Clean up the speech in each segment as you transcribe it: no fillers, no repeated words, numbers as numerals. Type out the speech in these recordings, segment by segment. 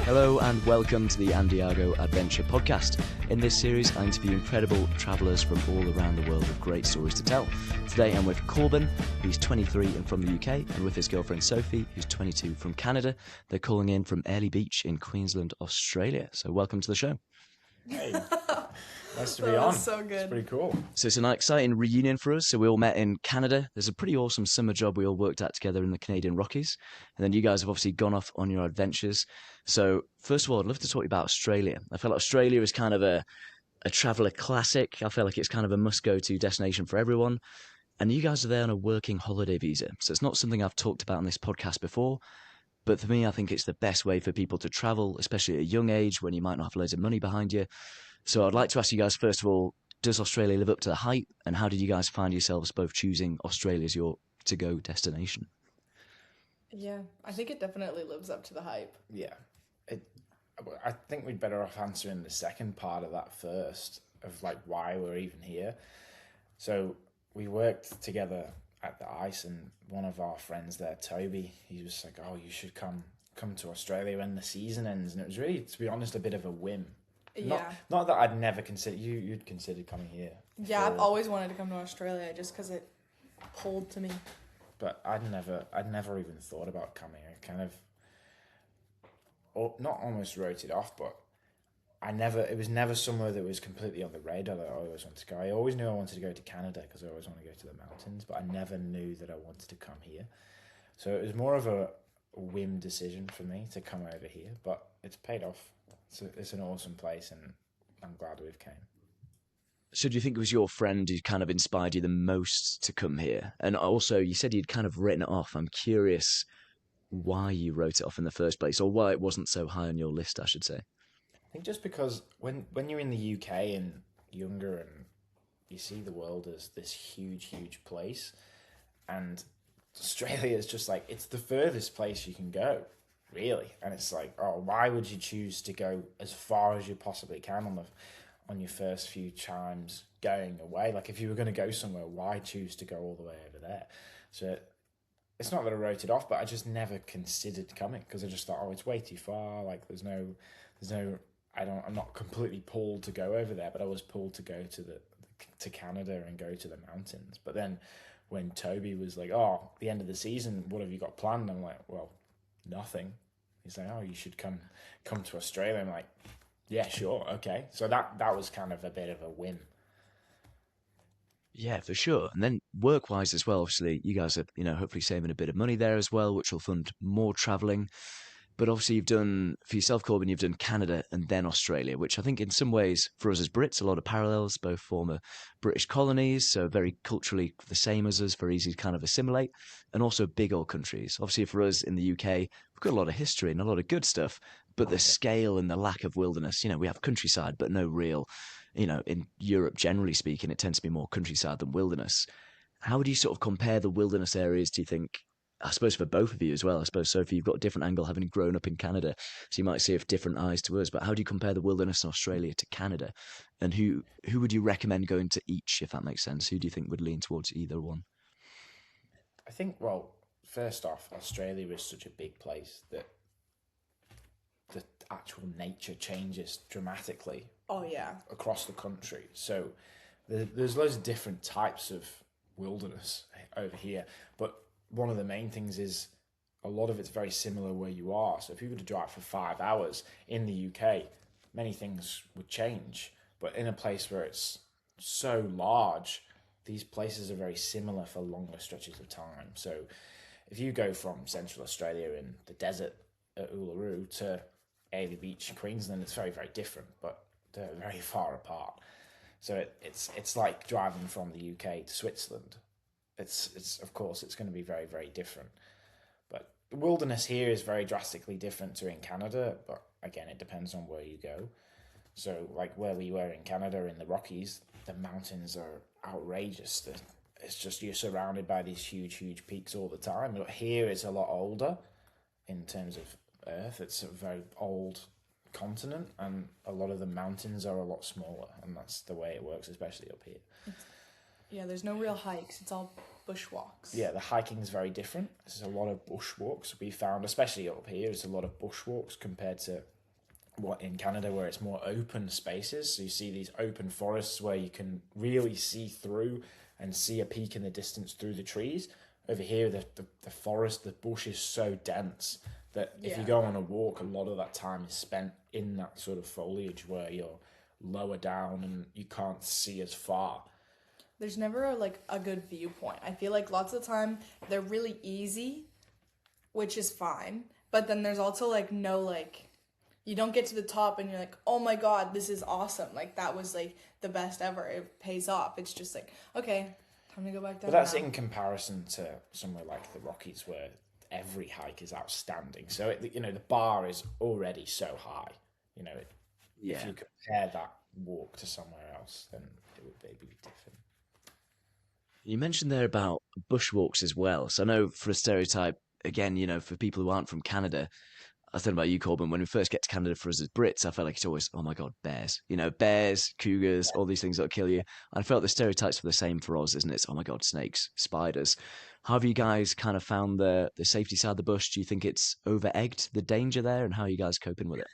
Hello and welcome to the Andiago Adventure Podcast. In this series, I interview incredible travellers from all around the world with great stories to tell. Today I'm with Corben, who's 23 and from the UK, and with his girlfriend Sophie, who's 22 from Canada. They're calling in from Airlie Beach in Queensland, Australia. So welcome to the show. Hey, nice to be on. So good. It's pretty cool. So it's an exciting reunion for us. So we all met in Canada. There's a pretty awesome summer job we all worked at together in the Canadian Rockies. And then you guys have obviously gone off on your adventures. So first of all, I'd love to talk about Australia. I feel like Australia is kind of a traveller classic. I feel like it's kind of a must-go-to destination for everyone. And you guys are there on a working holiday visa. So it's not something I've talked about on this podcast before. But for me, I think it's the best way for people to travel, especially at a young age when you might not have loads of money behind you. So I'd like to ask you guys, first of all, does Australia live up to the hype? And how did you guys find yourselves both choosing Australia as your to-go destination? Yeah, I think it definitely lives up to the hype. Yeah. I think we'd better off answering the second part of that first, of like why we're even here. So we worked together at the ice, and one of our friends there, Toby, he was like, oh, you should come to Australia when the season ends. And it was really, to be honest, a bit of a whim. Yeah. Not that I'd never consider, you'd considered coming here. Yeah, I've always wanted to come to Australia just because it pulled to me. But I'd never even thought about coming. I kind of, not almost wrote it off, but it was never somewhere that was completely on the radar that I always wanted to go. I always knew I wanted to go to Canada because I always want to go to the mountains, but I never knew that I wanted to come here. So it was more of a whim decision for me to come over here, but it's paid off. It's an awesome place, and I'm glad we've came. So do you think it was your friend who kind of inspired you the most to come here? And also, you said you'd kind of written it off. I'm curious why you wrote it off in the first place, or why it wasn't so high on your list, I should say. I think just because when you're in the UK and younger and you see the world as this huge place, and Australia is just like, it's the furthest place you can go, really. And it's like, oh, why would you choose to go as far as you possibly can on your first few times going away? Like, if you were going to go somewhere, why choose to go all the way over there? So it's not that I wrote it off, but I just never considered coming because I just thought, oh, it's way too far. Like, there's no, I'm not completely pulled to go over there, but I was pulled to go to Canada and go to the mountains. But then when Toby was like, oh, the end of the season, what have you got planned? I'm like, well, nothing. He's like, oh, you should come to Australia. I'm like, yeah, sure, okay. So that was kind of a bit of a whim. Yeah, for sure. And then work-wise as well, obviously, you guys are, hopefully saving a bit of money there as well, which will fund more travelling. But obviously you've done, for yourself, Corben, you've done Canada and then Australia, which I think in some ways, for us as Brits, a lot of parallels, both former British colonies, so very culturally the same as us, very easy to kind of assimilate, and also big old countries. Obviously for us in the UK, we've got a lot of history and a lot of good stuff, but the scale and the lack of wilderness, we have countryside, but no real, in Europe, generally speaking, it tends to be more countryside than wilderness. How would you sort of compare the wilderness areas, do you think? I suppose for both of you as well. I suppose, Sophie, you've got a different angle having grown up in Canada, so you might see it with different eyes to us. But how do you compare the wilderness in Australia to Canada? And who would you recommend going to each, if that makes sense? Who do you think would lean towards either one? I think, well, first off, Australia is such a big place that the actual nature changes dramatically. Oh, yeah. Across the country. So there's loads of different types of wilderness over here, but one of the main things is a lot of it's very similar where you are. So if you were to drive for 5 hours in the UK, many things would change. But in a place where it's so large, these places are very similar for longer stretches of time. So if you go from Central Australia in the desert at Uluru to Airlie Beach, Queensland, it's very, very different, but they're very far apart. So it's like driving from the UK to Switzerland. It's of course it's going to be very, very different. But the wilderness here is very drastically different to in Canada, but again, it depends on where you go. So like where we were in Canada in the Rockies, the mountains are outrageous. It's just you're surrounded by these huge peaks all the time. But here it's a lot older in terms of Earth. It's a very old continent, and a lot of the mountains are a lot smaller, and that's the way it works, especially up here. Yeah, there's no real hikes. It's all bushwalks. Yeah, the hiking is very different. There's a lot of bushwalks we found, especially up here. There's a lot of bushwalks compared to what in Canada where it's more open spaces. So you see these open forests where you can really see through and see a peak in the distance through the trees. Over here, the forest, the bush is so dense that if you go on a walk, a lot of that time is spent in that sort of foliage where you're lower down and you can't see as far. There's never a good viewpoint. I feel like lots of the time they're really easy, which is fine. But then there's also no you don't get to the top and you're like, oh my god, this is awesome. Like that was the best ever. It pays off. It's just okay, time to go back down. But that's now. in comparison to somewhere like the Rockies where every hike is outstanding. So the bar is already so high. If you compare that walk to somewhere else, then it would maybe be different. You mentioned there about bushwalks as well. So I know for a stereotype, again, for people who aren't from Canada, I was thinking about you, Corben. When we first get to Canada for us as Brits, I felt like it's always, oh my God, bears. Bears, cougars, all these things that'll kill you. And I felt the stereotypes were the same for us, isn't it? It's, oh my God, snakes, spiders. How have you guys kind of found the safety side of the bush? Do you think it's over-egged, the danger there, and how are you guys coping with it?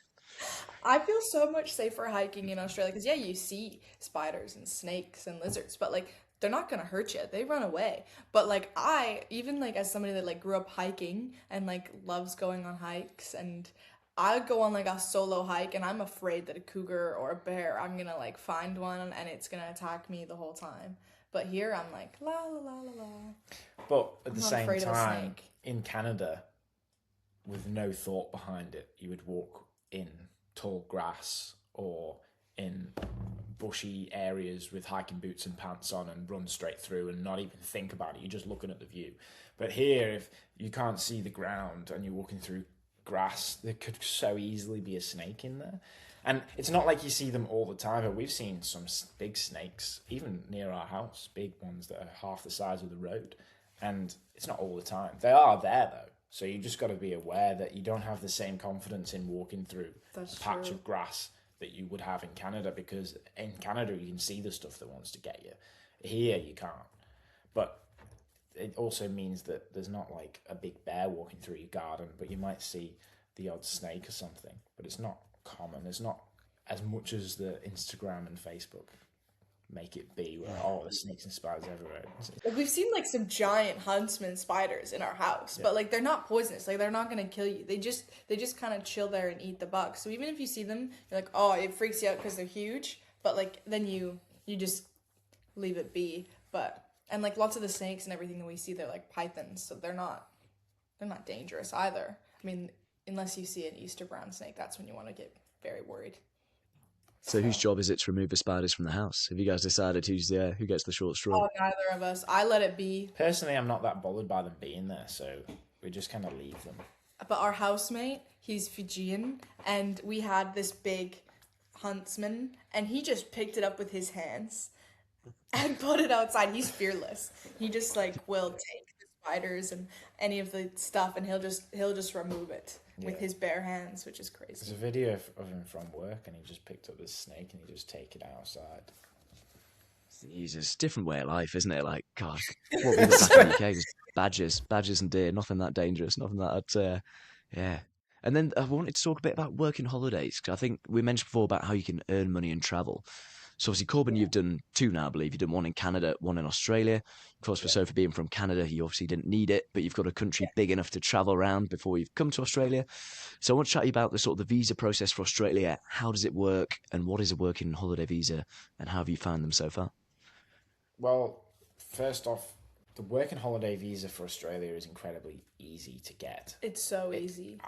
I feel so much safer hiking in Australia because you see spiders and snakes and lizards, but they're not gonna hurt you. They run away. But I even as somebody that grew up hiking and loves going on hikes, and I go on a solo hike and I'm afraid that a cougar or a bear, I'm gonna find one and it's gonna attack me the whole time. But here I'm la la la la la. But at I'm the not same afraid of a time, snake. in Canada, with no thought behind it, you would walk in tall grass or in bushy areas with hiking boots and pants on and run straight through and not even think about it. You're just looking at the view. But here, if you can't see the ground and you're walking through grass, there could so easily be a snake in there. And it's not like you see them all the time, but we've seen some big snakes, even near our house, big ones that are half the size of the road. And it's not all the time. They are there, though. So you just got to be aware that you don't have the same confidence in walking through a patch of grass that you would have in Canada, because in Canada you can see the stuff that wants to get you. Here you can't. But it also means that there's not a big bear walking through your garden, but you might see the odd snake or something. But it's not common. It's not as much as the Instagram and Facebook make it be, where there's snakes and spiders everywhere. We've seen some giant huntsman spiders in our house, but they're not poisonous. They're not gonna kill you. They just kind of chill there and eat the bugs. So even if you see them, you're oh, it freaks you out because they're huge. But then you just leave it be. But and lots of the snakes and everything that we see, they're pythons, so they're not dangerous either. I mean, unless you see an Easter brown snake, that's when you want to get very worried. So whose job is it to remove the spiders from the house? Have you guys decided who gets the short straw? Oh, neither of us. I let it be. Personally, I'm not that bothered by them being there, so we just kind of leave them. But our housemate, he's Fijian, and we had this big huntsman, and he just picked it up with his hands and put it outside. He's fearless. He just will take the spiders and any of the stuff, and he'll just remove it with his bare hands, which is crazy. There's a video of him from work, and he just picked up this snake and he just take it outside. Jesus, different way of life, isn't it? God, what we look back in the UK is badgers and deer, nothing that dangerous, nothing that, yeah. And then I wanted to talk a bit about working holidays, because I think we mentioned before about how you can earn money and travel. So obviously, Corben, you've done two now, I believe. You've done one in Canada, one in Australia. Of course, for Sophie being from Canada, you obviously didn't need it, but you've got a country big enough to travel around before you've come to Australia. So I want to chat to you about the sort of the visa process for Australia. How does it work, and what is a working holiday visa, and how have you found them so far? Well, first off, the working holiday visa for Australia is incredibly easy to get. It's so easy.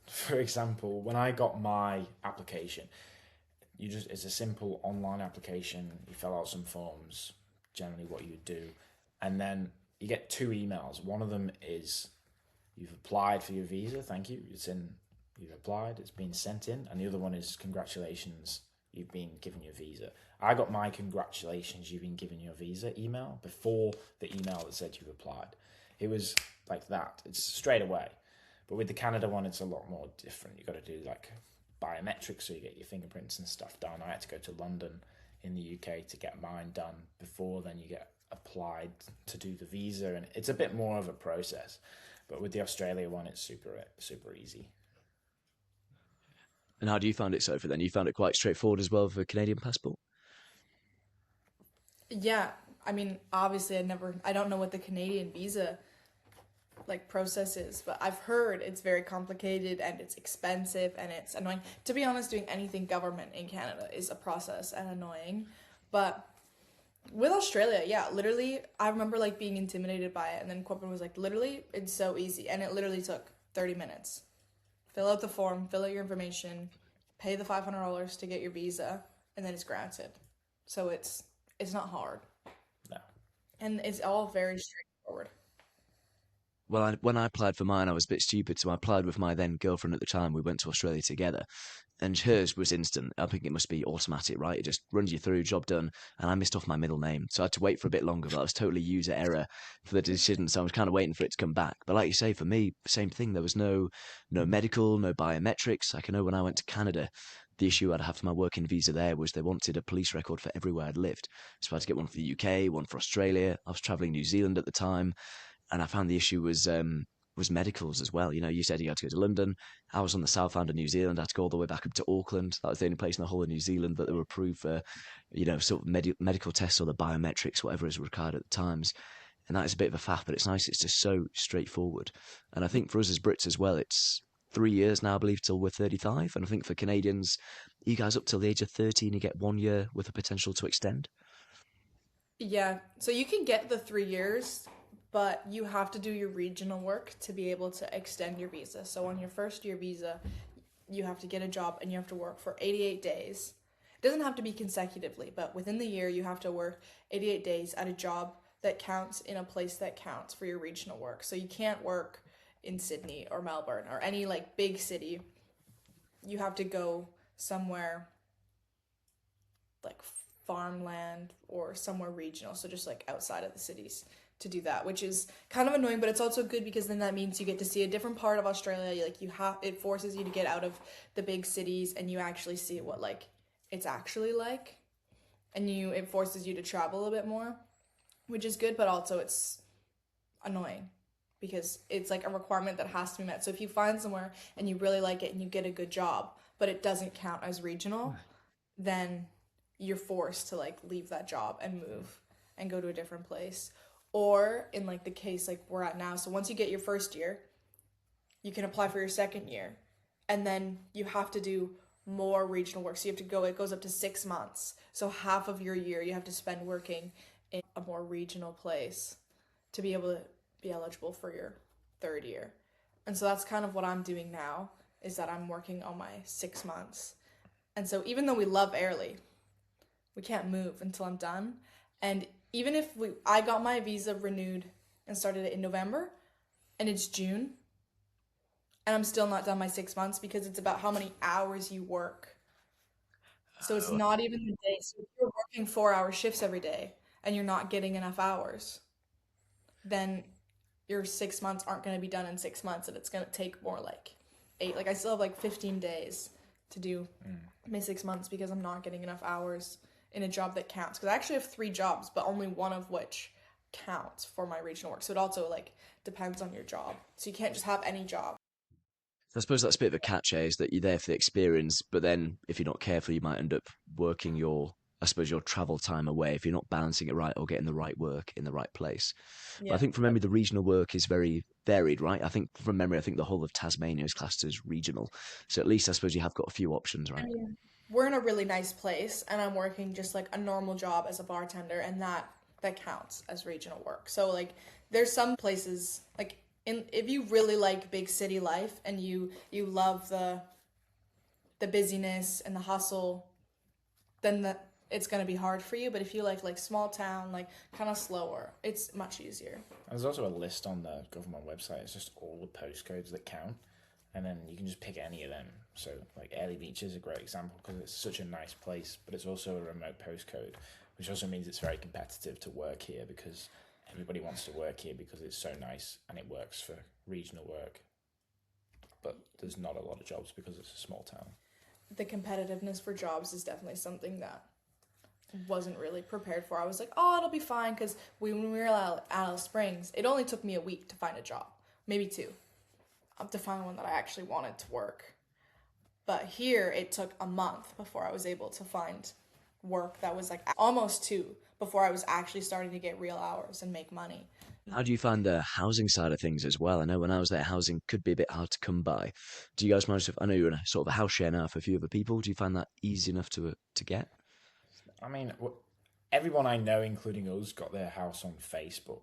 For example, when I got my application, it's a simple online application. You fill out some forms, generally what you would do, and then you get two emails. One of them is you've applied for your visa, thank you. You've applied, it's been sent in, and the other one is congratulations, you've been given your visa. I got my congratulations, you've been given your visa email before the email that said you've applied. It was like that. It's straight away. But with the Canada one, it's a lot more different. You've got to do biometrics, so you get your fingerprints and stuff done. I had to go to London in the UK to get mine done before then you get applied to do the visa, and it's a bit more of a process. But with the Australia one, it's super easy. And how do you find it, Sophie? Then you found it quite straightforward as well for a Canadian passport. Yeah, I mean, obviously, I don't know what the Canadian visa like process is, but I've heard it's very complicated and it's expensive and it's annoying. To be honest, doing anything government in Canada is a process and annoying. But with Australia, yeah, literally, I remember like being intimidated by it, and then Corben was like, literally, it's so easy, and it literally took 30 minutes. Fill out the form, fill out your information, pay the $500 to get your visa, and then it's granted. So it's not hard, No. and it's all very straightforward. Well, when I applied for mine, I was a bit stupid, so I applied with my then girlfriend at the time. We went to Australia together, and hers was instant. I think it must be automatic, right? It just runs you through, job done. And I missed off my middle name, so I had to wait for a bit longer. But that was totally user error for the decision, so I was kind of waiting for it to come back. But like you say, for me, same thing. There was no medical, no biometrics. Like I know when I went to Canada, the issue I'd have for my working visa there was they wanted a police record for everywhere I'd lived. So I had to get one for the UK, one for Australia. I was traveling New Zealand at the time, and I found the issue was medicals as well. You know, you said you had to go to London. I was on the south end of New Zealand. I had to go all the way back up to Auckland. That was the only place in the whole of New Zealand that they were approved for, sort of medical tests or the biometrics, whatever is required at the times. And that is a bit of a faff, but it's nice. It's just so straightforward. And I think for us as Brits as well, it's 3 years now, I believe, till we're 35. And I think for Canadians, you guys up till the age of 30 and you get 1 year with a potential to extend. Yeah, so you can get the 3 years, but you have to do your regional work to be able to extend your visa. So on your first year visa, you have to get a job and you have to work for 88 days. It doesn't have to be consecutively, but within the year, you have to work 88 days at a job that counts in a place that counts for your regional work. So you can't work in Sydney or Melbourne or any like big city. You have to go somewhere like farmland or somewhere regional, so just like outside of the cities to do that, which is kind of annoying, but it's also good because then that means you get to see a different part of Australia. Like it forces you to get out of the big cities and you actually see what like it's actually like, and it forces you to travel a bit more, which is good, but also it's annoying because it's like a requirement that has to be met. So if you find somewhere and you really like it and you get a good job, but it doesn't count as regional, then you're forced to like leave that job and move and go to a different place. Or in like the case like we're at now, so once you get your first year, you can apply for your second year, and then you have to do more regional work. So you have to go, it goes up to 6 months. So half of your year you have to spend working in a more regional place to be able to be eligible for your third year. And so that's kind of what I'm doing now, is that I'm working on my 6 months. And so even though we love Airly, we can't move until I'm done. And even if I got my visa renewed and started it in November, and it's June, and I'm still not done my 6 months because it's about how many hours you work. So it's not even the day. So if you're working 4 hour shifts every day and you're not getting enough hours, then your 6 months aren't going to be done in 6 months, and it's going to take more like 8. Like I still have like 15 days to do my 6 months because I'm not getting enough hours in a job that counts. Because I actually have 3 jobs, but only one of which counts for my regional work. So it also like depends on your job. So you can't just have any job. I suppose that's a bit of a catch, is that you're there for the experience, but then if you're not careful, you might end up working I suppose, your travel time away if you're not balancing it right or getting the right work in the right place. But I Yeah. think from memory, the regional work is very varied, right? I think from memory, I think the whole of Tasmania is classed as regional. So at least I suppose you have got a few options, I right? mean, we're in a really nice place, and I'm working just like a normal job as a bartender, and that counts as regional work. So like, there's some places like if you really like big city life and you love the busyness and the hustle, then it's gonna be hard for you. But if you like small town, like kind of slower, it's much easier. There's also a list on the government website. It's just all the postcodes that count, and then you can just pick any of them. So, like Airlie Beach is a great example because it's such a nice place, but it's also a remote postcode, which also means it's very competitive to work here because everybody wants to work here because it's so nice and it works for regional work. But there's not a lot of jobs because it's a small town. The competitiveness for jobs is definitely something that wasn't really prepared for. I was like, oh, it'll be fine, because when we were at Alice Springs, it only took me a week to find a job, maybe 2, to find one that I actually wanted to work. But here it took a month before I was able to find work that was like almost 2 before I was actually starting to get real hours and make money. How do you find the housing side of things as well? I know when I was there, housing could be a bit hard to come by. Do you guys manage to? I know you're in a sort of a house share now for a few other people. Do you find that easy enough to get? I mean, everyone I know, including us, got their house on Facebook.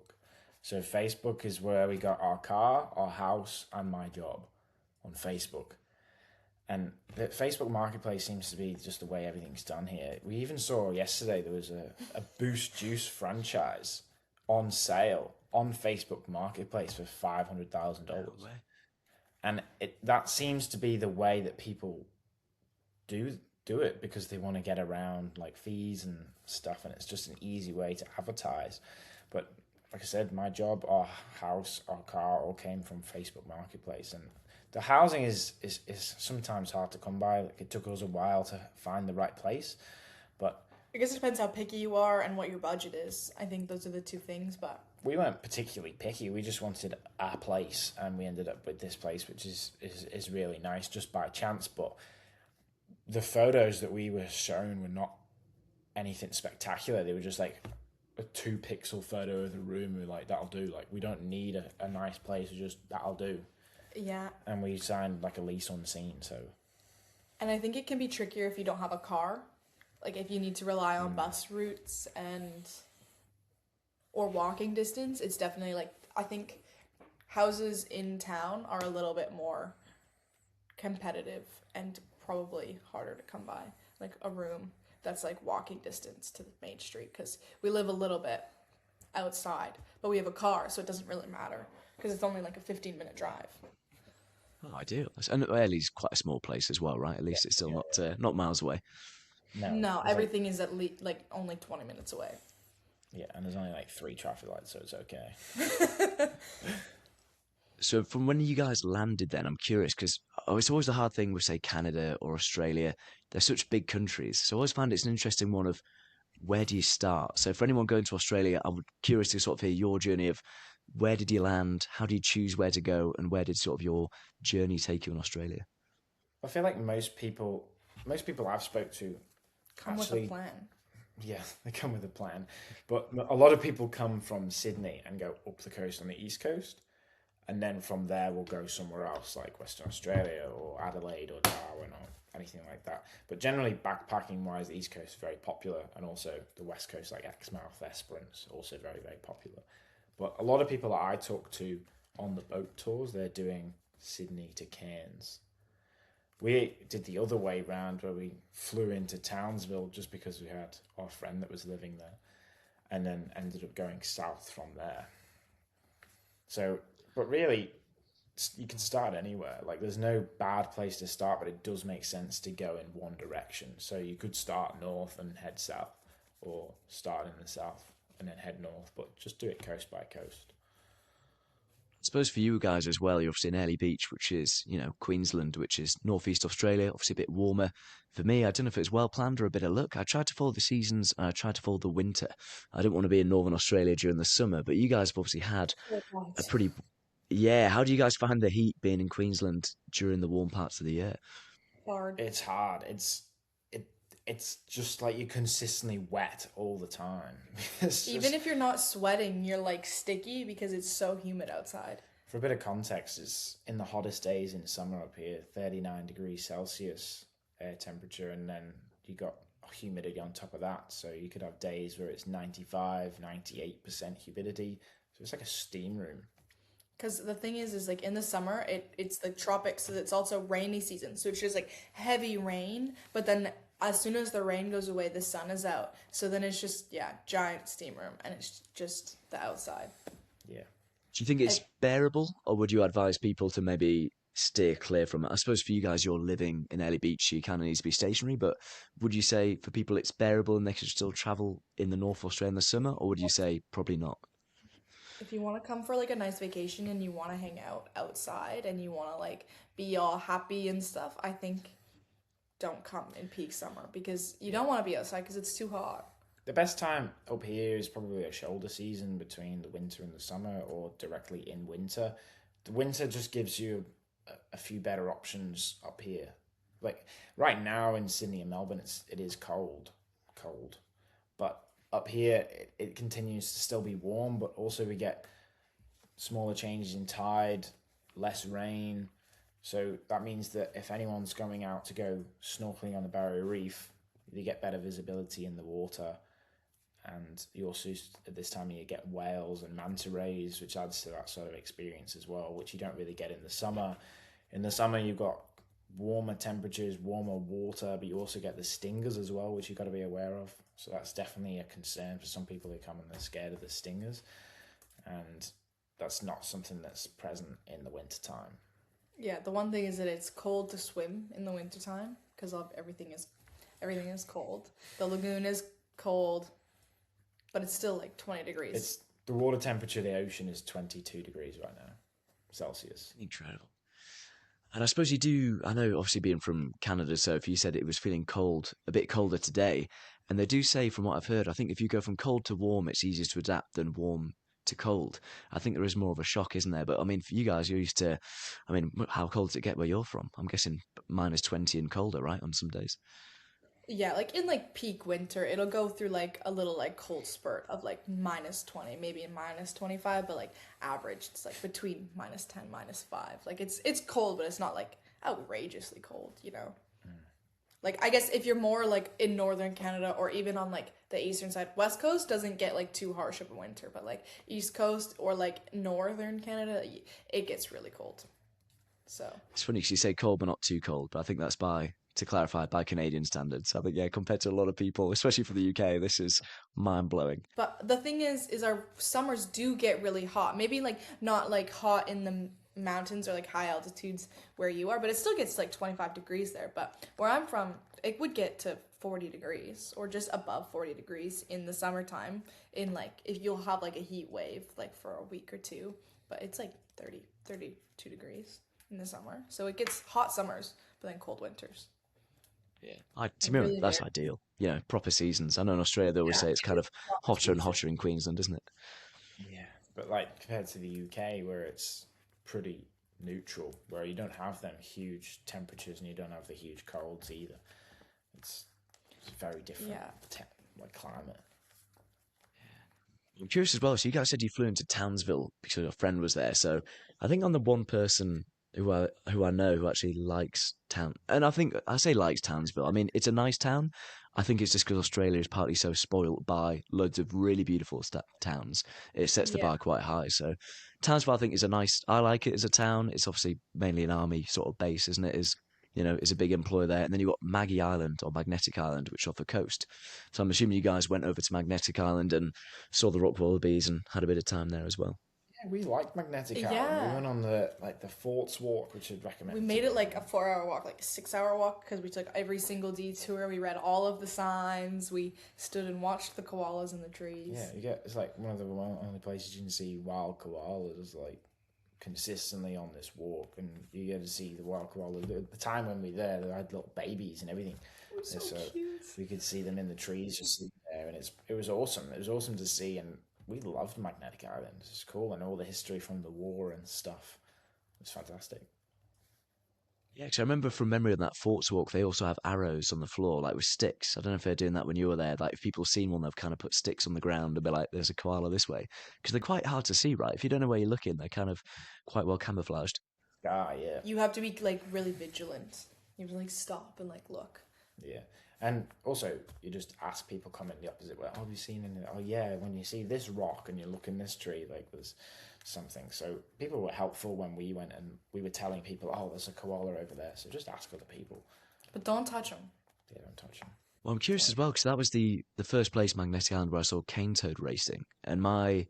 So Facebook is where we got our car, our house, and my job on Facebook. And the Facebook Marketplace seems to be just the way everything's done here. We even saw yesterday there was a Boost Juice franchise on sale on Facebook Marketplace for $500,000. No way. And that seems to be the way that people do it because they want to get around like fees and stuff, and it's just an easy way to advertise. But like I said, my job, our house, our car all came from Facebook Marketplace, and the housing is sometimes hard to come by. Like, it took us a while to find the right place, but I guess it depends how picky you are and what your budget is. I think those are the two things, but we weren't particularly picky. We just wanted our place, and we ended up with this place, which is really nice just by chance. But the photos that we were shown were not anything spectacular. They were just like a 2-pixel photo of the room. We were like, that'll do. Like, we don't need a nice place. Just that'll do. yeah. And we signed like a lease on scene. So And I think it can be trickier if you don't have a car. Like if you need to rely on bus routes or walking distance, it's definitely like, I think houses in town are a little bit more competitive and probably harder to come by. Like a room that's like walking distance to the main street, because we live a little bit outside, but we have a car, so it doesn't really matter because it's only like a 15-minute drive. Oh, ideal. And Airlie's quite a small place as well, right? At least it's still not miles away. No, everything is at least like only 20 minutes away. yeah, and there's only like 3 traffic lights, so it's okay. So from when you guys landed then, I'm curious because it's always the hard thing with, say, Canada or Australia. They're such big countries. So I always find it's an interesting one of where do you start? So for anyone going to Australia, I'm curious to sort of hear your journey of where did you land? How do you choose where to go? And where did sort of your journey take you in Australia? I feel like most people I've spoke to Come with a plan. yeah, they come with a plan. But a lot of people come from Sydney and go up the coast on the east coast. And then from there, we'll go somewhere else, like Western Australia or Adelaide or Darwin or anything like that. But generally, backpacking-wise, the East Coast is very popular. And also the West Coast, like Exmouth, Esperance, also very, very popular. But a lot of people that I talk to on the boat tours, they're doing Sydney to Cairns. We did the other way round, where we flew into Townsville just because we had our friend that was living there, and then ended up going south from there. So, but really, you can start anywhere. Like, there's no bad place to start, but it does make sense to go in one direction. So you could start north and head south, or start in the south and then head north, but just do it coast by coast. I suppose for you guys as well, you're obviously in Airlie Beach, which is, Queensland, which is northeast Australia, obviously a bit warmer. For me, I don't know if it was well planned or a bit of luck. I tried to follow the seasons and I tried to follow the winter. I didn't want to be in northern Australia during the summer, but you guys have obviously had a pretty. Yeah, how do you guys find the heat being in Queensland during the warm parts of the year? Hard. It's hard. It's just like you're consistently wet all the time. Even if you're not sweating, you're like sticky because it's so humid outside. For a bit of context, it's in the hottest days in summer up here, 39 degrees Celsius air temperature, and then you got humidity on top of that. So you could have days where it's 95, 98% humidity. So it's like a steam room. Because the thing is like in the summer, it's the tropics, so it's also rainy season. So it's just like heavy rain, but then as soon as the rain goes away, the sun is out. So then it's just, giant steam room, and it's just the outside. Yeah. Do you think it's bearable, or would you advise people to maybe steer clear from it? I suppose for you guys, you're living in Airlie Beach, so you kind of need to be stationary, but would you say for people it's bearable and they can still travel in the North Australia in the summer, or would you say probably not? If you want to come for like a nice vacation and you want to hang out outside and you want to like be all happy and stuff, I think don't come in peak summer because you don't want to be outside because it's too hot. The best time up here is probably a shoulder season between the winter and the summer, or directly in winter. The winter just gives you a few better options up here. like right now in Sydney and Melbourne, it is cold, but up here it continues to still be warm, but also we get smaller changes in tide, less rain. So that means that if anyone's going out to go snorkeling on the Barrier Reef, you get better visibility in the water. And you also, at this time of year, get whales and manta rays, which adds to that sort of experience as well, which you don't really get in the summer. In the summer, you've got warmer temperatures, warmer water, but you also get the stingers as well, which you've got to be aware of. So that's definitely a concern for some people who come and they're scared of the stingers. And that's not something that's present in the wintertime. Yeah, the one thing is that it's cold to swim in the wintertime because everything is cold. The lagoon is cold, but it's still like 20 degrees. It's the water temperature of the ocean is 22 degrees right now, Celsius. Incredible. And I suppose you do, I know obviously being from Canada, so if you said it was feeling cold, a bit colder today, and they do say from what I've heard, I think if you go from cold to warm, it's easier to adapt than warm to cold. I think there is more of a shock, isn't there? But I mean, for you guys, you're used to, I mean, how cold does it get where you're from? I'm guessing -20 and colder, right, on some days? Yeah, like in like peak winter, it'll go through like a little like cold spurt of like -20, maybe -25, but like average it's like between -10, -5. Like it's cold, but it's not like outrageously cold, you know. Like I guess if you're more like in northern Canada or even on like the eastern side, West Coast doesn't get like too harsh of a winter, but like East Coast or like northern Canada, it gets really cold. So It's funny because you say cold but not too cold, but I think that's to clarify, by Canadian standards. I think, yeah, compared to a lot of people, especially from the UK, this is mind-blowing. but the thing is our summers do get really hot. Maybe like not like hot in the mountains or like high altitudes where you are, but it still gets like 25 degrees there. But where I'm from, it would get to 40 degrees or just above 40 degrees in the summertime. In like if you'll have like a heat wave like for a week or two, but it's like 30, 32 degrees in the summer. So it gets hot summers, but then cold winters. Yeah, to me, Really that's weird. ideal. Proper seasons. I know in Australia they always Yeah, say it's kind of Proper hotter and season. hotter in Queensland, isn't it? yeah. But like compared to the UK, where it's pretty neutral, where you don't have them huge temperatures and you don't have the huge colds either. It's a very different Yeah. like climate. I'm curious as well. So you guys said you flew into Townsville because your friend was there. So I think I'm the one person who I know who actually likes town, and I think I say likes Townsville. I mean, it's a nice town. I think it's just because Australia is partly so spoilt by loads of really beautiful towns. It sets the Yeah. bar quite high. So Townsville, I think, is a nice. I like it as a town. It's obviously mainly an army sort of base, isn't it? Is a big employer there. And then you've got Maggie Island or Magnetic Island, which is off the coast. So I'm assuming you guys went over to Magnetic Island and saw the rock wallabies and had a bit of time there as well. Yeah, we like Magnetic Island. We Yeah. went on the Forts Walk, which I'd We recommend. made it like a 4 hour walk, like a 6 hour walk, because we took every single detour. We read all of the signs. We stood and watched the koalas in the trees. Yeah, it's like one of the only places you can see wild koalas like consistently on this walk, and you get to see the wild koalas. At the time when we were there, they had little babies and everything. It was so So cute. we could see them in the trees just sitting there, and it was awesome. It was awesome to see, and we loved Magnetic Island. It's cool, and all the history from the war and stuff. It's fantastic. Yeah, because I remember from memory on that Forts Walk, they also have arrows on the floor, like with sticks. I don't know if they're doing that when you were there. Like, if people seen one, they've kind of put sticks on the ground and be like, there's a koala this way. Because they're quite hard to see, right? If you don't know where you're looking, they're kind of quite well camouflaged. Ah, yeah, You have to be like really vigilant. You have to like stop and like look. yeah. And also, you just ask people coming the opposite way. Oh, have you seen any? Oh, yeah. When you see this rock and you look in this tree, like there's something. So people were helpful when we went, and we were telling people, oh, there's a koala over there. So just ask other people. But don't touch them. They don't touch them. Well, I'm curious as well, because that was the first place, Magnetic Island, where I saw cane toad racing. And my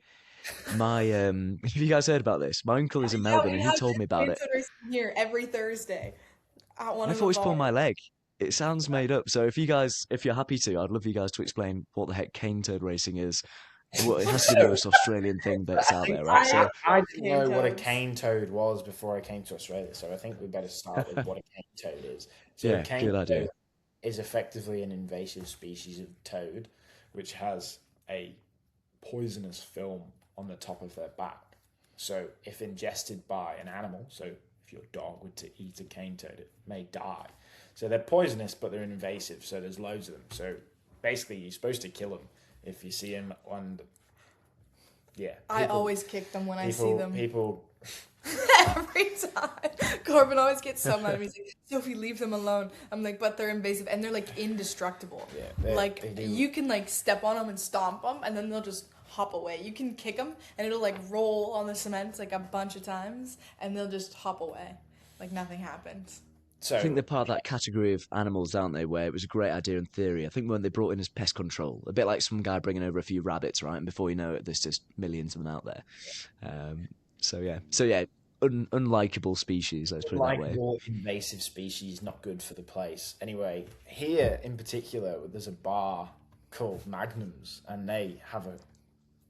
have you guys heard about this? My uncle is in Yeah, Melbourne we and he have told me about it. kids racing here every Thursday at one I of thought the it's pulling my bars. leg. It sounds made up. So if you're happy to, I'd love you guys to explain what the heck cane toad racing is. Well, it has to be the So most Australian thing that's out there, right? I So I love didn't cane know what a toads. cane toad was before I came to Australia. So I think we better start with what a cane toad is. So a yeah, cane good idea. toad is effectively an invasive species of toad, which has a poisonous film on the top of their back. So if ingested by an animal, so if your dog were to eat a cane toad, it may die. So they're poisonous, but they're invasive. So there's loads of them. So basically, you're supposed to kill them if you see them. And yeah, I always kick them when I see them. People. Every time. Corben always gets so mad at me. He's like, Sophie, leave them alone. I'm like, but they're invasive and they're like indestructible. Yeah, like you can like step on them and stomp them and then they'll just hop away. You can kick them and it'll like roll on the cement like a bunch of times and they'll just hop away. Like nothing happens. So, I think they're part of that category of animals, aren't they, where it was a great idea in theory. I think when they brought in as pest control, a bit like some guy bringing over a few rabbits, right? And before you know it, there's just millions of them out there. So yeah, unlikable species, let's put it that way. Unlikable, invasive species, not good for the place. Anyway, here in particular, there's a bar called Magnum's, and they have a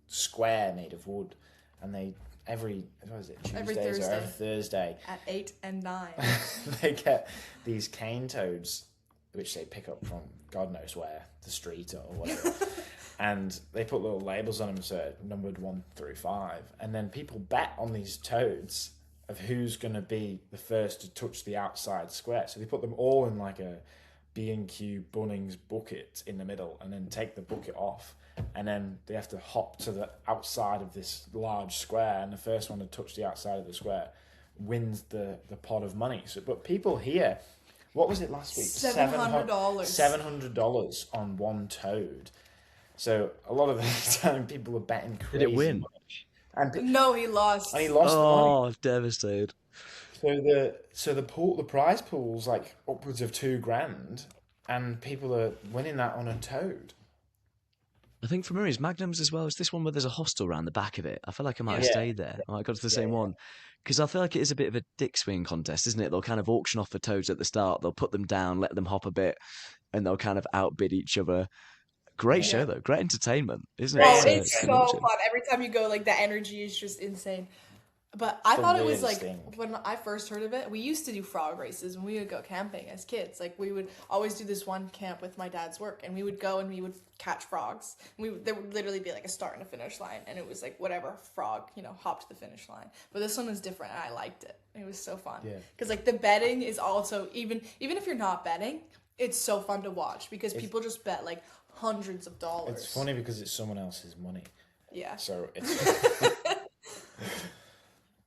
square made of wood, and they Tuesdays or every Thursday at 8 and 9 they get these cane toads, which they pick up from God knows where, the street or whatever. And they put little labels on them, so numbered 1 through 5. And then people bet on these toads of who's going to be the first to touch the outside square. So they put them all in like a B&Q Bunnings bucket in the middle and then take the bucket off. And then they have to hop to the outside of this large square. And the first one to touch the outside of the square wins the pot of money. So, but people here, what was it last week? $700. $700 on one toad. So a lot of the time people are betting crazy. Did it win? No, he lost. And he lost the money. Oh, devastated. So the prize pool's like upwards of $2,000, and people are winning that on a toad. I think for Murray's Magnums as well, is this one where there's a hostel around the back of it? I feel like I might have stayed there. I might have got to the same one. Because I feel like it is a bit of a dick swing contest, isn't it? They'll kind of auction off the toads at the start, they'll put them down, let them hop a bit, and they'll kind of outbid each other. Great show though, great entertainment, isn't it? Oh, it's so fun. Every time you go, like the energy is just insane. But I thought it was like when I first heard of it, we used to do frog races when we would go camping as kids. Like we would always do this one camp with my dad's work, and we would go and we would catch frogs. There would literally be like a start and a finish line, and it was like whatever frog hopped the finish line. But this one was different, and I liked it. It was so fun because like the betting is also even if you're not betting, it's so fun to watch because people just bet like hundreds of dollars. It's funny because it's someone else's money. Yeah. So it's.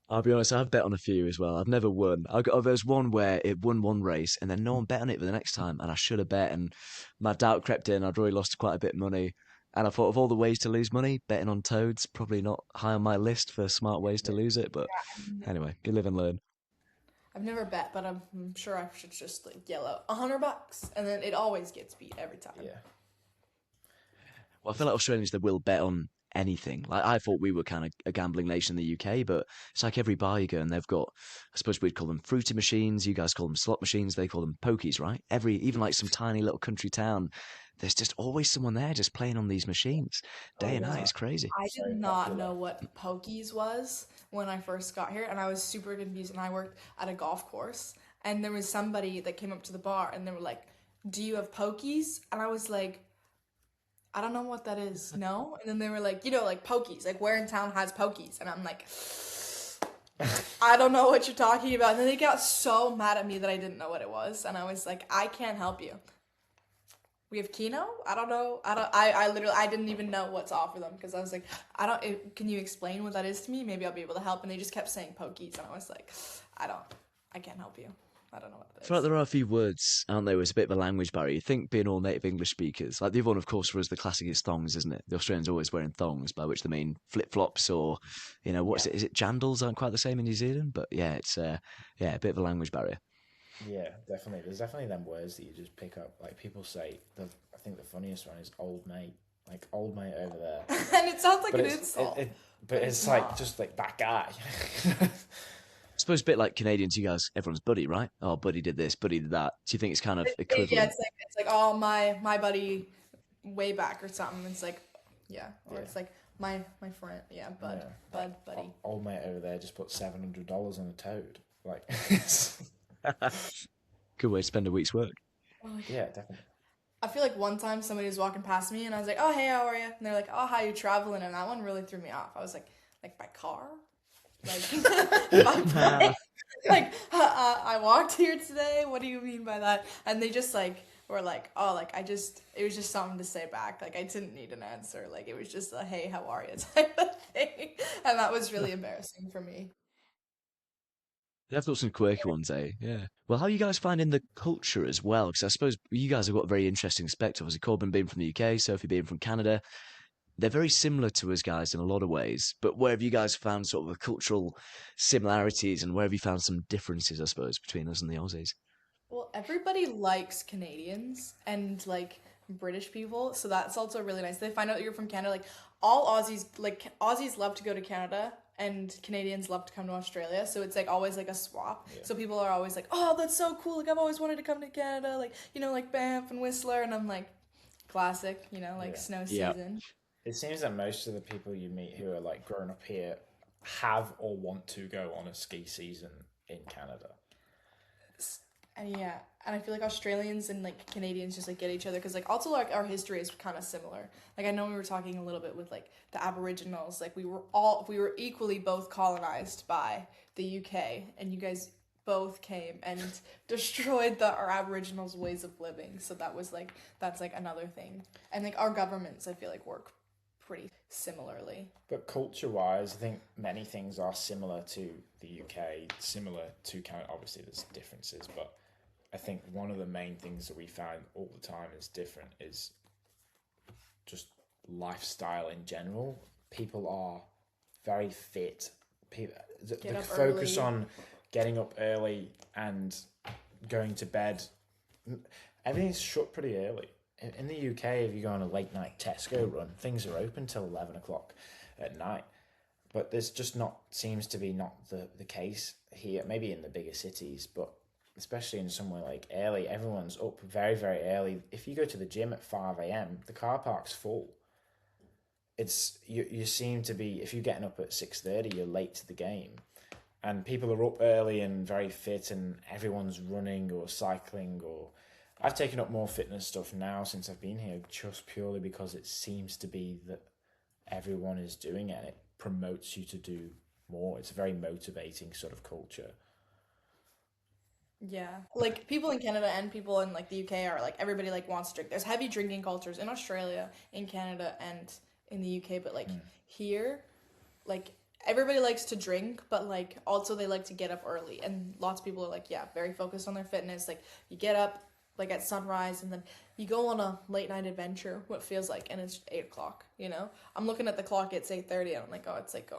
I'll be honest, I've bet on a few as well. I've never won. There's one where it won one race and then no one bet on it for the next time, and I should have bet, and my doubt crept in. I'd already lost quite a bit of money, and I thought of all the ways to lose money, betting on toads, probably not high on my list for smart ways to lose it, but anyway, you live and learn. I've never bet, but I'm sure I should just like yell out $100, and then it always gets beat every time. Yeah. Well, I feel like Australians, they will bet on anything. Like I thought we were kind of a gambling nation in the UK, but it's like every bar you go and they've got, I suppose we'd call them fruity machines, you guys call them slot machines, they call them pokies, right? Even like some tiny little country town, there's just always someone there just playing on these machines day and night. It's crazy. I did not know what pokies was when I first got here, and I was super confused. And I worked at a golf course, and there was somebody that came up to the bar and they were like, "Do you have pokies?" And I was like, I don't know what that is. No? And then they were like, like pokies. Like, where in town has pokies? And I'm like, I don't know what you're talking about. And then they got so mad at me that I didn't know what it was. And I was like, I can't help you. We have Keno? I don't know. I didn't even know what to offer them because I was like, can you explain what that is to me? Maybe I'll be able to help. And they just kept saying pokies. And I was like, I can't help you. I don't know what that is. I feel like there are a few words, aren't there, where it's a bit of a language barrier. You think being all native English speakers, like the other one, of course, for us, the classic is thongs, isn't it? The Australians are always wearing thongs, by which they mean flip-flops or, what's it? Is it jandals? Aren't quite the same in New Zealand, but yeah, it's a bit of a language barrier. Yeah, definitely. There's definitely them words that you just pick up. Like people say, I think the funniest one is old mate. Like old mate over there. And it sounds like an insult. But it's like just like that guy. I suppose a bit like Canadians, you guys, everyone's buddy, right? Oh, buddy did this, buddy did that. Do you think it's kind of equivalent? Yeah, it's like oh my buddy way back or something. It's like it's like my friend, buddy. Old mate over there just put $700 on a toad. Like, good way to spend a week's work. Yeah, definitely. I feel like one time somebody was walking past me and I was like, oh hey, how are you? And they're like, oh, how you traveling? And that one really threw me off. I was like by car. Like, like I walked here today. What do you mean by that? And they just like were like, oh, like it was just something to say back. Like I didn't need an answer. Like it was just a hey, how are you type of thing. And that was really embarrassing for me. They've got some quirky ones, eh? Yeah. Well, how are you guys finding the culture as well? Because I suppose you guys have got a very interesting perspective. Obviously, Corbin being from the UK, Sophie being from Canada, they're very similar to us guys in a lot of ways. But where have you guys found sort of the cultural similarities, and where have you found some differences, I suppose, between us and the Aussies? Well, everybody likes Canadians and like British people, so that's also really nice. They find out you're from Canada. Like all Aussies, like Aussies love to go to Canada, and Canadians love to come to Australia. So it's like always like a swap. Yeah. So people are always like, "Oh, that's so cool! Like I've always wanted to come to Canada." Like like Banff and Whistler, and I'm like, classic. Like Yeah. snow Yeah. season. It seems that most of the people you meet who are like grown up here have or want to go on a ski season in Canada. And yeah, and I feel like Australians and like Canadians just like get each other because like also like our history is kind of similar. Like I know we were talking a little bit with like the Aboriginals. Like we were equally both colonized by the UK, and you guys both came and destroyed our Aboriginals' ways of living. So that's like another thing. And like our governments, I feel like work pretty similarly. But culture wise, I think many things are similar to the UK, similar to Canada. Obviously, there's differences, but I think one of the main things that we find all the time is different is just lifestyle in general. People are very fit. People, Get the up focus early. on getting up early and going to bed. Everything's shut pretty early. In the UK, if you go on a late night Tesco run, things are open till 11 o'clock at night. But there's just not seems to be not the case here. Maybe in the bigger cities, but especially in somewhere like Early, everyone's up very, very early. If you go to the gym at 5 a.m., the car park's full. You seem to be, if you're getting up at 6:30, you're late to the game. And people are up early and very fit, and everyone's running or cycling. Or I've taken up more fitness stuff now since I've been here, just purely because it seems to be that everyone is doing it and it promotes you to do more. It's a very motivating sort of culture. Yeah. Like people in Canada and people in like the UK are like everybody like wants to drink. There's heavy drinking cultures in Australia, in Canada, and in the UK, but like here, like everybody likes to drink, but like also they like to get up early. And lots of people are like, yeah, very focused on their fitness. Like you get up like at sunrise and then you go on a late night adventure, what feels like, and it's 8 o'clock. I'm looking at the clock, it's 8:30, and I'm like, oh, it's like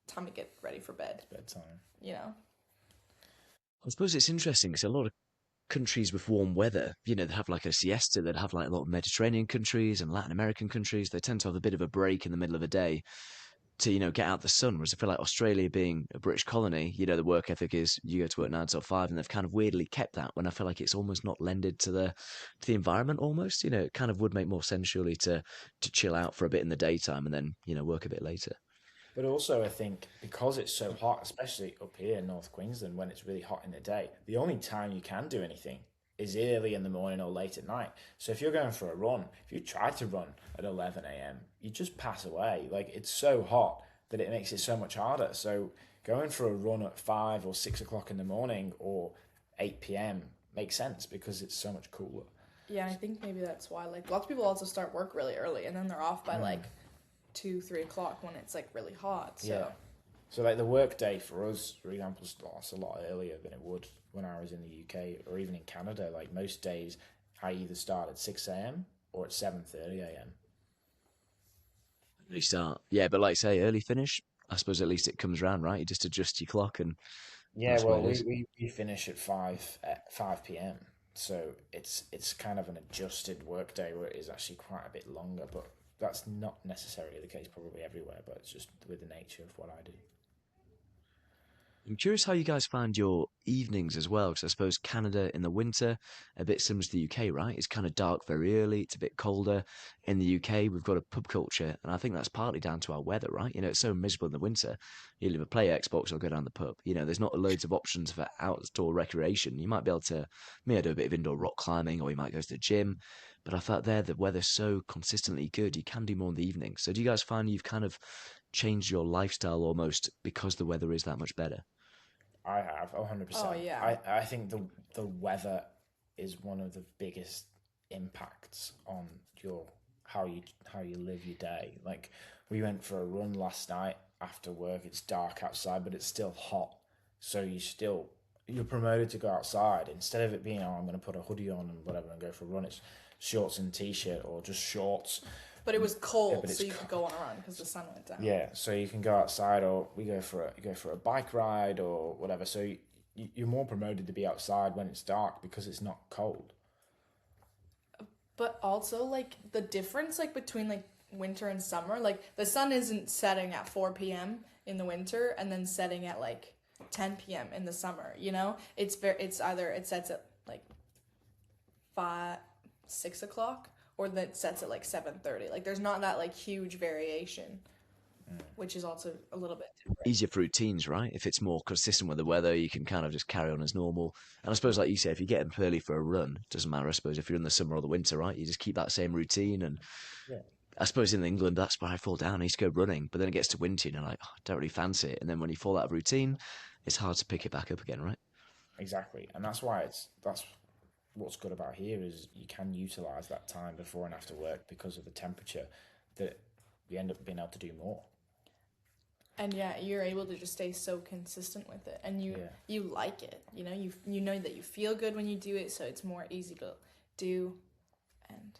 time to get ready for bed, It's bedtime. you know? I suppose it's interesting because a lot of countries with warm weather, they have like a siesta, they'd have like a lot of Mediterranean countries and Latin American countries. They tend to have a bit of a break in the middle of the day to, get out the sun. Whereas I feel like Australia being a British colony, the work ethic is you go to work 9 till 5, and they've kind of weirdly kept that when I feel like it's almost not lended to the environment almost. It kind of would make more sense surely to chill out for a bit in the daytime and then, work a bit later. But also, I think because it's so hot, especially up here in North Queensland, when it's really hot in the day, the only time you can do anything is early in the morning or late at night. So if you're going for a run, if you try to run at 11 a.m., you just pass away. Like it's so hot that it makes it so much harder. So going for a run at 5 or 6 o'clock in the morning or 8 p.m. makes sense because it's so much cooler. Yeah, I think maybe that's why. Like, lots of people also start work really early, and then they're off by like 2, 3 o'clock when it's like really hot. So Yeah. So like the work day for us, for example, starts a lot earlier than it would when I was in the UK or even in Canada. Like most days, I either start at 6 a.m. or at 7:30 a.m. Early start. Yeah, but like I say, early finish, I suppose at least it comes round, right? You just adjust your clock and Yeah, that's what well, it is. we finish at 5 p.m. So it's kind of an adjusted work day where it is actually quite a bit longer, but that's not necessarily the case probably everywhere, but it's just with the nature of what I do. I'm curious how you guys find your evenings as well, because I suppose Canada in the winter, a bit similar to the UK, right? It's kind of dark very early, it's a bit colder. In the UK, we've got a pub culture, and I think that's partly down to our weather, right? It's so miserable in the winter. You'll either play Xbox or go down the pub. There's not loads of options for outdoor recreation. You might be able to, maybe do a bit of indoor rock climbing, or you might go to the gym. But I thought there, the weather's so consistently good, you can do more in the evening. So do you guys find you've kind of changed your lifestyle almost because the weather is that much better? I have 100%. Oh yeah. I think the weather is one of the biggest impacts on your how you live your day. Like we went for a run last night after work. It's dark outside, but it's still hot. So you're promoted to go outside instead of it being, oh, I'm going to put a hoodie on and whatever and go for a run. It's shorts and t-shirt or just shorts. But it was cold, but it's so you could go on a run because the sun went down. Yeah, so you can go outside, or we go for a bike ride or whatever. So you're more promoted to be outside when it's dark because it's not cold. But also, like, the difference, like, between, like, winter and summer, like, the sun isn't setting at 4 p.m. in the winter and then setting at, like, 10 p.m. in the summer, you know? It's either it sets at, like, 6 o'clock, or that it sets at, like, 7:30. Like, there's not that, like, huge variation, which is also a little bit different. Easier for routines, right? If it's more consistent with the weather, you can kind of just carry on as normal. And I suppose, like you say, if you get up early for a run, it doesn't matter. I suppose if you're in the summer or the winter, right? You just keep that same routine. And Yeah. I suppose in England, that's where I fall down. I used to go running, but then it gets to winter and you're like, oh, I don't really fancy it. And then when you fall out of routine, it's hard to pick it back up again, right? Exactly, and that's what's good about here is you can utilize that time before and after work because of the temperature that we end up being able to do more. And yeah, you're able to just stay so consistent with it, and you like it. You know, you know that you feel good when you do it, so it's more easy to do. And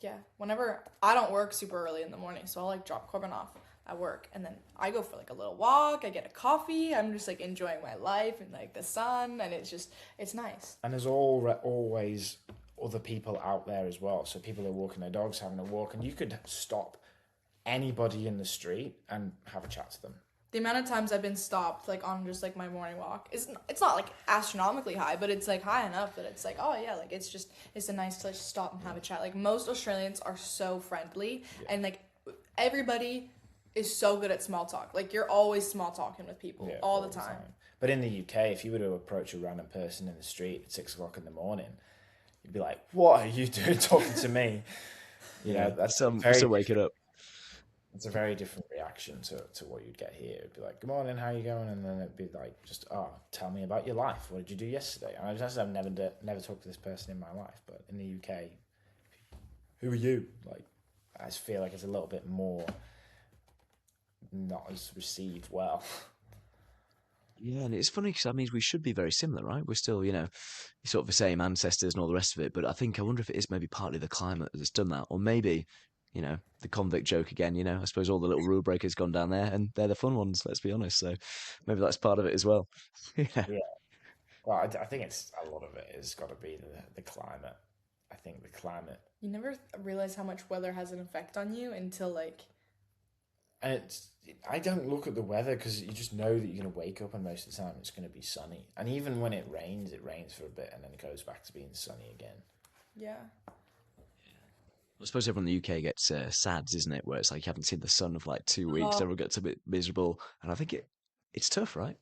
yeah, whenever I don't work super early in the morning, so I'll like drop Corbin off at work, and then I go for like a little walk. I get a coffee. I'm just like enjoying my life and like the sun, and it's nice. And there's always other people out there as well. So people are walking their dogs, having a walk, and you could stop anybody in the street and have a chat to them. The amount of times I've been stopped like on just like my morning walk it's not like astronomically high, but it's like high enough that it's like, oh yeah, like it's a nice place to stop and have a chat. Like most Australians are so friendly, and like everybody is so good at small talk. Like you're always small talking with people all the time. But in the UK, if you were to approach a random person in the street at 6 o'clock in the morning, you'd be like, "What are you doing talking to me?" You know, that's some very wake it up. It's a very different reaction to what you'd get here. It'd be like, "Good morning, how you going?" And then it'd be like, "Just tell me about your life. What did you do yesterday?" And I've never talked to this person in my life. But in the UK, who are you? Like, I just feel like it's a little bit more not as received well. Yeah, and it's funny because that means we should be very similar, right? We're still, sort of the same ancestors and all the rest of it. But I wonder if it is maybe partly the climate that's done that, or maybe, the convict joke again. I suppose all the little rule breakers gone down there, and they're the fun ones. Let's be honest. So maybe that's part of it as well. Yeah. Yeah. Well, I think it's a lot of it has got to be the climate. I think the climate, You never realize how much weather has an effect on you until like and I don't look at the weather because you just know that you're going to wake up and most of the time it's going to be sunny. And even when it rains for a bit and then it goes back to being sunny again. yeah. I suppose everyone in the UK gets SADS, isn't it? Where it's like you haven't seen the sun for like 2 weeks. Oh. Everyone gets a bit miserable, and I think it's tough, right?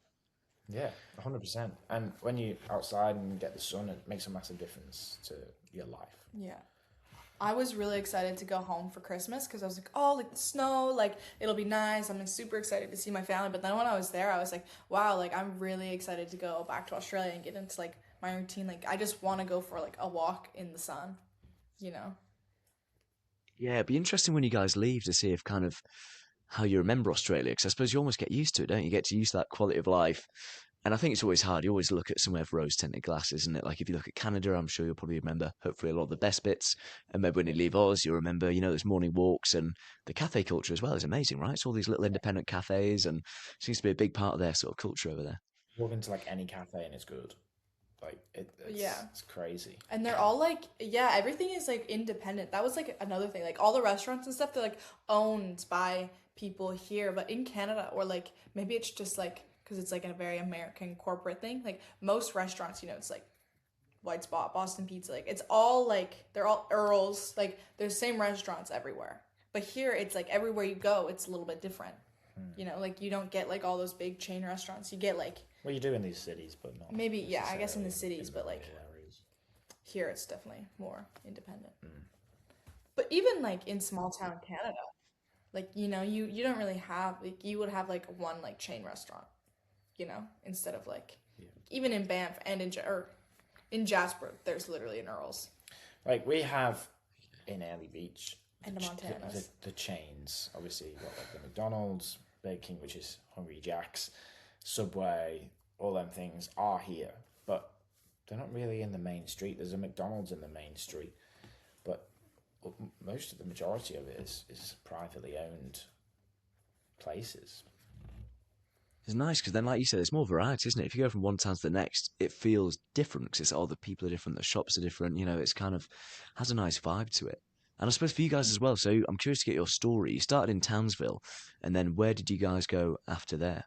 Yeah, 100%. And when you're outside and you get the sun, it makes a massive difference to your life. Yeah. I was really excited to go home for Christmas because I was like, oh, like the snow, like it'll be nice. I'm like super excited to see my family. But then when I was there, I was like, wow, like I'm really excited to go back to Australia and get into like my routine. Like I just want to go for like a walk in the sun, you know? Yeah, it'd be interesting when you guys leave to see if kind of how you remember Australia, because I suppose you almost get used to it, don't you? You get to use that quality of life. And I think it's always hard. You always look at somewhere with rose-tinted glasses, isn't it? Like if you look at Canada, I'm sure you'll probably remember, hopefully, a lot of the best bits. And maybe when you leave Oz, you'll remember, those morning walks, and the cafe culture as well is amazing, right? It's all these little independent cafes, and it seems to be a big part of their sort of culture over there. Walk into like any cafe and it's good. Like it's crazy. And they're all like, yeah, everything is like independent. That was like another thing. Like all the restaurants and stuff, they're like owned by people here. But in Canada, or like maybe it's just like, because it's like a very American corporate thing. Like most restaurants, it's like White Spot, Boston Pizza. Like it's all like, they're all Earls. Like there's same restaurants everywhere. But here it's like everywhere you go, it's a little bit different. Like you don't get like all those big chain restaurants. You get like, well, you do in these cities, but not maybe, yeah, I guess in the cities, but like areas. here it's definitely more independent. But even like in small town Canada, like you don't really have, like you would have like one like chain restaurant. instead of like even in Banff and in Jasper, there's literally an Earl's Like we have in Airlie Beach and a Montana's. the chains. Obviously, you've got like the McDonald's, Burger King, which is Hungry Jack's, Subway, all them things are here, but they're not really in the main street. There's a McDonald's in the main street, but most of the majority of it is privately owned places. It's nice because then, like you said, there's more variety, isn't it? If you go from one town to the next, it feels different because it's all the people are different, the shops are different. It's kind of has a nice vibe to it. And I suppose for you guys as well. So I'm curious to get your story. You started in Townsville, and then where did you guys go after there?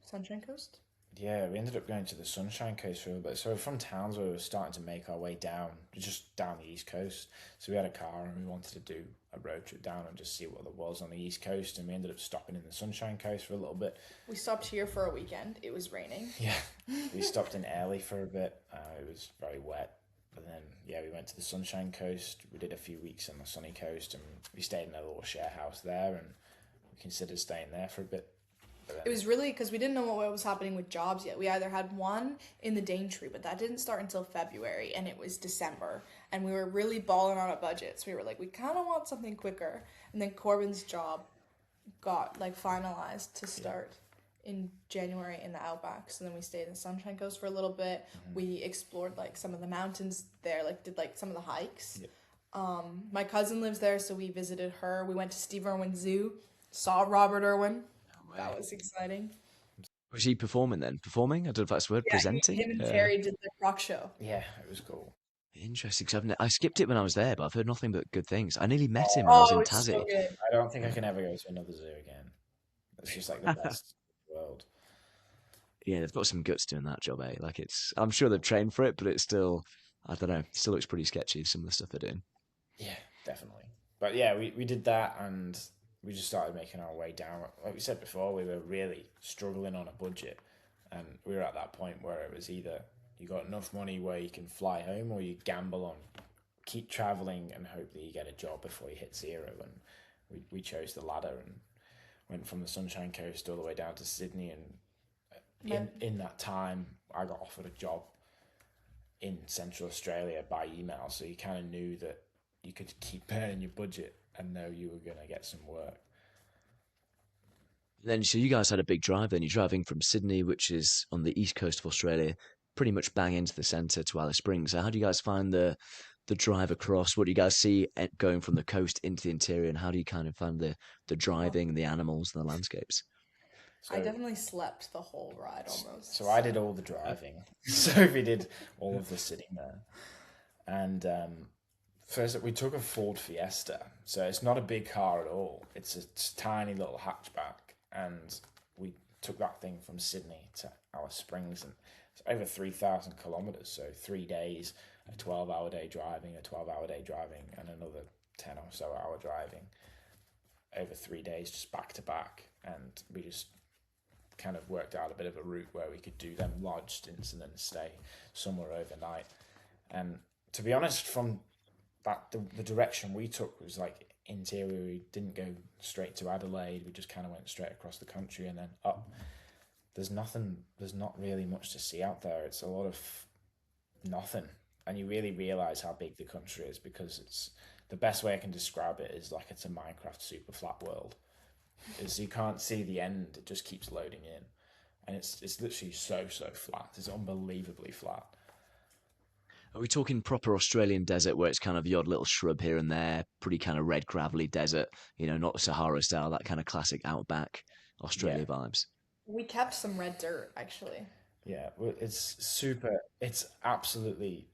Sunshine Coast. Yeah, we ended up going to the Sunshine Coast for a bit. So from Townsville, we were starting to make our way down, just down the East Coast. So we had a car and we wanted to do a road trip down and just see what there was on the East Coast. And we ended up stopping in the Sunshine Coast for a little bit. We stopped here for a weekend. It was raining. Yeah, we stopped in Airlie for a bit. It was very wet. But then, yeah, we went to the Sunshine Coast. We did a few weeks on the Sunny Coast and we stayed in a little share house there and we considered staying there for a bit. It was really because we didn't know what was happening with jobs yet. We either had one in the Daintree, but that didn't start until February, and it was December, and we were really balling on a budget. So we were like, we kind of want something quicker. And then Corben's job got like finalized to start in January in the Outback. So then we stayed in the Sunshine Coast for a little bit. Mm-hmm. We explored like some of the mountains there, like did like some of the hikes. Yep. My cousin lives there, so we visited her. We went to Steve Irwin Zoo, saw Robert Irwin. That was exciting. Was he performing then? Performing? I don't know if that's the word. Yeah, presenting? Him and Terry did the rock show. Yeah, it was cool. Interesting. Cause I skipped it when I was there, but I've heard nothing but good things. I nearly met him when I was in Tassie. So good. I don't think I can ever go to another zoo again. It's just like the best in the world. Yeah, they've got some guts doing that job, eh? Like I'm sure they've trained for it, but it's still, I don't know, it still looks pretty sketchy, some of the stuff they're doing. Yeah, definitely. But yeah, we did that and we just started making our way down. Like we said before, we were really struggling on a budget. And we were at that point where it was either you got enough money where you can fly home or you gamble on keep traveling and hope that you get a job before you hit zero. And we chose the latter and went from the Sunshine Coast all the way down to Sydney. And in that time, I got offered a job in Central Australia by email. So you kind of knew that you could keep earning your budget and know you were going to get some work. Then, so you guys had a big drive then. You're driving from Sydney, which is on the east coast of Australia, pretty much bang into the centre to Alice Springs. So how do you guys find the drive across? What do you guys see going from the coast into the interior? And how do you kind of find the driving, the animals, and the landscapes? So, I definitely slept the whole ride almost. So I did all the driving. Sophie did all of the sitting there. And first, we took a Ford Fiesta. So it's not a big car at all. It's a tiny little hatchback. And we took that thing from Sydney to Alice Springs. And it's over 3,000 kilometres. So 3 days, a 12-hour day driving, a 12-hour day driving, and another 10 or so hour driving. Over 3 days, just back to back. And we just kind of worked out a bit of a route where we could do them lodge stints and then stay somewhere overnight. And to be honest, from that the direction we took was like interior. We didn't go straight to Adelaide. We just kind of went straight across the country and then up. There's not really much to see out there. It's a lot of nothing. And you really realize how big the country is because it's the best way I can describe it is like it's a Minecraft super flat world. Is you can't see the end, it just keeps loading in. And it's literally so flat. It's unbelievably flat. Are we talking proper Australian desert where it's kind of the odd little shrub here and there, pretty kind of red gravelly desert, not Sahara style, that kind of classic outback Australia vibes? We kept some red dirt, actually. Yeah, it's absolutely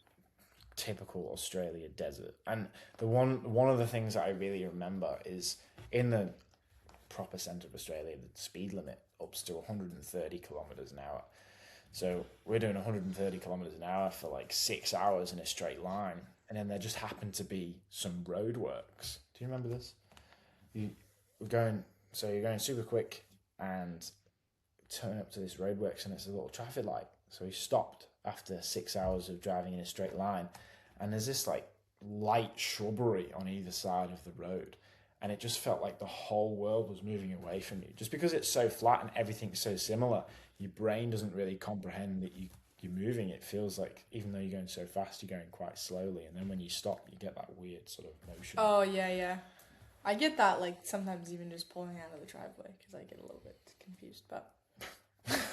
typical Australia desert. And one of the things that I really remember is in the proper centre of Australia, the speed limit ups to 130 kilometres an hour. So we're doing 130 kilometres an hour for like 6 hours in a straight line. And then there just happened to be some roadworks. Do you remember this? You're going super quick and turn up to this roadworks and it's a little traffic light. So we stopped after 6 hours of driving in a straight line. And there's this like light shrubbery on either side of the road. and it just felt like the whole world was moving away from you. Just because it's so flat and everything's so similar, your brain doesn't really comprehend that you're moving. It feels like even though you're going so fast, you're going quite slowly, and then when you stop, you get that weird sort of motion. Oh yeah, yeah. I get that, like sometimes even just pulling out of the driveway because I get a little bit confused. But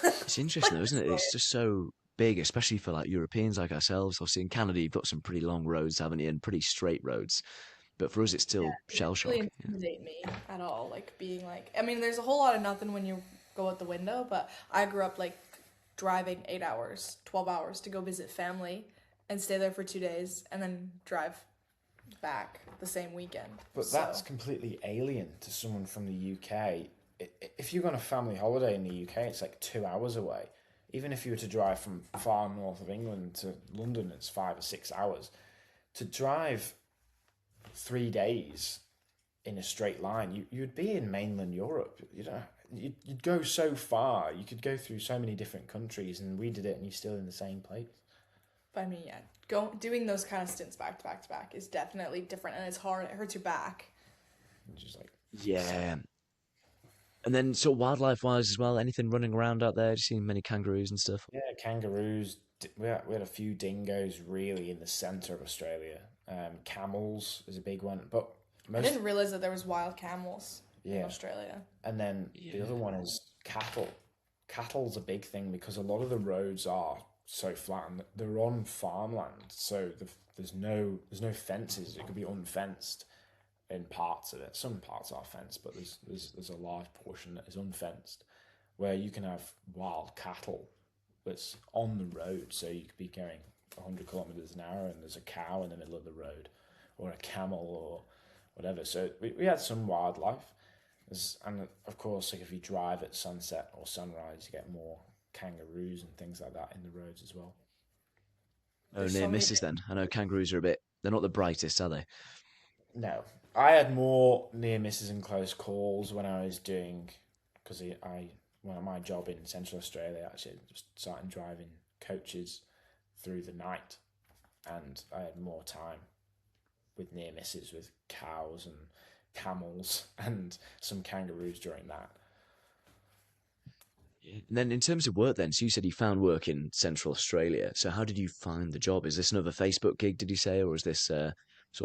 It's interesting though, isn't it? It's just so big, especially for like Europeans like ourselves. Obviously, in Canada, you've got some pretty long roads, haven't you, and pretty straight roads. But for us, it's still it shell doesn't shock. really intimidate me at all. Like being like, I mean, there's a whole lot of nothing when you go out the window. But I grew up like driving 8 hours, 12 hours to go visit family and stay there for 2 days and then drive back the same weekend. But So- that's completely alien to someone from the UK. If you go on a family holiday in the UK, it's like 2 hours away. Even if you were to drive from far north of England to London, it's 5 or 6 hours. To drive 3 days in a straight line, you'd be in mainland Europe. You'd go so far. You could go through so many different countries, and we did it, and you're still in the same place. But I mean, yeah, doing those kind of stints back to back to back is definitely different, and it's hard. It hurts your back. It's just like, Yeah. And then, sort of wildlife wise as well, anything running around out there? Have you seen many kangaroos and stuff? yeah, kangaroos. We had a few dingoes really in the centre of Australia. Camels is a big one, but I didn't realize that there was wild camels in Yeah. Australia. And then the other one is cattle. Cattle's a big thing because a lot of the roads are so flat and they're on farmland, so there's no fences. It could be unfenced in parts of it. Some parts are fenced, but there's a large portion that is unfenced, where you can have wild cattle that's on the road. So you could be going 100 kilometers an hour and there's a cow in the middle of the road, or a camel, or whatever. So we had some wildlife. And of course, like if you drive at sunset or sunrise, you get more kangaroos and things like that in the roads as well. Oh, There's near so many misses then. I know kangaroos are a bit, they're not the brightest, are they? No, I had more near misses and close calls when I was doing, because my job in Central Australia, actually just started driving coaches through the night, and I had more time with near misses with cows and camels and some kangaroos during that. And then in terms of work then, so you said you found work in Central Australia. So how did you find the job? Is this another Facebook gig, did you say, or is this sort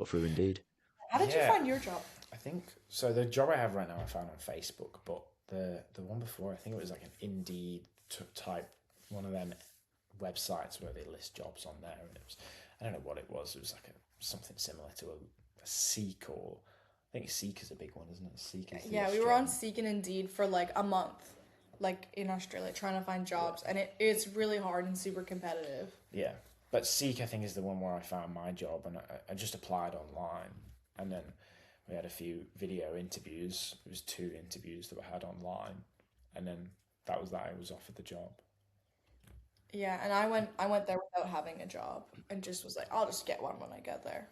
of through Indeed? How did you Yeah. find your job? I think so. The job I have right now, I found on Facebook, but the one before, I think it was like an Indeed type, one of them websites where they list jobs on there, and it was, I don't know what it was. It was like something similar to a Seek, or I think Seek is a big one, isn't it? Seek is the Yeah, we were on Australian. Seek and Indeed for like a month, like in Australia, trying to find jobs, and it's really hard and super competitive. Yeah, but Seek, I think, is the one where I found my job, and I just applied online, and then we had a few video interviews. It was 2 interviews that we had online, and then that was that. I was offered the job. Yeah, and I went there without having a job and just was like, I'll just get one when I get there.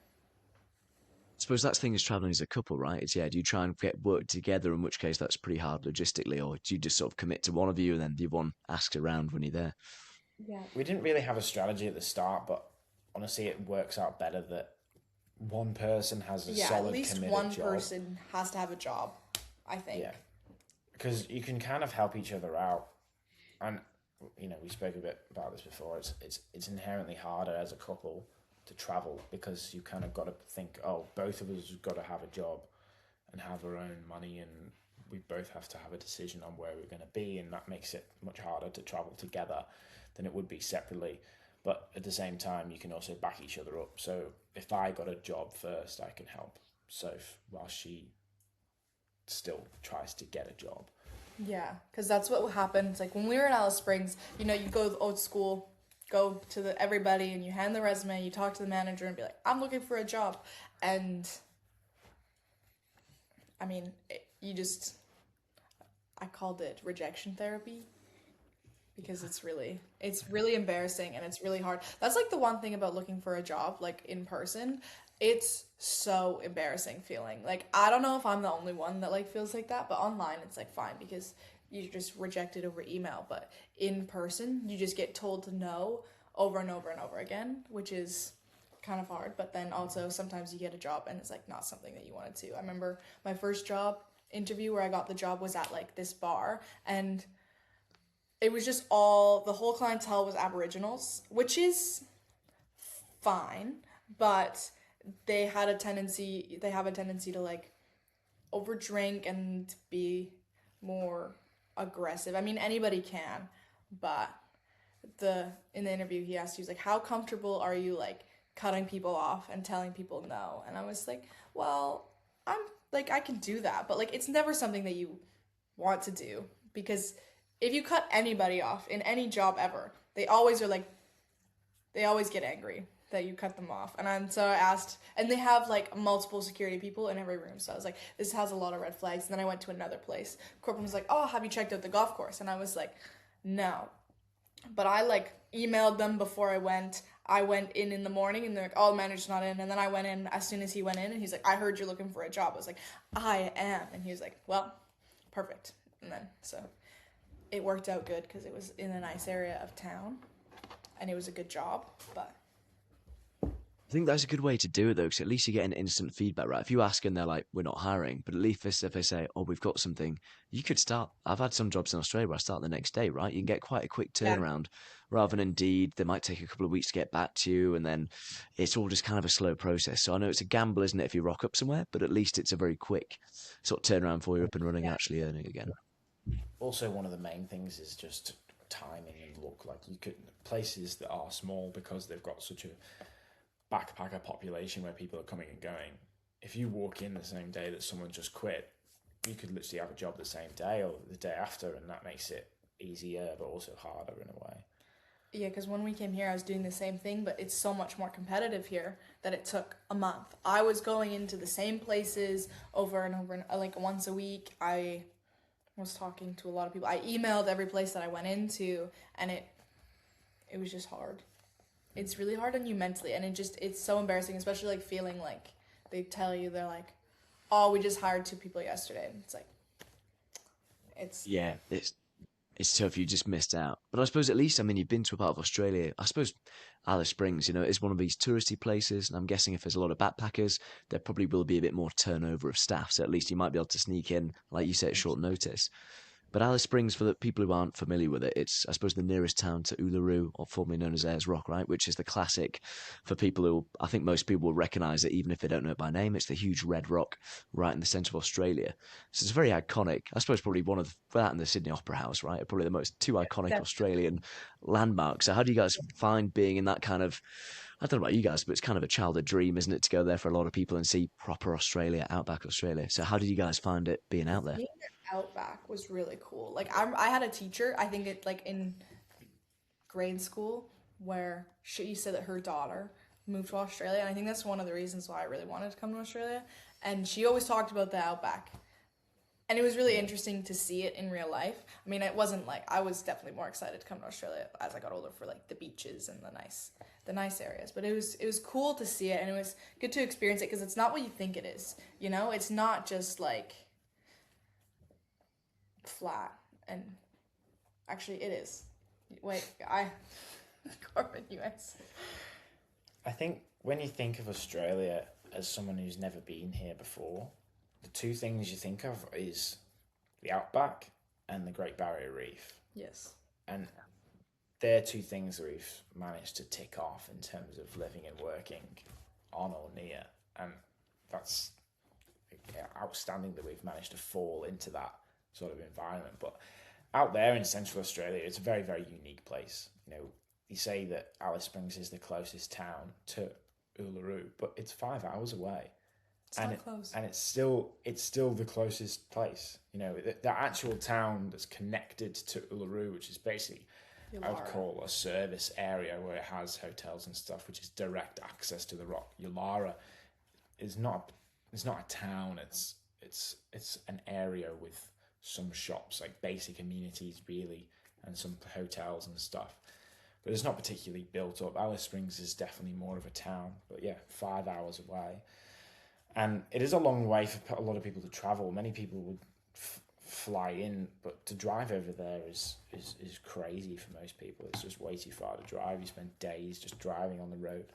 I suppose that's the thing is traveling as a couple, right? It's, yeah, do you try and get work together, in which case that's pretty hard logistically, or do you just sort of commit to one of you and then the one asks around when you're there? Yeah. We didn't really have a strategy at the start, but honestly, it works out better that one person has a Yeah, solid, at least committed one job. person has to have a job, I think. Yeah, because you can kind of help each other out, and we spoke a bit about this before. It's inherently harder as a couple to travel because you kind of got to think, oh, both of us have got to have a job and have our own money, and we both have to have a decision on where we're going to be, and that makes it much harder to travel together than it would be separately. But at the same time, you can also back each other up. So if I got a job first, I can help Soph while she still tries to get a job. Yeah, because that's what happens. Like when we were in Alice Springs, you go to the old school, go to everybody, and you hand the resume, you talk to the manager, and be like, "I'm looking for a job," and I mean, I called it rejection therapy because it's really embarrassing and it's really hard. That's like the one thing about looking for a job, like in person. It's so embarrassing feeling. Like, I don't know if I'm the only one that like feels like that, but online it's like fine because you're just rejected over email. But in person, you just get told to no over and over and over again, which is kind of hard. But then also sometimes you get a job and it's like not something that you wanted to. I remember my first job interview where I got the job was at like this bar, and it was just the whole clientele was Aboriginals, which is fine, but they have a tendency to like overdrink and be more aggressive. I mean, anybody can, but in the interview he asked, he was like, how comfortable are you like cutting people off and telling people no? And I was like, well, I'm like, I can do that, but like it's never something that you want to do, because if you cut anybody off in any job ever, they always get angry that you cut them off. So I asked, and they have like multiple security people in every room. So I was like, this has a lot of red flags. And then I went to another place. Corben was like, oh, have you checked out the golf course? And I was like, no. But I like emailed them before I went. I went in the morning and they're like, oh, the manager's not in. And then I went in as soon as he went in and he's like, I heard you're looking for a job. I was like, I am. And he was like, well, perfect. And then, so it worked out good because it was in a nice area of town and it was a good job. But I think that's a good way to do it though, because at least you get an instant feedback, right? If you ask and they're like, "We're not hiring," but at least if they say, "Oh, we've got something," you could start. I've had some jobs in Australia where I start the next day, right? You can get quite a quick yeah, turnaround, rather than Indeed, they might take a couple of weeks to get back to you, and then it's all just kind of a slow process. So I know it's a gamble, isn't it, if you rock up somewhere, but at least it's a very quick sort of turnaround for you up and running, actually earning again. Also, one of the main things is just timing and luck. Like you could places that are small because they've got such a backpacker population where people are coming and going. If you walk in the same day that someone just quit, you could literally have a job the same day or the day after, and that makes it easier but also harder in a way. yeah, because when we came here, I was doing the same thing, but it's so much more competitive here that it took a month. I was going into the same places over and over, and like once a week. I was talking to a lot of people. I emailed every place that I went into, and it was just hard. It's really hard on you mentally, and it's so embarrassing, especially like feeling like they tell you, they're like, oh, we just hired 2 people yesterday. And it's like, it's, Yeah, it's tough. You just missed out. But I suppose at least, I mean, you've been to a part of Australia. I suppose Alice Springs, is one of these touristy places. And I'm guessing if there's a lot of backpackers, there probably will be a bit more turnover of staff. So at least you might be able to sneak in, like you say, at short notice. But Alice Springs, for the people who aren't familiar with it, it's, I suppose, the nearest town to Uluru, or formerly known as Ayers Rock, right? Which is the classic for people who, I think most people will recognise it, even if they don't know it by name. It's the huge red rock right in the centre of Australia. So it's very iconic. I suppose probably one of, that and the Sydney Opera House, right? Probably the most 2 iconic that's, Australian landmarks. So how do you guys find being in that kind of, I don't know about you guys, but it's kind of a childhood dream, isn't it, to go there for a lot of people and see proper Australia, outback Australia. So how did you guys find it being out there? being outback was really cool. Like I had a teacher, I think it like in grade school, where she said that her daughter moved to Australia, and I think that's one of the reasons why I really wanted to come to Australia. And she always talked about the outback, and it was really interesting to see it in real life. I mean, it wasn't like, I was definitely more excited to come to Australia as I got older for like the beaches and the nice areas. But it was cool to see it, and it was good to experience it, because it's not what you think it is. It's not just like flat, and actually it is. Wait, Corben, you guys. I think when you think of Australia as someone who's never been here before, the 2 things you think of is the outback and the Great Barrier Reef. Yes. And they're 2 things that we've managed to tick off in terms of living and working on or near. And that's outstanding that we've managed to fall into that sort of environment. But out there in Central Australia, it's a very, very unique place. You say that Alice Springs is the closest town to Uluru, but it's 5 hours away. It's not close. And it's still the closest place. The actual town that's connected to Uluru, which is basically, I would call a service area where it has hotels and stuff, which is direct access to the rock. Yulara is not. It's not a town. It's an area with some shops, like basic amenities really, and some hotels and stuff. But it's not particularly built up. Alice Springs is definitely more of a town, but yeah, 5 hours away. And it is a long way for a lot of people to travel. Many people would fly in, but to drive over there is crazy for most people. It's just way too far to drive. You spend days just driving on the road.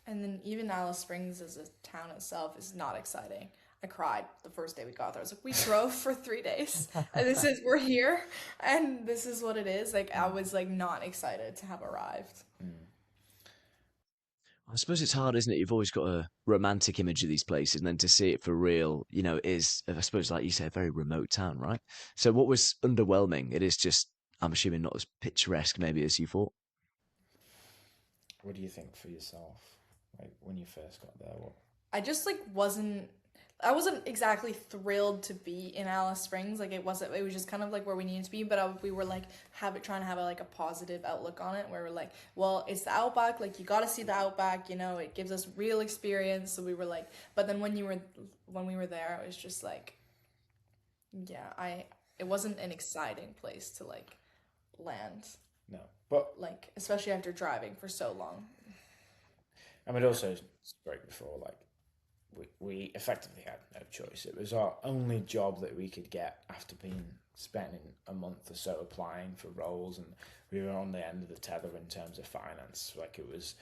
And then even Alice Springs as a town itself is not exciting. I cried the first day we got there. I was like, we drove for 3 days, and we're here, and this is what it is. Like, I was like not excited to have arrived. I suppose it's hard, isn't it? You've always got a romantic image of these places, and then to see it for real, is, I suppose, like you say, a very remote town, right? So, what was underwhelming? It is just, I'm assuming, not as picturesque maybe as you thought. What do you think for yourself? Like when you first got there, what? I just like wasn't. I wasn't exactly thrilled to be in Alice Springs. Like it wasn't. It was just kind of like where we needed to be. But we were like trying to have like a positive outlook on it. Where we're like, well, it's the Outback. Like you got to see the Outback. It gives us real experience. So we were like, but then when we were there, it was just like, yeah, it wasn't an exciting place to like land. No, but like especially after driving for so long. I mean, also spoke before, like we effectively had no choice. It was our only job that we could get after spending a month or so applying for roles, and we were on the end of the tether in terms of finance. Like it was,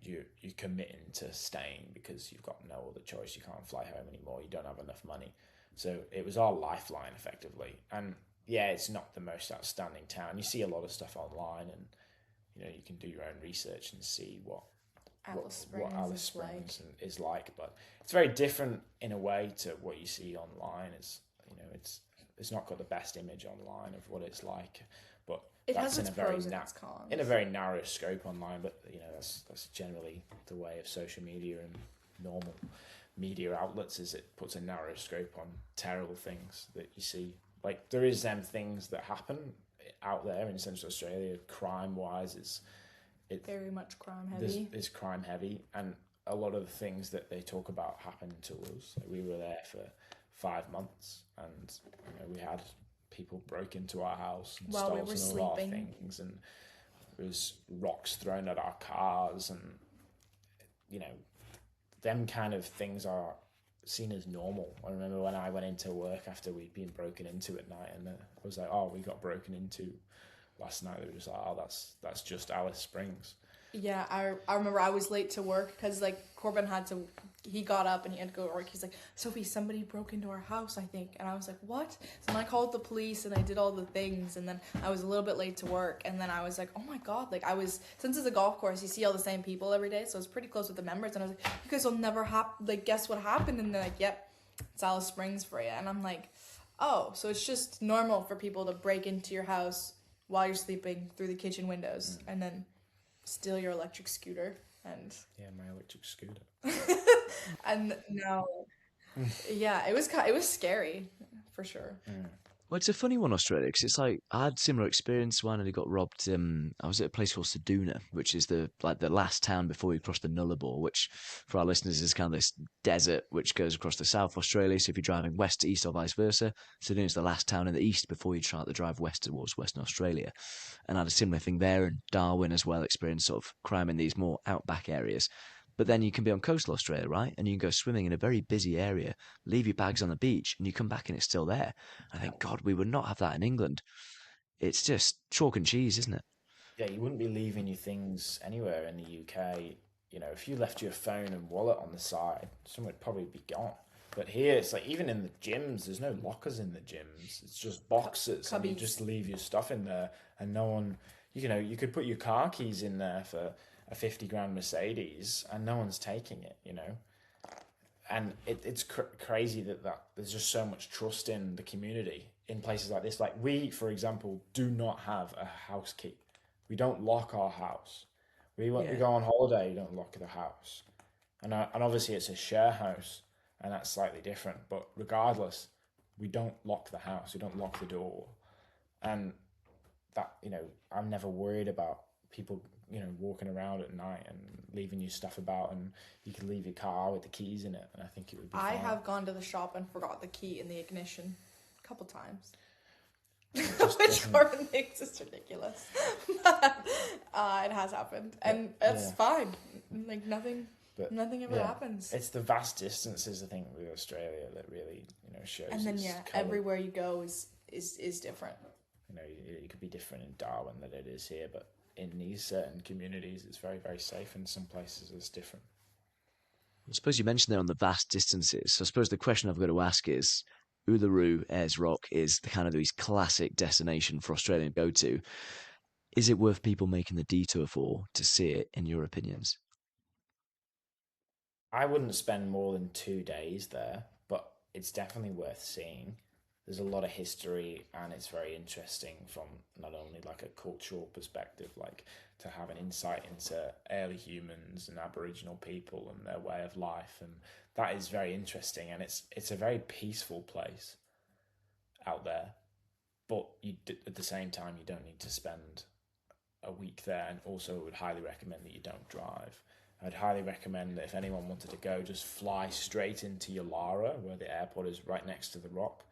you're committing to staying because you've got no other choice. You can't fly home anymore. You don't have enough money. So it was our lifeline effectively. And yeah, it's not the most outstanding town. You see a lot of stuff online, and you can do your own research and see what Alice Springs is like, but it's very different in a way to what you see online. It's not got the best image online of what it's like, but it has its pros and its cons in a very narrow scope online. But that's generally the way of social media and normal media outlets, is it puts a narrow scope on terrible things that you see. Like there is things that happen out there in Central Australia, crime wise, it's very much crime heavy. It's crime heavy, and a lot of the things that they talk about happened to us. Like we were there for 5 months, and we had people broke into our house and while stole we were some of our sleeping. things, and there was rocks thrown at our cars, and them kind of things are seen as normal. I remember when I went into work after we'd been broken into at night, and I was like, "Oh, we got broken into last night." They were just like, "Oh, that's just Alice Springs." Yeah, I remember I was late to work because like Corben he got up and he had to go to work. He's like, "Sophie, somebody broke into our house, I think." And I was like, "What?" So then I called the police and I did all the things, and then I was a little bit late to work, and then I was like, "Oh my God." Like since it's a golf course, you see all the same people every day, so I was pretty close with the members, and I was like, "You guys will never guess what happened?" And they're like, "Yep, it's Alice Springs for you." And I'm like, "Oh, so it's just normal for people to break into your house while you're sleeping through the kitchen windows and then steal your electric scooter." And Yeah, my electric scooter. and no, yeah, it was scary for sure. Well, it's a funny one, Australia, because it's like I had similar experience when I got robbed. I was at a place called Seduna, which is the last town before you cross the Nullarbor, which for our listeners is kind of this desert which goes across the South Australia. So if you're driving west to east or vice versa, Seduna is the last town in the east before you try to drive west towards Western Australia. And I had a similar thing there, and Darwin as well, experienced sort of crime in these more outback areas. But then you can be on coastal Australia, right? And you can go swimming in a very busy area, leave your bags on the beach, and you come back and it's still there. I think, God, we would not have that in England. It's just chalk and cheese, isn't it? Yeah, you wouldn't be leaving your things anywhere in the UK. If you left your phone and wallet on the side, someone would probably be gone. But here, it's like even in the gyms, there's no lockers in the gyms. It's just boxes, and you just leave your stuff in there, and no one. You could put your car keys in there for a 50 grand Mercedes, and no one's taking it. And it's crazy that there's just so much trust in the community in places like this. Like we, for example, do not have a house key. We don't lock our house. We go on holiday, you don't lock the house. And obviously it's a share house, and that's slightly different. But regardless, we don't lock the house. We don't lock the door. And that, I'm never worried about people, walking around at night and leaving your stuff about, and you can leave your car with the keys in it, and I think it would be I fine. have gone to the shop and forgot the key in the ignition a couple times. Which Corbin thinks is ridiculous. But, it has happened. And it's fine. Like nothing ever happens. It's the vast distances, I think, with Australia that really, shows. And then colour. everywhere you go is different. It could be different in Darwin than it is here, but in these certain communities, it's very, very safe. In some places, it's different. I suppose you mentioned there on the vast distances. So I suppose the question I've got to ask is, Uluru, Ayers Rock is the kind of these classic destination for Australian to go to. Is it worth people making the detour for to see it, in your opinions? I wouldn't spend more than 2 days there, but it's definitely worth seeing. There's a lot of history, and it's very interesting from not only like a cultural perspective, like to have an insight into early humans and Aboriginal people and their way of life, and that is very interesting. And it's a very peaceful place out there, but at the same time you don't need to spend a week there. And also, would highly recommend that you don't drive. I'd highly recommend that if anyone wanted to go, just fly straight into Yalara, where the airport is right next to the rock.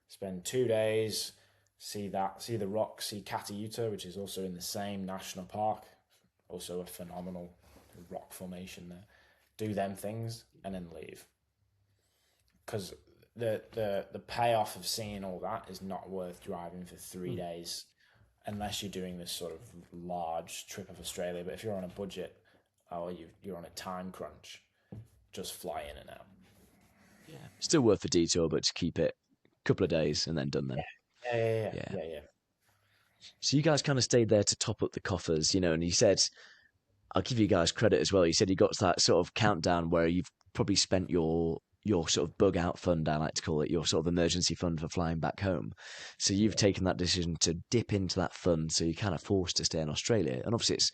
Spend 2 days, see the rock, see Katayuta, which is also in the same national park, also a phenomenal rock formation there. Do them things and then leave, because the payoff of seeing all that is not worth driving for 3 days, unless you're doing this sort of large trip of Australia. But if you're on a budget, or you're on a time crunch, just fly in and out. Yeah. Still worth the detour, but to keep it a couple of days and then done then. Yeah. So you guys kind of stayed there to top up the coffers, and you said, I'll give you guys credit as well. You said you got to that sort of countdown where you've probably spent your sort of bug out fund, I like to call it, your sort of emergency fund for flying back home. So you've taken that decision to dip into that fund, so you're kind of forced to stay in Australia. And obviously, it's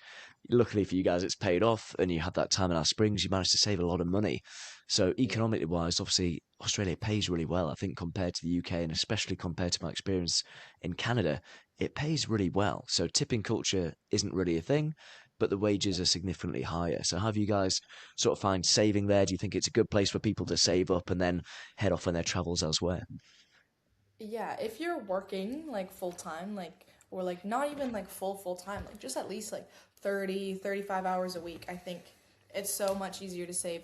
luckily for you guys, it's paid off, and you had that time in Alice Springs. You managed to save a lot of money. So economically wise, obviously, Australia pays really well, I think, compared to the UK, and especially compared to my experience in Canada, it pays really well. So tipping culture isn't really a thing, but the wages are significantly higher. So have you guys sort of find saving there? Do you think it's a good place for people to save up and then head off on their travels elsewhere? Yeah, if you're working like full time, like, or like not even like full time, like just at least like 30, 35 hours a week, I think it's so much easier to save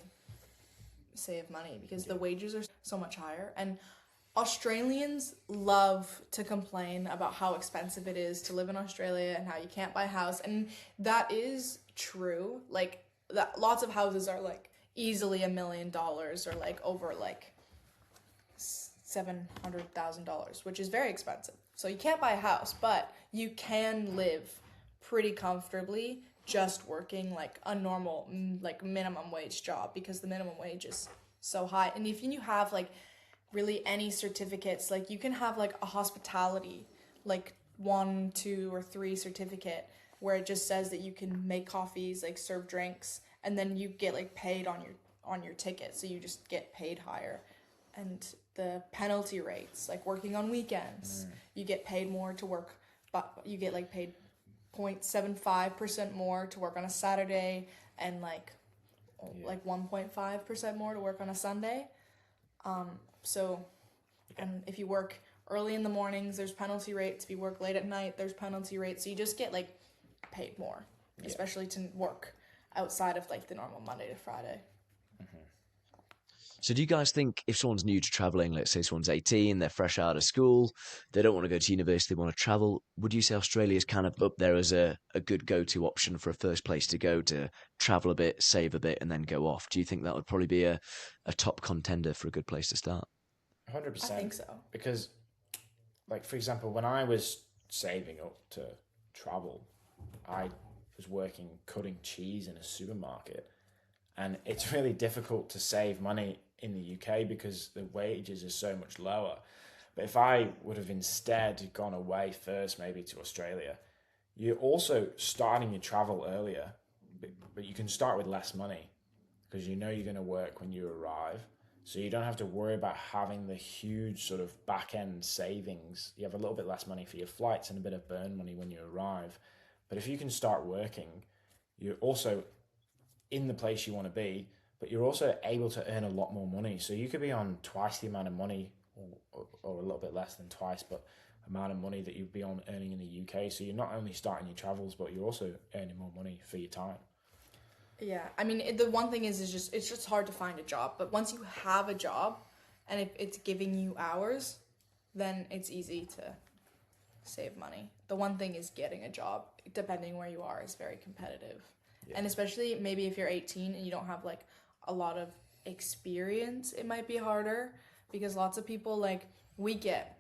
money because the wages are so much higher. And Australians love to complain about how expensive it is to live in Australia and how you can't buy a house, and that is true. Like that, lots of houses are like easily $1 million or like over like $700,000, which is very expensive. So you can't buy a house, but you can live pretty comfortably just working like a normal like minimum wage job, because the minimum wage is so high. And if you have like really any certificates, like you can have like a hospitality like 1, 2, or 3 certificate where it just says that you can make coffees, like serve drinks, and then you get like paid on your ticket, so you just get paid higher. And the penalty rates, like working on weekends, you get paid more to work, but you get like paid 0.75% more to work on a Saturday, and like 1.5% more to work on a Sunday. So, and if you work early in the mornings, there's penalty rates. If you work late at night, there's penalty rates. So you just get like paid more, especially to work outside of like the normal Monday to Friday. So do you guys think if someone's new to traveling, let's say someone's 18, they're fresh out of school, they don't want to go to university, they want to travel, would you say Australia's kind of up there as a good go-to option for a first place to go to travel a bit, save a bit, and then go off? Do you think that would probably be a top contender for a good place to start? 100%. I think so. Because, like, for example, when I was saving up to travel, I was working cutting cheese in a supermarket. And it's really difficult to save money in the UK because the wages are so much lower. But if I would have instead gone away first, maybe to Australia, you're also starting your travel earlier, but you can start with less money because you know you're going to work when you arrive. So you don't have to worry about having the huge sort of back-end savings. You have a little bit less money for your flights and a bit of burn money when you arrive. But if you can start working, you're also in the place you want to be, but you're also able to earn a lot more money. So you could be on twice the amount of money, or a little bit less than twice, but amount of money that you'd be on earning in the UK. So you're not only starting your travels, but you're also earning more money for your time. Yeah, I mean, the one thing is it's just hard to find a job. But once you have a job, and if it's giving you hours, then it's easy to save money. The one thing is getting a job, depending where you are, is very competitive. And especially maybe if you're 18 and you don't have like a lot of experience, it might be harder because lots of people like we get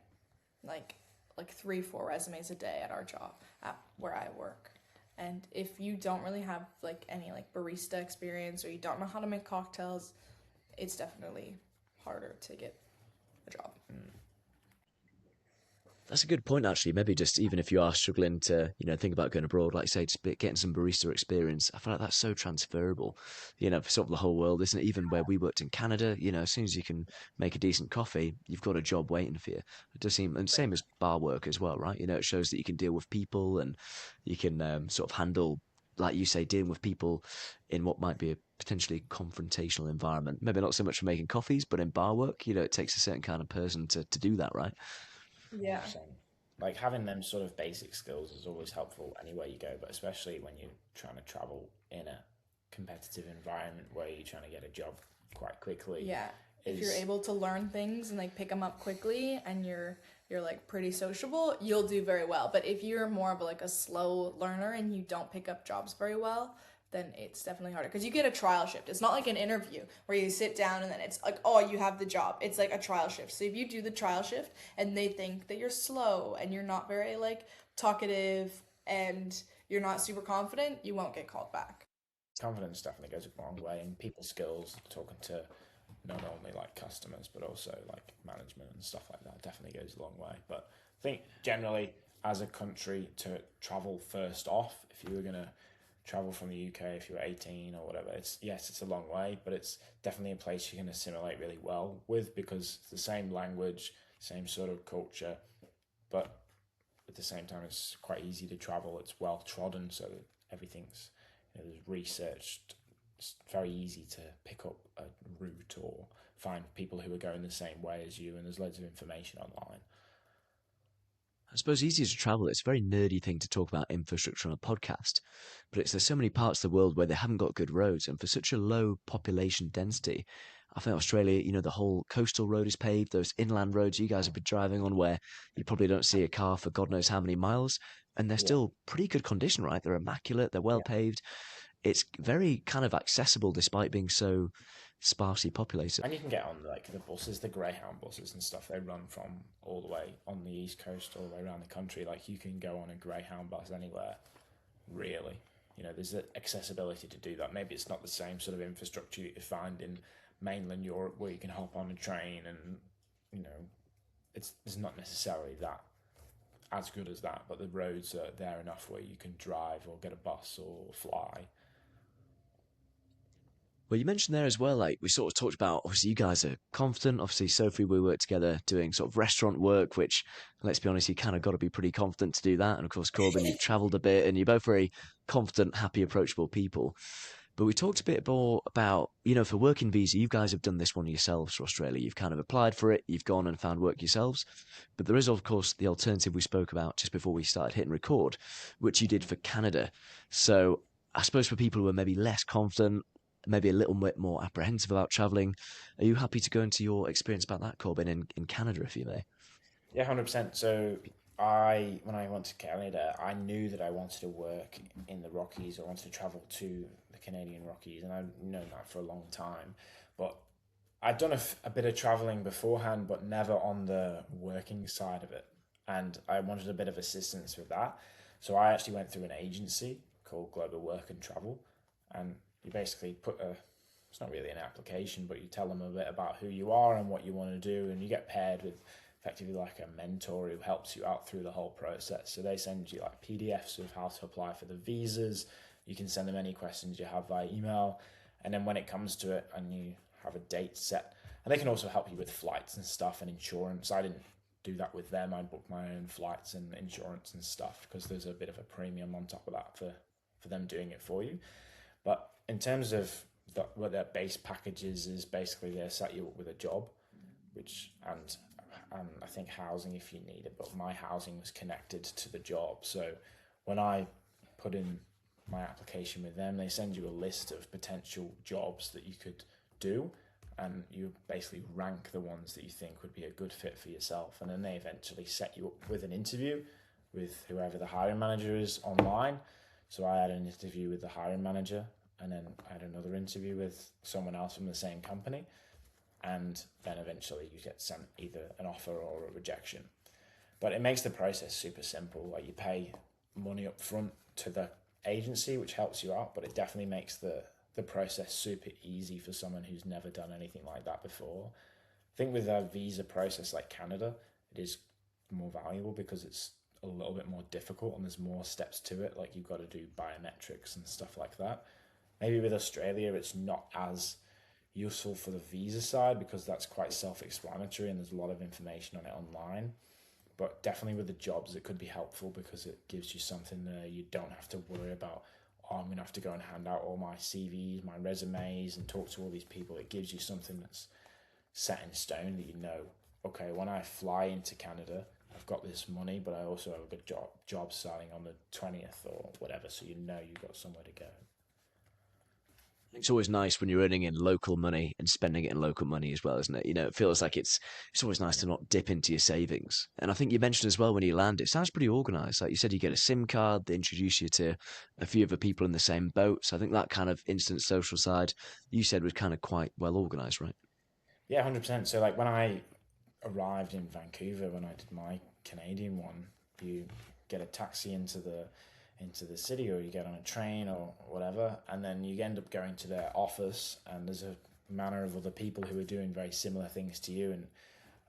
like 3-4 resumes a day at our job at where I work. And if you don't really have like any like barista experience or you don't know how to make cocktails, it's definitely harder to get a job. That's a good point, actually. Maybe just even if you are struggling to, think about going abroad, like you say, just getting some barista experience, I feel like that's so transferable, for sort of the whole world, isn't it? Even where we worked in Canada, as soon as you can make a decent coffee, you've got a job waiting for you. It does seem, and same as bar work as well, right? It shows that you can deal with people and you can sort of handle, like you say, dealing with people in what might be a potentially confrontational environment. Maybe not so much for making coffees, but in bar work, it takes a certain kind of person to do that, right? Yeah. 100%. Like having them sort of basic skills is always helpful anywhere you go, but especially when you're trying to travel in a competitive environment where you're trying to get a job quite quickly. Yeah. If you're able to learn things and like pick them up quickly and you're like pretty sociable, you'll do very well. But if you're more of like a slow learner and you don't pick up jobs very well, then it's definitely harder because you get a trial shift. It's not like an interview where you sit down and then it's like, oh, you have the job. It's like a trial shift. So if you do the trial shift and they think that you're slow and you're not very like talkative and you're not super confident, you won't get called back. Confidence definitely goes a long way, and people skills, talking to not only like customers but also like management and stuff like that, definitely goes a long way. But I think generally as a country to travel first off, if you were gonna travel from the UK if you're 18 or whatever, it's a long way, but it's definitely a place you can assimilate really well with because it's the same language, same sort of culture, but at the same time it's quite easy to travel. It's well trodden, so that everything's there's researched. It's very easy to pick up a route or find people who are going the same way as you, and there's loads of information online. I suppose easier to travel. It's a very nerdy thing to talk about infrastructure on a podcast, but there's so many parts of the world where they haven't got good roads, and for such a low population density, I think Australia, the whole coastal road is paved. Those inland roads you guys have been driving on, where you probably don't see a car for God knows how many miles, and they're Yeah. still pretty good condition, right? They're immaculate. They're well paved. It's very kind of accessible despite being so sparsely populated. And you can get on like the buses, the Greyhound buses and stuff. They run from all the way on the east coast, all the way around the country. Like you can go on a Greyhound bus anywhere, really. There's the accessibility to do that. Maybe it's not the same sort of infrastructure you find in mainland Europe where you can hop on a train and it's not necessarily that as good as that, but the roads are there enough where you can drive or get a bus or fly. Well, you mentioned there as well, like we sort of talked about, obviously you guys are confident. Obviously, Sophie, we work together doing sort of restaurant work, which, let's be honest, you kind of got to be pretty confident to do that. And of course, Corben, you've traveled a bit and you're both very confident, happy, approachable people. But we talked a bit more about, for working visa, you guys have done this one yourselves for Australia. You've kind of applied for it, you've gone and found work yourselves. But there is, of course, the alternative we spoke about just before we started hitting record, which you did for Canada. So I suppose for people who are maybe less confident, maybe a little bit more apprehensive about traveling, are you happy to go into your experience about that, Corben, in Canada, if you may? Yeah, 100%. So when I went to Canada, I knew that I wanted to work in the Rockies. I wanted to travel to the Canadian Rockies, and I've known that for a long time. But I'd done a bit of traveling beforehand, but never on the working side of it. And I wanted a bit of assistance with that. So I actually went through an agency called Global Work and Travel. And you basically it's not really an application, but you tell them a bit about who you are and what you want to do. And you get paired with effectively like a mentor who helps you out through the whole process. So they send you like PDFs of how to apply for the visas. You can send them any questions you have via email. And then when it comes to it and you have a date set, and they can also help you with flights and stuff and insurance. I didn't do that with them. I booked my own flights and insurance and stuff because there's a bit of a premium on top of that for them doing it for you. But in terms of what their base packages is, basically they set you up with a job, and I think housing if you need it, but my housing was connected to the job. So when I put in my application with them, they send you a list of potential jobs that you could do, and you basically rank the ones that you think would be a good fit for yourself, and then they eventually set you up with an interview, with whoever the hiring manager is online. So I had an interview with the hiring manager, and then I had another interview with someone else from the same company, and then eventually you get sent either an offer or a rejection. But it makes the process super simple. Like, you pay money up front to the agency, which helps you out, but it definitely makes the process super easy for someone who's never done anything like that before. I think with a visa process like Canada, it is more valuable because it's a little bit more difficult and there's more steps to it. Like, you've got to do biometrics and stuff like that. Maybe with Australia, it's not as useful for the visa side because that's quite self-explanatory and there's a lot of information on it online. But definitely with the jobs, it could be helpful because it gives you something there. You don't have to worry about, oh, I'm going to have to go and hand out all my CVs, my resumes, and talk to all these people. It gives you something that's set in stone that you know, okay, when I fly into Canada, I've got this money, but I also have a good job starting on the 20th or whatever, so you know you've got somewhere to go. It's always nice when you're earning in local money and spending it in local money as well, isn't it? It feels like it's always nice to not dip into your savings. And I think you mentioned as well when you land, it sounds pretty organized. Like you said, you get a SIM card, they introduce you to a few other people in the same boat. So I think that kind of instant social side you said was kind of quite well organized, right? Yeah, 100%. So, like, when I arrived in Vancouver, when I did my Canadian one, you get a taxi into the city, or you get on a train or whatever, and then you end up going to their office, and there's a manner of other people who are doing very similar things to you, and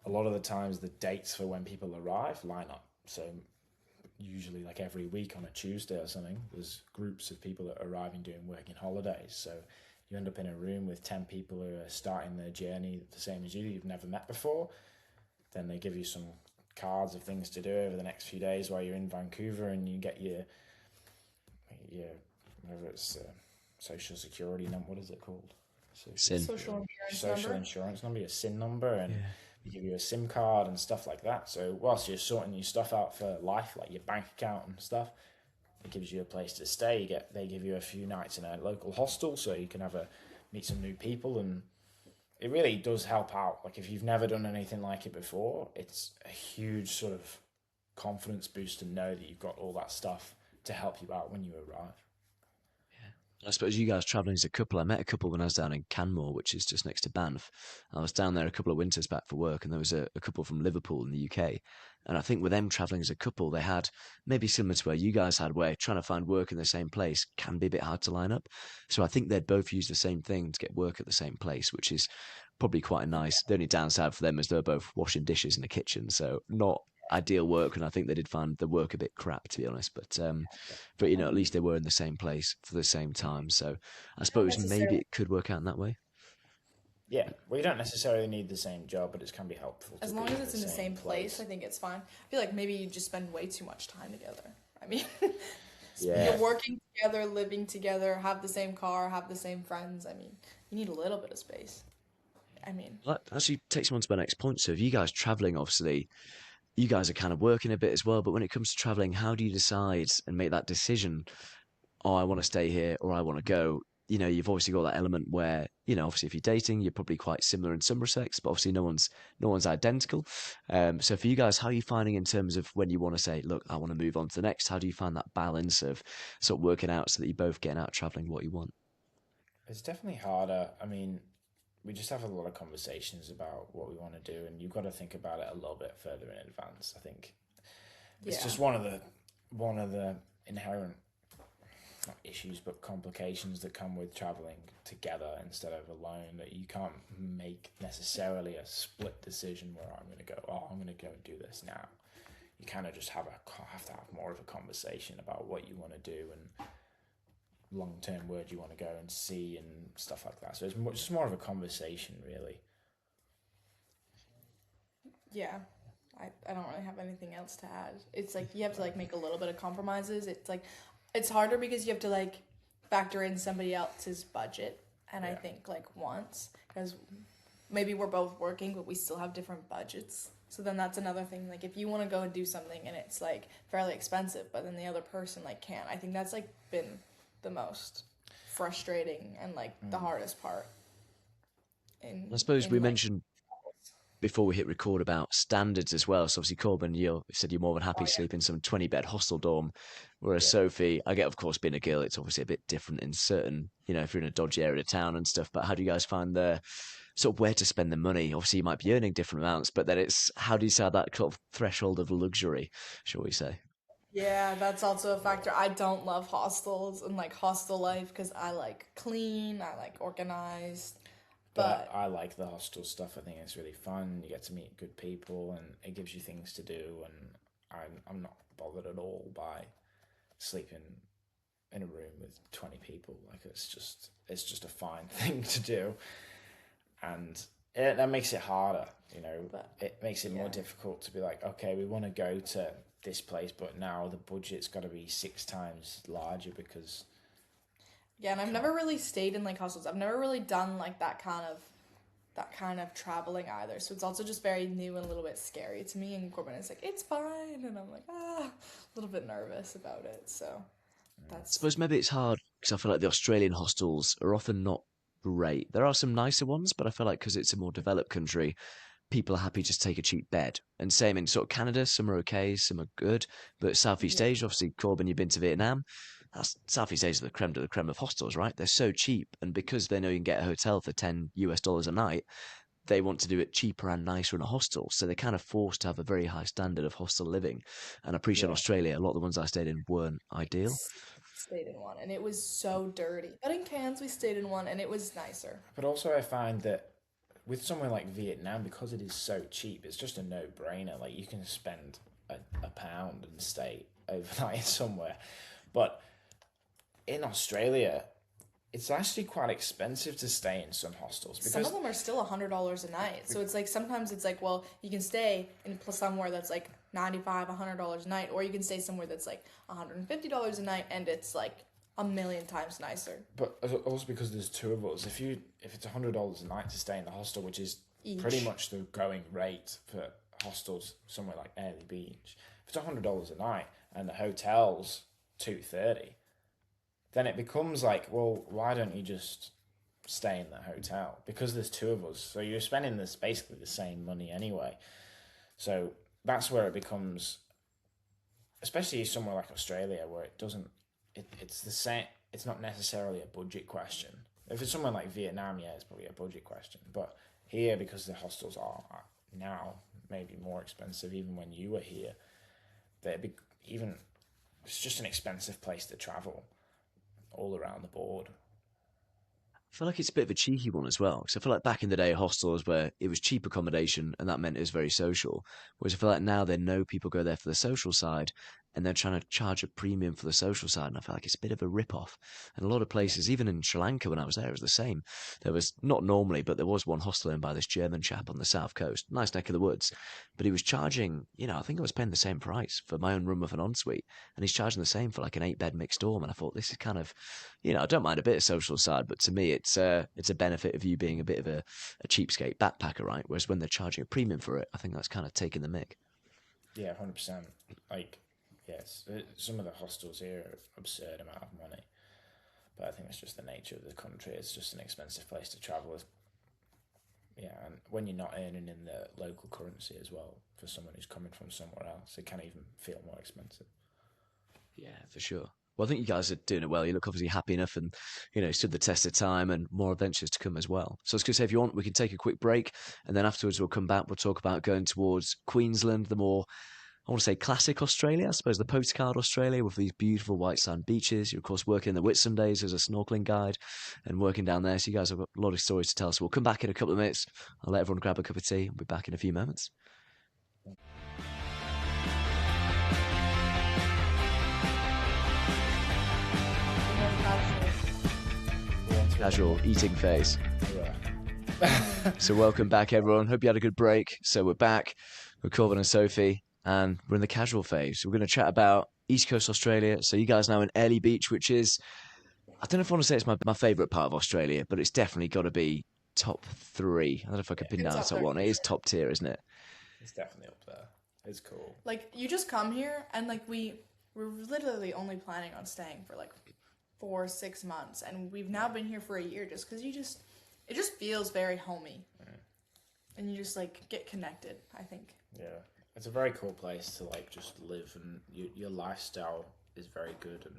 a lot of the times the dates for when people arrive line up. So usually, like, every week on a Tuesday or something, there's groups of people that are arriving doing working holidays. So you end up in a room with 10 people who are starting their journey the same as you've never met before. Then they give you some cards of things to do over the next few days while you're in Vancouver, and you get your whatever it's social security number. What is it called? Sin. Social insurance number, your SIN number, and they give you a SIM card and stuff like that. So whilst you're sorting your stuff out for life, like your bank account and stuff, it gives you a place to stay. They give you a few nights in a local hostel so you can meet some new people, and it really does help out. Like, if you've never done anything like it before, it's a huge sort of confidence boost to know that you've got all that stuff to help you out when you arrive. I suppose you guys traveling as a couple. I met a couple when I was down in Canmore, which is just next to Banff. I was down there a couple of winters back for work, and there was a couple from Liverpool in the UK. And I think with them traveling as a couple, they had maybe similar to where you guys had, where trying to find work in the same place can be a bit hard to line up. So I think they'd both use the same thing to get work at the same place, which is probably quite nice. The only downside for them is they're both washing dishes in the kitchen, so not ideal work. And I think they did find the work a bit crap, to be honest. But at least they were in the same place for the same time. So I Not suppose maybe necessarily. it could work out in that way. Yeah, well, you don't necessarily need the same job, but it can be helpful to As be long as it's in the same same place, I think it's fine. I feel like maybe you just spend way too much time together. I mean, Yeah, you're working together, living together, have the same car, have the same friends. I mean, you need a little bit of space. I mean, That actually takes me on to my next point. So if you guys traveling, obviously, you guys are kind of working a bit as well. But when it comes to traveling, how do you decide and make that decision? Oh, I want to stay here or I want to go. You've obviously got that element where, obviously if you're dating, you're probably quite similar in some respects, but obviously no one's identical. So for you guys, how are you finding in terms of when you want to say, look, I want to move on to the next? How do you find that balance of sort of working out so that you're both getting out traveling what you want? it's definitely harder. I mean, we just have a lot of conversations about what we want to do, and you've got to think about it a little bit further in advance. I think it's yeah. just one of the inherent, not issues, but complications that come with traveling together instead of alone, that you can't make necessarily a split decision where I'm going to go, oh, I'm going to go and do this now. You kind of just have to have more of a conversation about what you want to do and long term where do you want to go and see and stuff like that. So it's just more of a conversation, really. Yeah. I don't really have anything else to add. It's like you have to like make a little bit of compromises. It's like it's harder because you have to like factor in somebody else's budget and I Yeah. think like wants because maybe we're both working but we still have different budgets. So then that's another thing. Like if you want to go and do something and it's like fairly expensive, but then the other person like can't. I think that's like been the most frustrating and like the hardest part I suppose we in like mentioned before we hit record about standards as well. So obviously, Corben, you said you're more than happy Oh yeah. sleeping in some 20-bed hostel dorm, whereas Yeah. Sophie, I get, of course, being a girl, it's obviously a bit different in certain, if you're in a dodgy area of town and stuff. But how do you guys find the sort of where to spend the money? Obviously, you might be earning different amounts, but then it's how do you set that sort of threshold of luxury, shall we say? Yeah, that's also a factor. I don't love hostels and like hostel life because I like clean, I like organized. But But I like the hostel stuff. I think it's really fun. You get to meet good people, and it gives you things to do. And I'm not bothered at all by sleeping in a room with 20 people. Like it's just a fine thing to do, and that makes it harder. but It makes it more yeah. difficult to be like, okay, we want to go to this place, but now the budget's got to be 6 times larger because Yeah, and I've never really stayed in like hostels. I've never really done like that kind of traveling either. So it's also just very new and a little bit scary to me. And Corbin is like, it's fine, and I'm like, a little bit nervous about it. So I that's suppose maybe it's hard because I feel like the Australian hostels are often not great. There are some nicer ones, but I feel like because it's a more developed country, people are happy just to take a cheap bed. And same in sort of Canada, some are okay, some are good. But Southeast yeah, Asia, obviously, Corbin, you've been to Vietnam. Southeast Asia, the creme of hostels, right? They're so cheap, and because they know you can get a hotel for $10 a night, they want to do it cheaper and nicer in a hostel. So they're kind of forced to have a very high standard of hostel living. And I appreciate in yeah. Australia, a lot of the ones I stayed in weren't ideal. stayed in one, and it was so dirty. But in Cairns, we stayed in one, and it was nicer. But also, I find that with somewhere like Vietnam, because it is so cheap, it's just a no-brainer. Like you can spend a pound and stay overnight somewhere. But in Australia, it's actually quite expensive to stay in some hostels Some because of them are still $100 a night. So it's like sometimes it's like, well, you can stay in somewhere that's like 95, $100 a night, or you can stay somewhere that's like $150 a night, and it's like a million times nicer but also because there's two of us. If it's $100 a night to stay in the hostel, which is each. pretty much the going rate for hostels somewhere like Airlie Beach, if it's $100 a night and the hotel's 230, then it becomes like, well, why don't you just stay in the hotel? Because there's two of us, so you're spending this basically the same money anyway. So that's where it becomes, especially somewhere like Australia, where it doesn't. It's the same. It's not necessarily a budget question. If it's somewhere like Vietnam, yeah, it's probably a budget question. But here, because the hostels are now maybe more expensive, even when you were here, even it's just an expensive place to travel all around the board. I feel like it's a bit of a cheeky one as well, because I feel like back in the day, hostels where it was cheap accommodation and that meant it was very social. Whereas I feel like now they know people go there for the social side and they're trying to charge a premium for the social side. And I feel like it's a bit of a rip-off. And a lot of Yeah, places, even in Sri Lanka when I was there, it was the same. There was, not normally, but there was one hostel owned by this German chap on the south coast, nice neck of the woods. But he was charging, I think I was paying the same price for my own room with an ensuite. And he's charging the same for like an 8-bed mixed dorm. And I thought, this is kind of, I don't mind a bit of social side, but to me, it's a benefit of you being a bit of a cheapskate backpacker, right? Whereas when they're charging a premium for it, I think that's kind of taking the mick. yeah, 100%. Like, yes, some of the hostels here are absurd amount of money, but I think it's just the nature of the country. It's just an expensive place to travel. Yeah, and when you're not earning in the local currency as well, for someone who's coming from somewhere else, it can even feel more expensive. Yeah, for sure. Well, I think you guys are doing it well. You look obviously happy enough and, stood the test of time and more adventures to come as well. So I was going to say, if you want, we can take a quick break and then afterwards we'll come back. We'll talk about going towards Queensland, the more, I want to say classic Australia, I suppose the postcard Australia with these beautiful white sand beaches. You're, of course, working in the Whitsundays as a snorkeling guide and working down there. So you guys have got a lot of stories to tell. So we'll come back in a couple of minutes. I'll let everyone grab a cup of tea. I'll be back in a few moments. Casual eating phase. Yeah. So welcome back, everyone. Hope you had a good break. So we're back with Corben and Sophie, and we're in the casual phase. We're going to chat about East Coast Australia. So you guys know in Airlie Beach, which is, I don't know if I want to say it's my favourite part of Australia, but it's definitely got to be top three. I don't know if I could pin It's down the up top there one. for It is sure. top tier, isn't it? It's definitely up there. It's cool. Like you just come here, and like we're literally only planning on staying for like 4 or 6 months, and we've now been here for a year just because it just feels very homey. and you just like get connected, I think. Yeah, it's a very cool place to like just live, and your lifestyle is very good, and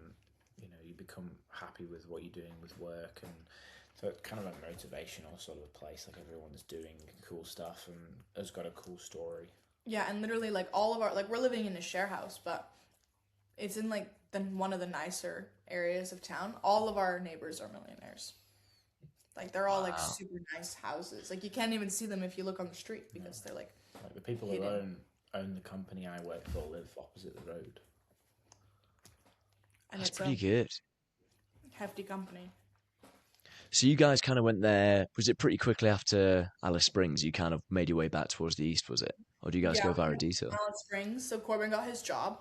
you become happy with what you're doing with work, and so it's kind of a motivational sort of a place. Like everyone's doing cool stuff and has got a cool story. Yeah, and literally like all of our like we're living in a share house, but it's in like one of the nicer areas of town. All of our neighbors are millionaires. Like they're all like Wow. super nice houses. Like you can't even see them if you look on the street because they're like Like the people who hidden. own the company I work for live opposite the road. And That's it's a pretty good. hefty company. So you guys kind of went there. Was it pretty quickly after Alice Springs? You kind of made your way back towards the east, was it? Or do you guys Yeah, go we via a went to detour? Alice Springs. So Corbin got his job,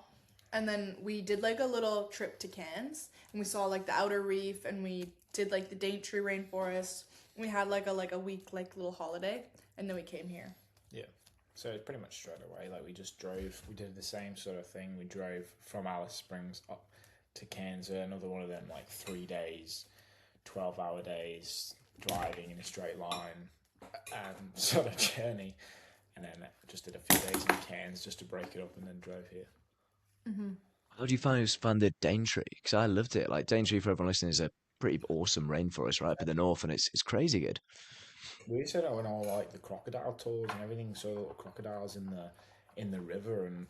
and then we did like a little trip to Cairns, and we saw like the outer reef, and we did like the Daintree rainforest. We had like a week like little holiday, and then we came here. Yeah. So it's pretty much straight away. Like we just drove. We did the same sort of thing. We drove from Alice Springs up to Cairns. Another one of them like 3 days, 12-hour days driving in a straight line, sort of journey, and then just did a few days in Cairns just to break it up, and then drove here. How do you find the Daintree? Because I loved it. Like Daintree, for everyone listening, is a pretty awesome rainforest right up in the north, and it's crazy good. We said I went all like the crocodile tours and everything. Saw little crocodiles in the river, and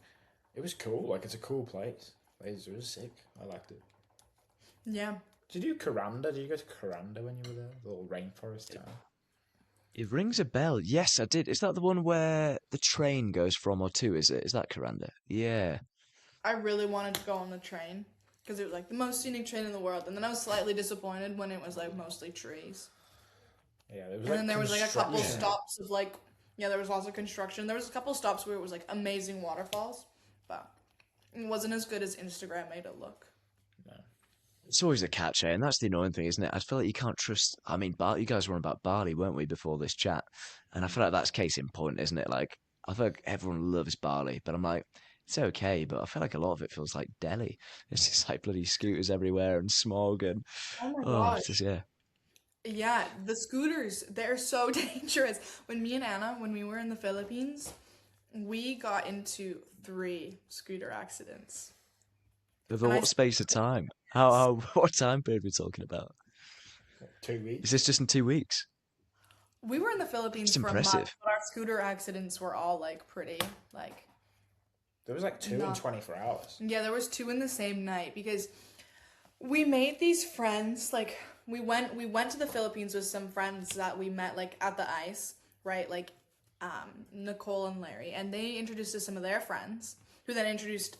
it was cool. Like it's a cool place. It was sick. I liked it. Yeah, Did you do Kuranda? Did you go to Kuranda when you were there? The little rainforest town. It rings a bell. Yes, I did. Is that the one where the train goes from or to? Is it? Is that Coranda? Yeah. I really wanted to go on the train because it was like the most scenic train in the world, and then I was slightly disappointed when it was like mostly trees. Yeah, there was And like then there was like a couple construction. stops of like, yeah, there was also construction. There was a couple stops where it was like amazing waterfalls, but it wasn't as good as Instagram made it look. No. It's always a catch, eh? And that's the annoying thing, isn't it? I feel like you can't trust. I mean, you guys were on about Bali, weren't we, before this chat? And I feel like that's case in point, isn't it? Like, I feel like everyone loves Bali, but I'm like, it's okay, but I feel like a lot of it feels like Delhi. It's just like bloody scooters everywhere and smog and Oh my oh, it's just gosh. yeah. Yeah, the scooters, they're so dangerous. When me and Anna, when we were in the Philippines, we got into 3 scooter accidents. Over And I what space of time? What time period are we talking about? 2 weeks. Is this just in 2 weeks? we were in the It's Philippines for a month, impressive. but our scooter accidents were all like pretty like There was like two in not 24 hours. yeah, there was 2 in the same night because we made these friends like we went to the Philippines with some friends that we met like at the ice, right? Like Nicole and Larry, and they introduced us to some of their friends, who then introduced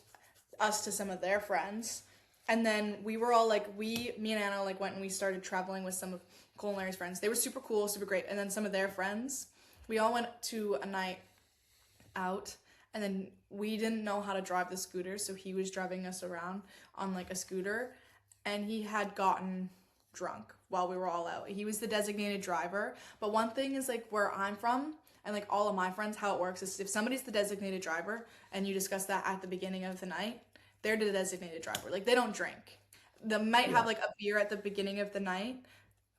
us to some of their friends. And then we were all like me and Anna like went and we started traveling with some of Nicole and Larry's friends. They were super cool, super great. And then some of their friends, we all went to a night out, and then we didn't know how to drive the scooter, so he was driving us around on like a scooter, and he had gotten drunk while we were all out. He was the designated driver. But one thing is like where I'm from and like all of my friends, how it works is if somebody's the designated driver and you discuss that at the beginning of the night, they're the designated driver. Like they don't drink. They might have like a beer at the beginning of the night,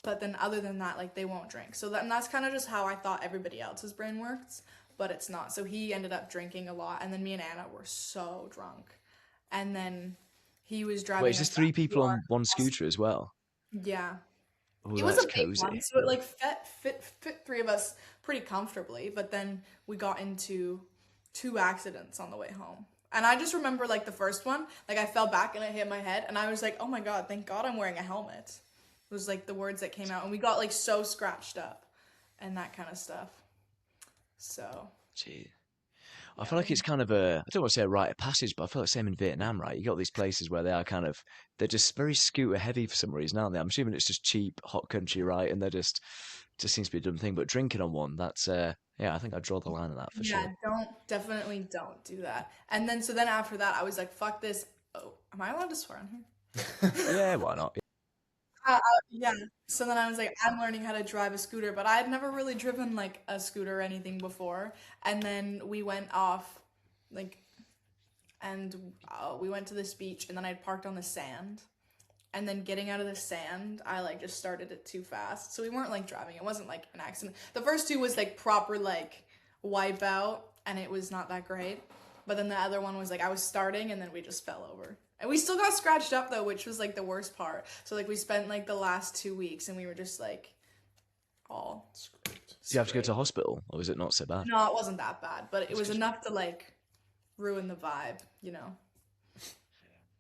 but then other than that, like they won't drink. So and that's kind of just how I thought everybody else's brain works, but it's not. So he ended up drinking a lot, and then me and Anna were so drunk, and then he was Wait, driving is this us back three to people our on one house. scooter as well? Yeah, Oh, it was a that's big one, cozy. so it like fit 3 of us pretty comfortably. But then we got into 2 accidents on the way home. And I just remember like the first one, like I fell back and it hit my head, and I was like, "Oh my God, thank God I'm wearing a helmet." It was like the words that came out, and we got like so scratched up and that kind of stuff. So, Gee. I yeah, feel like it's kind of I don't want to say a rite of passage, but I feel like same in Vietnam, right? You got these places where they're just very scooter heavy for some reason, aren't they? I'm assuming it's just cheap, hot country, right? And just seems to be a dumb thing. But drinking on one, yeah, I think I'd draw the line on that for yeah, sure. definitely don't do that. And then so then after that, I was like, "Fuck this." Oh, am I allowed to swear on here? Yeah, why not? Yeah. So then I was like, I'm learning how to drive a scooter, but I had never really driven like a scooter or anything before. And then we went off, like, and we went to this beach, and then I parked on the sand, and then getting out of the sand, I like just started it too fast. So we weren't like driving. It wasn't like an accident. The first two was like proper like wipe out, and it was not that great. But then the other one was like I was starting, and then we just fell over. And we still got scratched up though, which was like the worst part. So like we spent like the last 2 weeks, and we were just like all Scraped. Do you have to go to hospital, or is it not so bad? no, it wasn't that bad, but it That's was good. enough to like ruin the vibe, you know, and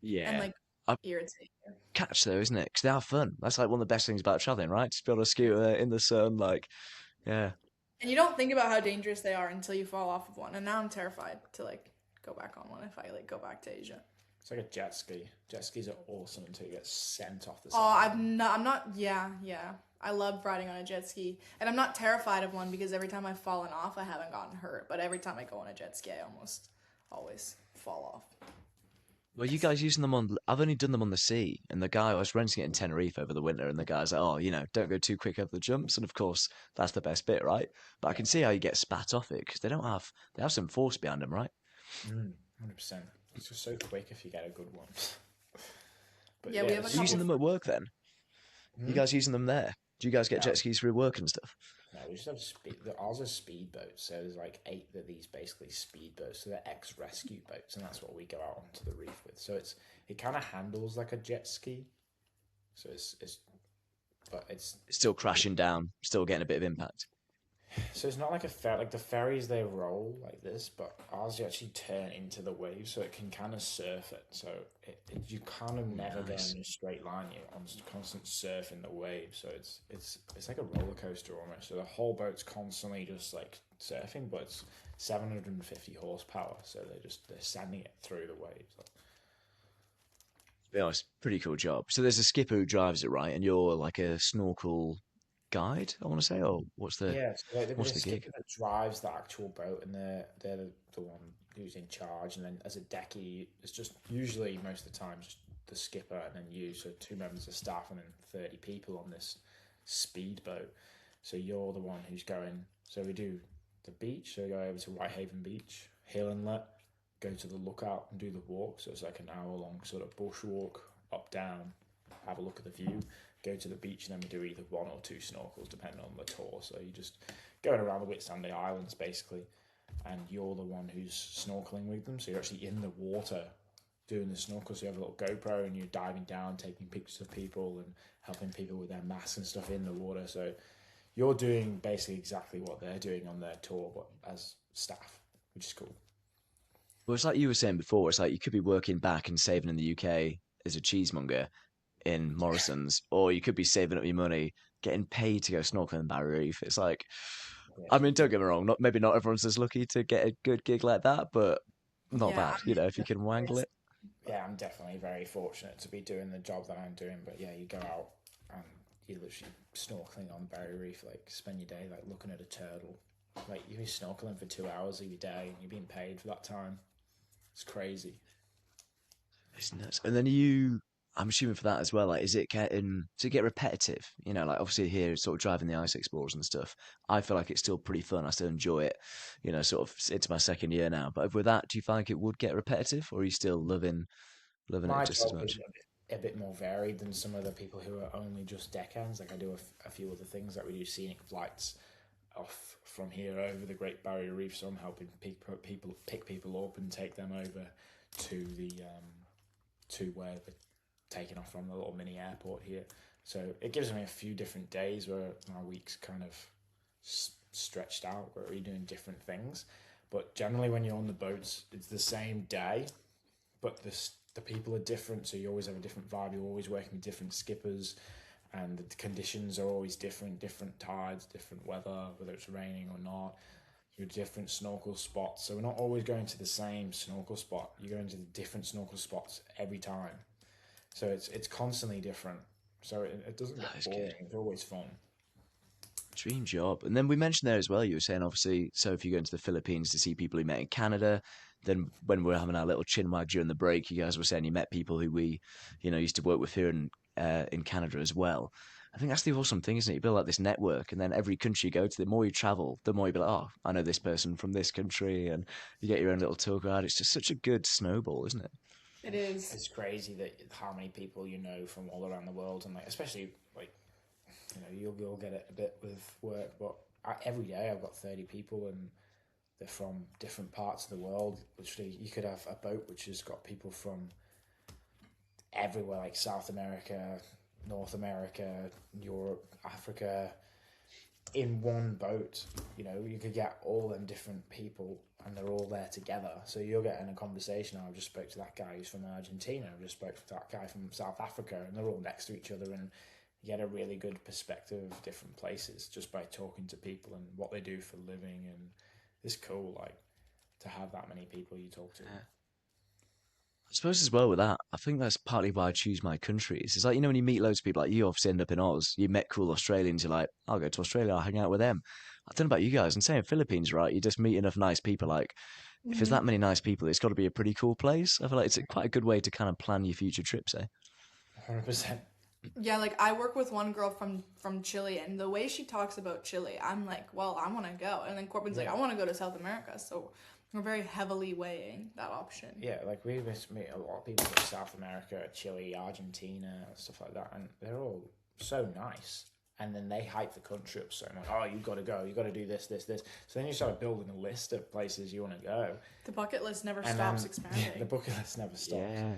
Yeah. like I irritate you. catch though, isn't it? Because they have fun. That's like one of the best things about traveling, right? Just be on a scooter in the sun, like, yeah. And you don't think about how dangerous they are until you fall off of one. And now I'm terrified to like go back on one if I like go back to Asia. It's like a jet ski. Jet skis are awesome until you get sent off the Oh, side. I'm not, yeah, yeah. I love riding on a jet ski. And I'm not terrified of one because every time I've fallen off, I haven't gotten hurt. But every time I go on a jet ski, I almost always fall off. Well, you guys using them on? I've only done them on the sea, and the guy I was renting it in Tenerife over the winter, and the guy's like, "Oh, don't go too quick over the jumps." And of course, that's the best bit, right? But I Yeah. can see how you get spat off it because they have some force behind them, right? 100%. It's just so quick if you get a good one. But Yeah, yeah, we have a Are you couple. using them at work then? You guys using them there? Do you guys get no, jet skis for work and stuff? no, we just have ours are speedboats. So there's like 8 of these basically speedboats. So they're ex-rescue boats, and that's what we go out onto the reef with. So it kind of handles like a jet ski. So but it's It's still crashing down, still getting a bit of impact. So it's not like a like the ferries they roll like this, but ours you actually turn into the wave, so it can kind of surf it. So you kind of never go Nice. in a straight line. You're on constant surfing the wave, so it's like a roller coaster almost. So the whole boat's constantly just like surfing, but it's 750 horsepower, so they're sending it through the waves. To be honest, pretty cool job. So there's a skipper who drives it, right? And you're like a snorkel guide, I want to say, or Yeah, so like what's the the gig? skipper that drives the actual boat, and they're the one who's in charge. And then as a decky, it's just usually most of the time just the skipper and then you, so 2 members of staff, and then 30 people on this speedboat. So you're the one who's going. So we do the beach. So we go over to Whitehaven Beach, Hill Inlet, go to the lookout and do the walk. So it's like an hour long sort of bush walk up down, have a look at the view, go to the beach, and then we do either 1 or 2 snorkels depending on the tour. So you just going around the Whitsunday Islands basically, and you're the one who's snorkeling with them. So you're actually in the water doing the snorkel. So you have a little GoPro and you're diving down, taking pictures of people and helping people with their masks and stuff in the water. So you're doing basically exactly what they're doing on their tour, but as staff, which is cool. Well, it's like you were saying before. It's like you could be working back and saving in the UK as a cheesemonger in Morrison's, or you could be saving up your money, getting paid to go snorkeling in Barrier Reef. It's like, Yeah, I mean, don't get me wrong, not maybe not everyone's as lucky to get a good gig like that, but not Yeah, bad, I mean, if you can wangle it's, it. yeah, I'm definitely very fortunate to be doing the job that I'm doing. But yeah, you go out and you literally snorkeling on Barrier Reef, like spend your day like looking at a turtle. Like you be snorkeling for 2 hours of your day, and you're being paid for that time. It's crazy. It's nuts. And then I'm assuming for that as well, like, does it get repetitive? Like obviously here, sort of driving the ice explorers and stuff. I feel like it's still pretty fun. I still enjoy it, sort of into my second year now. But with that, do you find like it would get repetitive, or are you still loving it My just as job is much? a bit more varied than some of the people who are only just deckhands. Like I do a few other things, like we do scenic flights off from here over the Great Barrier Reef. So I'm helping pick people up and take them over to the to where they're taking off from the little mini airport here. So it gives me a few different days where my week's kind of stretched out, where we're doing different things. But generally, when you're on the boats, it's the same day, but the people are different, so you always have a different vibe. You're always working with different skippers, and the conditions are always different tides, different weather, whether it's raining or not. You're different snorkel spots, so we're not always going to the same snorkel spot. You're going to the different snorkel spots every time, so it's constantly different. So it doesn't That get is boring. good. It's always fun. Dream job. And then we mentioned there as well, you were saying obviously, so if you go into the Philippines to see people you met in Canada, then when we are having our little chin wag during the break, you guys were saying you met people who we, used to work with here in Canada as well. I think that's the awesome thing, isn't it? You build like this network, and then every country you go to, the more you travel, the more you be like, oh, I know this person from this country, and you get your own little tour guide. It's just such a good snowball, isn't it? It is. It's crazy that how many people you know from all around the world, and like especially like you'll get it a bit with work, but every day I've got 30 people and they're from different parts of the world. Literally, you could have a boat which has got people from everywhere, like South America, North America, Europe, Africa, in one boat. You could get all them different people and they're all there together. So you're getting a conversation. I just spoke to that guy who's from Argentina. I just spoke to that guy from South Africa, and they're all next to each other, and you get a really good perspective of different places just by talking to people and what they do for a living. And it's cool, like, to have that many people you talk to. I suppose as well with that, I think that's partly why I choose my countries. It's like, when you meet loads of people, like you obviously end up in Oz, you met cool Australians, you're like, I'll go to Australia, I'll hang out with them. I don't know about you guys, and saying Philippines, right? You just meet enough nice people. Like, if there's Hmm. that many nice people, it's got to be a pretty cool place. I feel like it's quite a good way to kind of plan your future trips, eh? 100%. Yeah, like I work with one girl from Chile, and the way she talks about Chile, I'm like, well, I want to go, and then Corbin's like, Yeah. I want to go to South America, so we're very heavily weighing that option. Yeah, like we must meet a lot of people from South America, Chile, Argentina, stuff like that, and they're all so nice. And then they hype the country up so much. Oh, you got to go. You got to do this, this, this. So then you start building a list of places you want to go, The bucket list never and stops then expanding. the bucket list never stops. Yeah.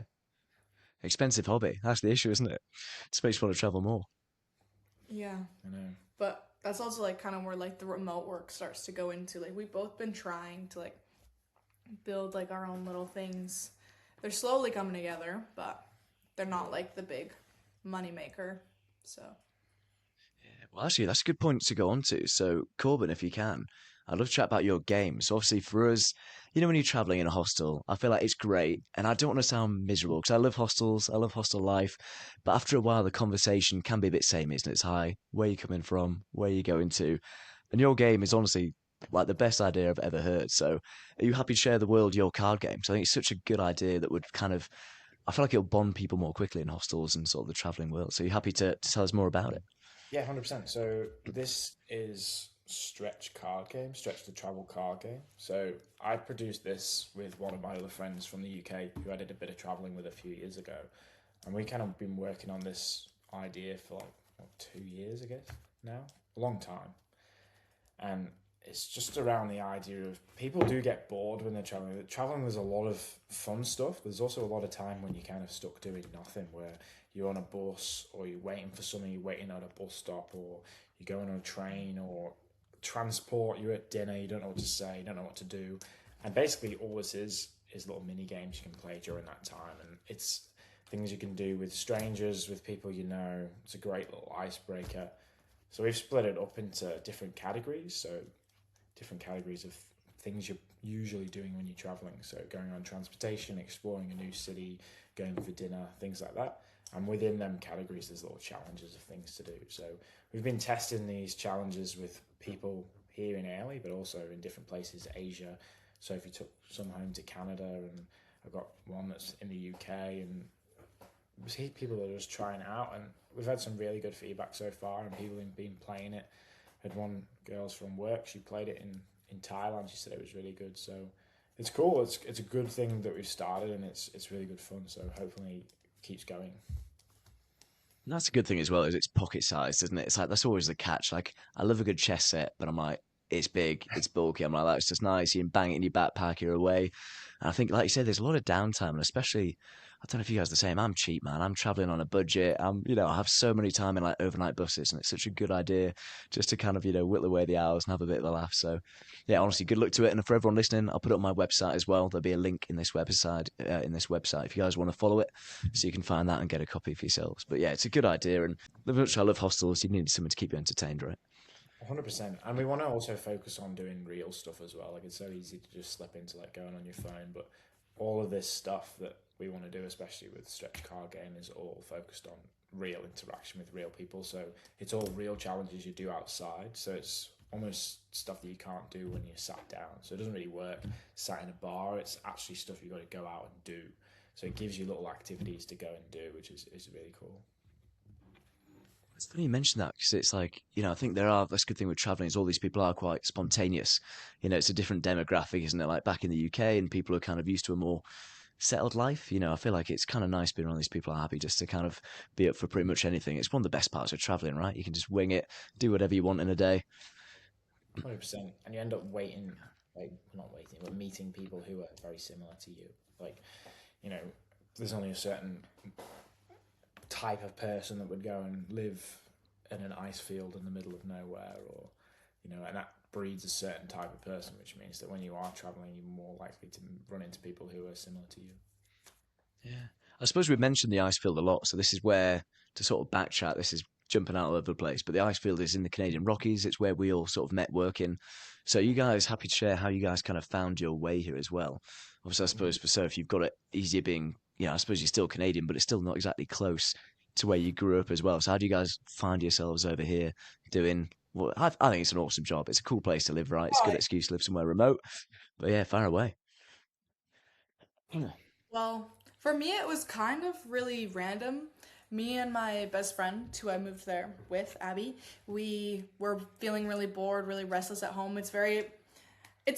Expensive hobby. That's the issue, isn't it? Just makes you want to travel more. Yeah, I know. but that's also like kind of where like the remote work starts to go into. Like we've both been trying to like build like our own little things. They're slowly coming together, but they're not like the big money maker. So Well, actually, that's a good point to go on to. So, Corbin, if you can, I'd love to chat about your game. So, obviously, for us, when you're traveling in a hostel, I feel like it's great. And I don't want to sound miserable because I love hostels, I love hostel life. But after a while, the conversation can be a bit samey, isn't it? It's hi, where you coming from, where you going to. And your game is honestly like the best idea I've ever heard. So, are you happy to share the world your card game? So, I think it's such a good idea that would kind of, I feel like it'll bond people more quickly in hostels and sort of the traveling world. So, you happy to tell us more about it? Yeah, 100%. So this is Stretch card game, Stretch the Travel card game. So I produced this with one of my other friends from the UK who I did a bit of traveling with a few years ago. And we kind of been working on this idea for like, what, 2 years, I guess, now? A long time. And it's just around the idea of people do get bored when they're traveling. Traveling, there's a lot of fun stuff. There's also a lot of time when you're kind of stuck doing nothing, where you're on a bus or you're waiting for something, you're waiting at a bus stop, or you're going on a train or transport, you're at dinner, you don't know what to say, you don't know what to do. And basically all this is little mini games you can play during that time. And it's things you can do with strangers, with people you know. It's a great little icebreaker. So we've split it up into different categories. So different categories of things you're usually doing when you're traveling. So going on transportation, exploring a new city, going for dinner, things like that. And within them categories, there's little challenges of things to do. So we've been testing these challenges with people here in Airlie, but also in different places, Asia. So if you took some home to Canada, and I've got one that's in the UK, and we see people that are just trying it out, and we've had some really good feedback so far, and people have been playing it. Had one girl's from work, she played it in Thailand. She said it was really good. So it's cool. It's a good thing that we've started, and it's really good fun. So hopefully it keeps going. And that's a good thing as well, is it's pocket sized, isn't it? It's like that's always the catch. Like I love a good chess set, but I'm like, it's big, it's bulky. I'm like, that's just nice. You can bang it in your backpack, you're away. And I think, like you said, there's a lot of downtime, and especially, I don't know if you guys are the same. I'm cheap, man. I'm traveling on a budget. I have so many time in like overnight buses, and it's such a good idea just to kind of, whittle away the hours and have a bit of a laugh. So, yeah, honestly, good luck to it. And for everyone listening, I'll put it on my website as well. There'll be a link in this website, if you guys want to follow it, so you can find that and get a copy for yourselves. But yeah, it's a good idea, and much I love hostels, you need something to keep you entertained, right? 100%. And we want to also focus on doing real stuff as well. Like it's so easy to just slip into like going on your phone, but all of this stuff that we want to do, especially with Stretch Card Game, is all focused on real interaction with real people. So it's all real challenges you do outside. So it's almost stuff that you can't do when you're sat down. So it doesn't really work sat in a bar. It's actually stuff you got to go out and do. So it gives you little activities to go and do, which is really cool. It's funny you mention that because it's like, I think that's a good thing with traveling is all these people are quite spontaneous. It's a different demographic, isn't it? Like back in the UK, and people are kind of used to a more settled life. I feel like it's kind of nice being around these people who are happy just to kind of be up for pretty much anything. It's one of the best parts of traveling, right? You can just wing it, do whatever you want in a day. 100%. And you end up waiting, like, not waiting, but meeting people who are very similar to you. Like, you know, there's only a certain type of person that would go and live in an ice field in the middle of nowhere, or, and that breeds a certain type of person, which means that when you are traveling, you're more likely to run into people who are similar to you. Yeah. I suppose we've mentioned the ice field a lot, so this is where, to sort of backtrack, this is jumping out all over the place, but the ice field is in the Canadian Rockies. It's where we all sort of met working. So you guys happy to share how you guys kind of found your way here as well? Obviously, I suppose for Surf, you've got it easier being, I suppose you're still Canadian, but it's still not exactly close to where you grew up as well. So how do you guys find yourselves over here doing well? I think it's an awesome job. It's a cool place to live, right? It's a good excuse to live somewhere remote. But yeah, far away. Well, for me, it was kind of really random. Me and my best friend, who I moved there with, Abby, we were feeling really bored, really restless at home. It's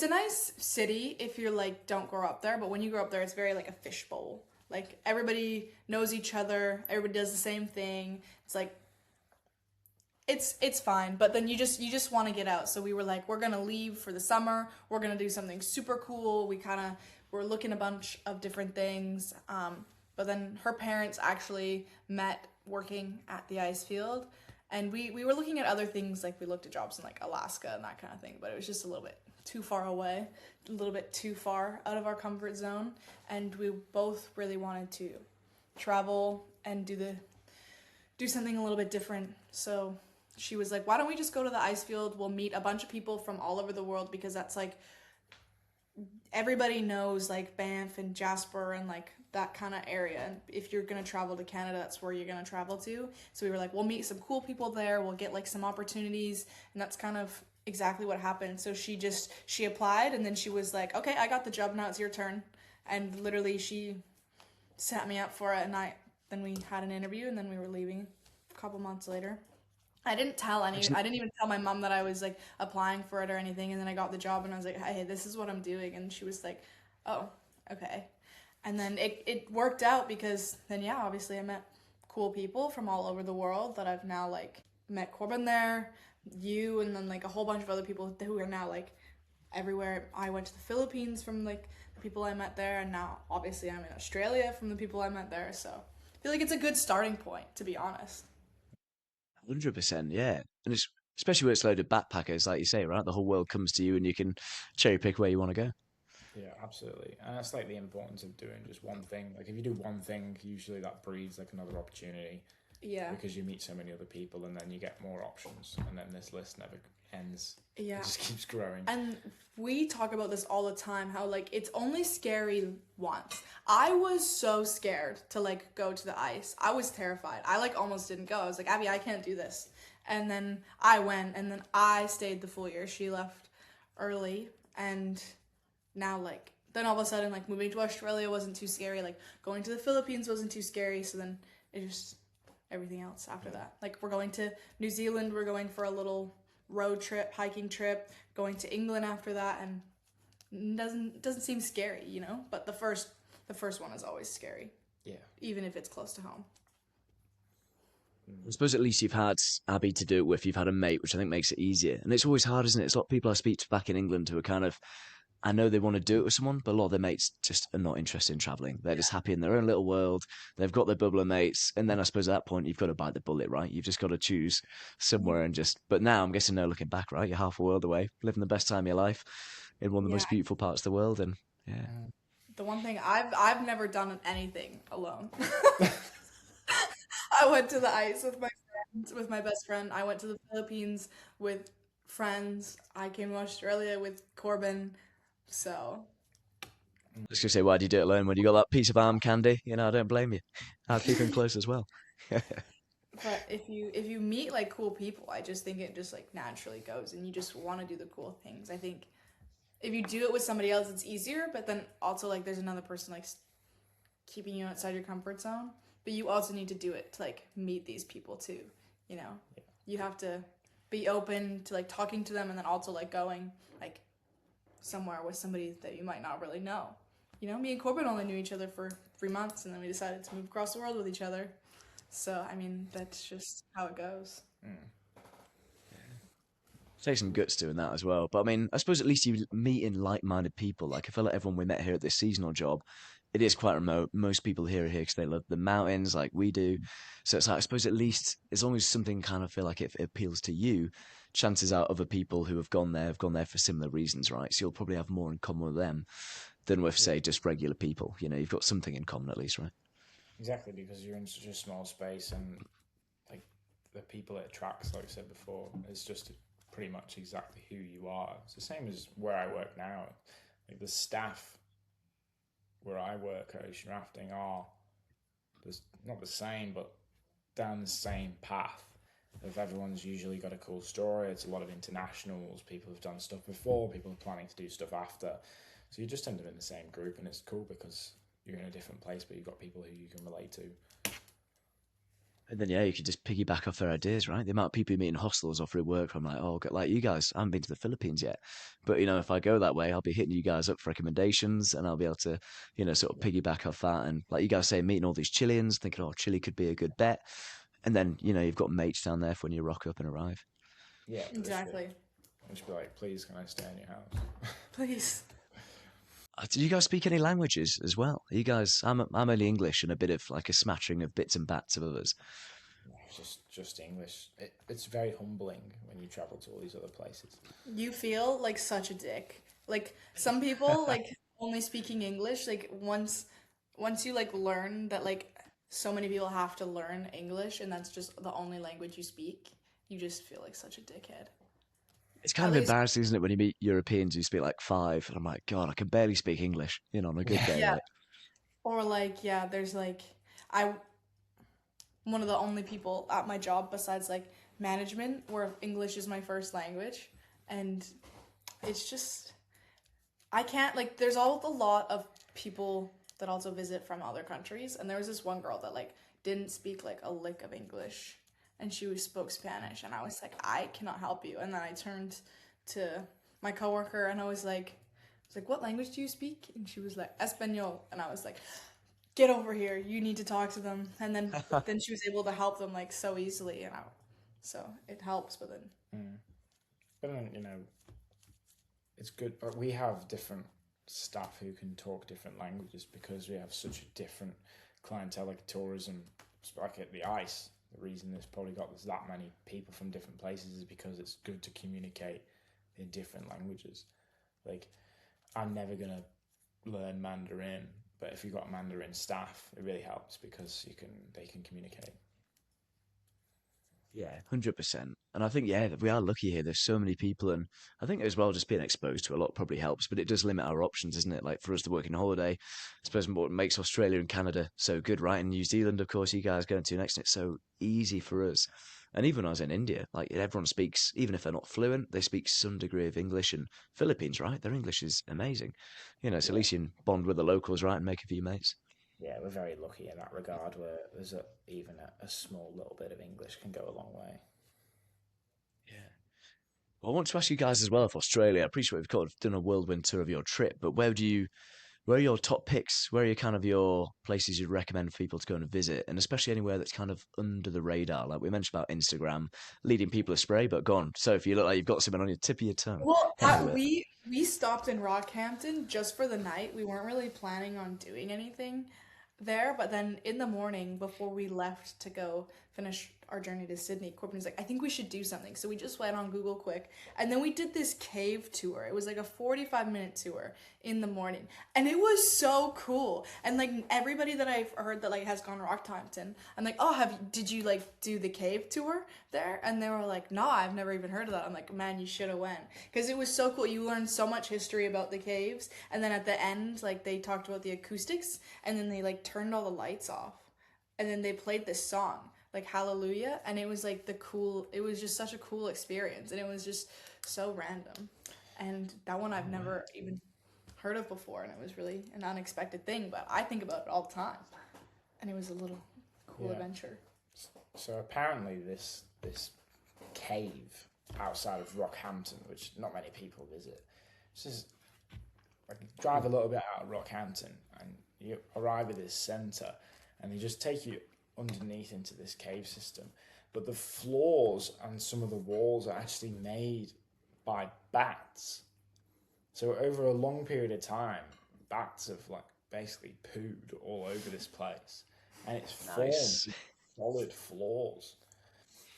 a nice city if you're like, don't grow up there, but when you grow up there, it's very like a fishbowl. Like everybody knows each other, everybody does the same thing. It's like, it's fine, but then you just want to get out. So we were like, we're gonna leave for the summer. We're gonna do something super cool. We kind of were looking a bunch of different things. But then her parents actually met working at the ice field, and we were looking at other things. Like we looked at jobs in like Alaska and that kind of thing, but it was just a little bit too far away, a little bit too far out of our comfort zone, and we both really wanted to travel and do something a little bit different. So she was like, why don't we just go to the ice field? We'll meet a bunch of people from all over the world, because that's like everybody knows like Banff and Jasper and like that kind of area. And if you're going to travel to Canada, that's where you're going to travel to. So we were like, we'll meet some cool people there. We'll get like some opportunities. And that's kind of exactly what happened. So she applied, and then she was like, okay, I got the job. Now it's your turn. And literally she set me up for it, and then we had an interview, and then we were leaving a couple months later. I didn't even tell my mom that I was like applying for it or anything. And then I got the job, and I was like, hey, this is what I'm doing. And she was like, oh, okay. And then it worked out, because then, yeah, obviously I met cool people from all over the world that I've now like met Corben there, you, and then like a whole bunch of other people who are now like everywhere. I went to the Philippines from like the people I met there, and now obviously I'm in Australia from the people I met there. So I feel like it's a good starting point, to be honest. 100%, yeah. And it's especially where it's loaded backpackers, like you say, right? The whole world comes to you and you can cherry pick where you want to go. Yeah, absolutely. And that's like the importance of doing just one thing. Like if you do one thing, usually that breeds like another opportunity. Yeah. Because you meet so many other people, and then you get more options, and then this list never ends. Yeah. It just keeps growing. And we talk about this all the time, how like it's only scary once. I was so scared to like go to the ice. I was terrified. I like almost didn't go. I was like, Abby, I can't do this. And then I went, and then I stayed the full year. She left early, and now like then all of a sudden like moving to Australia wasn't too scary. Like going to the Philippines wasn't too scary. So then it just everything else after that. Like we're going to New Zealand. We're going for a little road trip, hiking trip, going to England after that, and doesn't seem scary, but the first one is always scary, Yeah. even if it's close to home. I suppose at least you've had Abby to do it with. You've had a mate, which I think makes it easier. And it's always hard, isn't it? It's a lot of people I speak to back in England who are kind of, I know they want to do it with someone, but a lot of their mates just are not interested in traveling. They're just happy in their own little world. They've got their bubble of mates. And then I suppose at that point, you've got to bite the bullet, right? You've just got to choose somewhere and just, but now I'm guessing no looking back, right? You're half a world away, living the best time of your life in one of the Yeah. most beautiful parts of the world. And yeah. The one thing I've never done anything alone. I went to the ice with my friends, with my best friend. I went to the Philippines with friends. I came to Australia with Corben. So I was going to say, why do you do it alone when you got that piece of arm candy? I don't blame you. I'll keep him close as well. but if you meet like cool people, I just think it just like naturally goes, and you just want to do the cool things. I think if you do it with somebody else, it's easier, but then also like there's another person like keeping you outside your comfort zone, but you also need to do it to like meet these people too. You have to be open to like talking to them, and then also like going like somewhere with somebody that you might not really know. you know, me and Corbin only knew each other for 3 months, and then we decided to move across the world with each other. So, I mean, that's just how it goes. Take some guts doing that as well. But I mean, I suppose at least you meet in like-minded people. Like I feel like everyone we met here at this seasonal job, it is quite remote. Most people here are here because they love the mountains, like we do. So it's like I suppose at least as long as something kind of feel like it appeals to you, chances are other people who have gone there for similar reasons, right? So you'll probably have more in common with them than with Yeah, say just regular people. You know, you've got something in common at least, right? exactly, because you're in such a small space, and like the people it attracts, like I said before, is just pretty much exactly who you are. It's the same as where I work now. Like the staff where I work at ocean rafting are there's not the same, but down the same path. Of everyone's usually got a cool story. It's a lot of internationals. People have done stuff before. People are planning to do stuff after. So you just end up in the same group, and it's cool because you're in a different place, but you've got people who you can relate to. And then yeah, you could just piggyback off their ideas, right? The amount of people you meet in hostels or through work, I'm like, oh, like you guys, I haven't been to the Philippines yet, but you know, if I go that way, I'll be hitting you guys up for recommendations, and I'll be able to, you know, sort of Yeah, piggyback off that. And like you guys say, meeting all these Chileans, thinking, oh, Chile could be a good bet, and then you know, you've got mates down there for when you rock up and arrive. yeah, literally. Exactly. And just be like, please, can I stay in your house? Please. Do you guys speak any languages as well? Are you guys, I'm only English and a bit of like a smattering of bits and bats of others. Just English. It's very humbling when you travel to all these other places. You feel like such a dick. Like some people like only speaking English, like once you like learn that like so many people have to learn English and that's just the only language you speak, you just feel like such a dickhead. It's kind At of least embarrassing, isn't it, when you meet Europeans who speak like five, and I'm like, God, I can barely speak English, you know, on a good Yeah, day, yeah. like. Or like yeah, there's like I one of the only people at my job besides like management where English is my first language and it's just I can't like there's all a lot of people that also visit from other countries and there was this one girl that like didn't speak like a lick of English and spoke Spanish and I was like I cannot help you and then I turned to my coworker and I was like what language do you speak and she was like Espanol and I was like get over here you need to talk to them and then she was able to help them like so easily so it helps but then but then it's good. We have different staff who can talk different languages because we have such a different clientele, like tourism, like at the ice. The reason there's probably got there's that many people from different places is because it's good to communicate in different languages. Like I'm never gonna learn Mandarin, but if you've got Mandarin staff, it really helps because they can communicate. Yeah, 100%. And I think, yeah, we are lucky here. There's so many people. And I think as well, just being exposed to a lot probably helps, but it does limit our options, isn't it? Like for us to work in holiday, I suppose what makes Australia and Canada so good, right? And New Zealand, of course, you guys going to next, and it's so easy for us. And even when I was in India, like everyone speaks, even if they're not fluent, they speak some degree of English. And Philippines, right? Their English is amazing. You know, so at Yeah, least you can bond with the locals, right? And make a few mates. yeah, we're very lucky in that regard. Where even a small little bit of English can go a long way. Yeah. Well, I want to ask you guys as well for Australia. I appreciate we've kind of done a whirlwind tour of your trip, but where are your top picks? Where are your kind of your places you'd recommend for people to go and visit? And especially anywhere that's kind of under the radar. Like we mentioned about Instagram, leading people astray, but go on. So if you look like you've got something on your tip of your tongue, well hit me with it. we stopped in Rockhampton just for the night we weren't really planning on doing anything there but then in the morning before we left to go finish our journey to Sydney Corbin was like I think we should do something so we just went on Google quick and then we did this cave tour it was like a 45-minute tour in the morning and it was so cool and like everybody that I've heard that like has gone to Rockhampton I'm like oh did you like do the cave tour there and they were like no I've never even heard of that I'm like man you should have went because it was so cool you learned so much history about the caves and then at the end like they talked about the acoustics and then they like turned all the lights off and then they played this song like Hallelujah and it was like it was just such a cool experience and it was just so random and that one I've never even heard of before and it was really an unexpected thing but I think about it all the time and it was a little cool Yeah. adventure. So apparently this cave outside of Rockhampton, which not many people visit, this is like drive a little bit out of Rockhampton, and you arrive at this centre, and they just take you underneath into this cave system. But the floors and some of the walls are actually made by bats. So over a long period of time, bats have like basically pooed all over this place, and it's Nice. formed solid floors.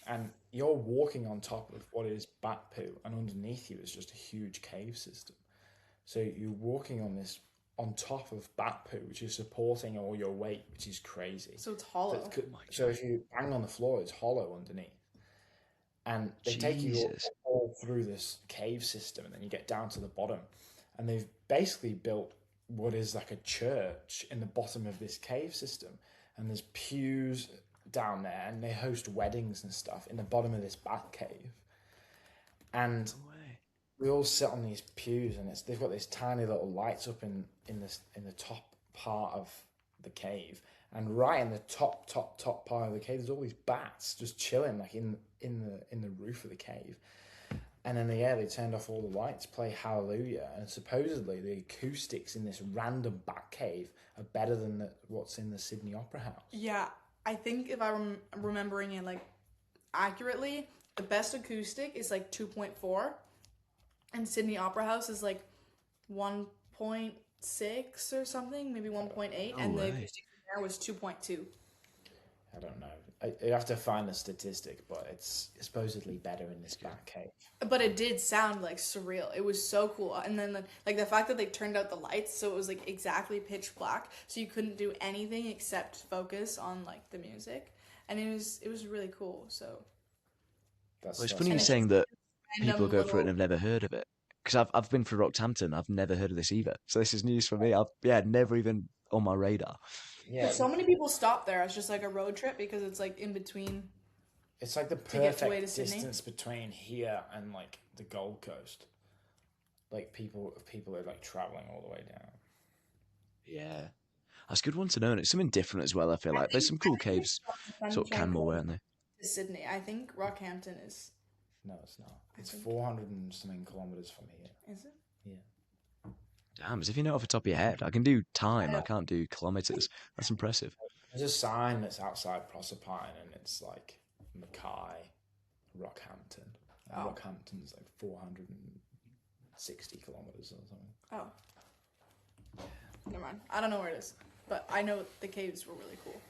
And you're walking on top of what is bat poo, and underneath you is just a huge cave system. So you're walking on this on top of bat poo, which is supporting all your weight, which is crazy. So it's hollow. So if you bang on the floor, it's hollow underneath. And they take you Jesus. all through this cave system, and then you get down to the bottom. And they've basically built what is like a church in the bottom of this cave system. And there's pews down there, and they host weddings and stuff in the bottom of this bat cave. And No way. we all sit on these pews, and they've got these tiny little lights up in the top part of the cave, and right in the top part of the cave, there's all these bats just chilling, like in the roof of the cave. And then they turned off all the lights, play Hallelujah, and supposedly the acoustics in this random bat cave are better than what's in the Sydney Opera House. Yeah, I think if I'm remembering it like accurately, the best acoustic is like 2.4, and Sydney Opera House is like 1.6 or something, maybe 1.8, and the way. acoustic there was 2.2. I don't know. I have to find the statistic, but it's supposedly better in this bat cave. But it did sound like surreal. It was so cool. And then like the fact that they turned out the lights so it was like exactly pitch black, so you couldn't do anything except focus on like the music. And it was really cool. So Well, it's funny you saying that people go for it and have never heard of it. Because I've been through Rockhampton, I've never heard of this either. So this is news for me. I've never even on my radar. Yeah, But so many people stop there as just like a road trip because it's like in between. it's like the get away to perfect Sydney. distance between here and like the Gold Coast. Like people are like traveling all the way down. Yeah. That's a good one to know. And it's something different as well, I feel like. There's some cool caves, sort of Canmore, weren't there? To Sydney. I think Rockhampton is. No, it's not. It's think- 400 and something kilometers from here. Is it? Yeah. Damn, as if you know off the top of your head. I can do time, I can't do kilometres. That's impressive. There's a sign that's outside Proserpine, and it's like Mackay, Rockhampton. And Oh. Rockhampton's like 460 kilometers or something. Oh. Never mind. I don't know where it is. But I know the caves were really cool.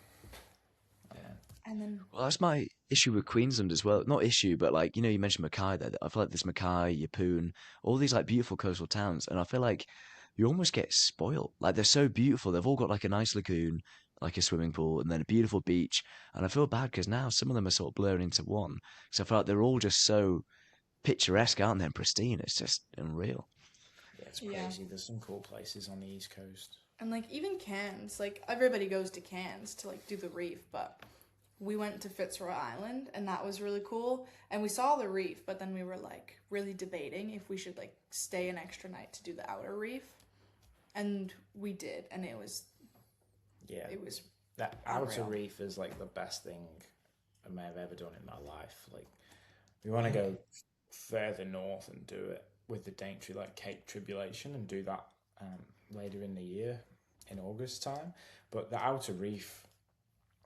Yeah. And then Well, that's my issue with Queensland as well. Not issue, but like, you mentioned Mackay there. I feel like there's Mackay, Yeppoon, all these like beautiful coastal towns. And I feel like you almost get spoiled. Like they're so beautiful. They've all got like a nice lagoon, like a swimming pool, and then a beautiful beach. And I feel bad because now some of them are sort of blurring into one. So I feel like they're all just so picturesque, aren't they? And pristine. It's just unreal. Yeah, it's Yeah. crazy. There's some cool places on the East Coast. and like even Cairns, like everybody goes to Cairns to like do the reef, but we went to Fitzroy Island and that was really cool. And we saw the reef, but then we were like really debating if we should like stay an extra night to do the outer reef. And we did, and it was Yeah. it That outer unreal. reef is like the best thing I may have ever done in my life. Like, we want to go further north and do it with the Daintree, like Cape Tribulation, and do that later in the year, in August time. But the outer reef,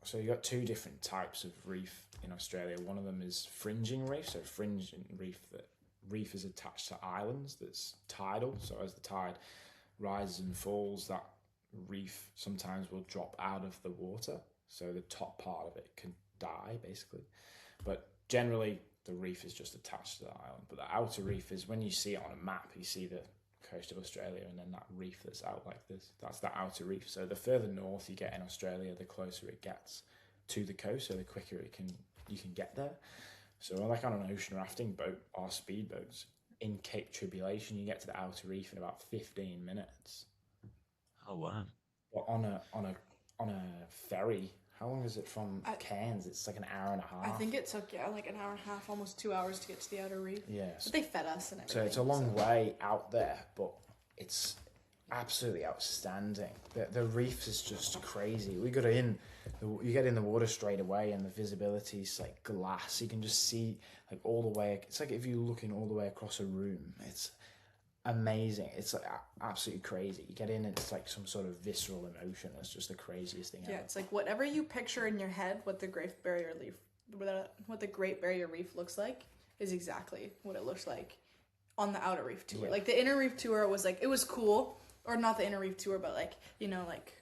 so you got two different types of reef in Australia. One of them is fringing reef, so fringing reef is attached to islands that's tidal. So as the tide rises and falls, that reef sometimes will drop out of the water, so the top part of it can die basically. But generally the reef is just attached to the island. But the outer reef is when you see it on a map, you see the coast of Australia and then that reef that's out like this, that's the outer reef. So the further north you get in Australia, the closer it gets to the coast, so the quicker you can get there. So like on an ocean rafting boat or speedboats in Cape Tribulation, you get to the outer reef in about 15 minutes. Oh, wow. But on a ferry, how long is it from Cairns? It's like an hour and a half. I think it took like an hour and a half, almost 2 hours to get to the outer reef. Yeah. But they fed us and everything. So it's a long way out there, but it's absolutely outstanding. The reef is just crazy. You get in the water straight away, and the visibility is like glass. You can just see like all the way. It's like if you're looking all the way across a room. It's amazing. It's like absolutely crazy. You get in and it's like some sort of visceral emotion. It's just the craziest thing Yeah, ever. it's like whatever you picture in your head, what the Great Barrier Reef looks like is exactly what it looks like on the Outer Reef tour. Yeah. Like the Inner Reef tour was like it was cool, or not the Inner Reef tour, but like like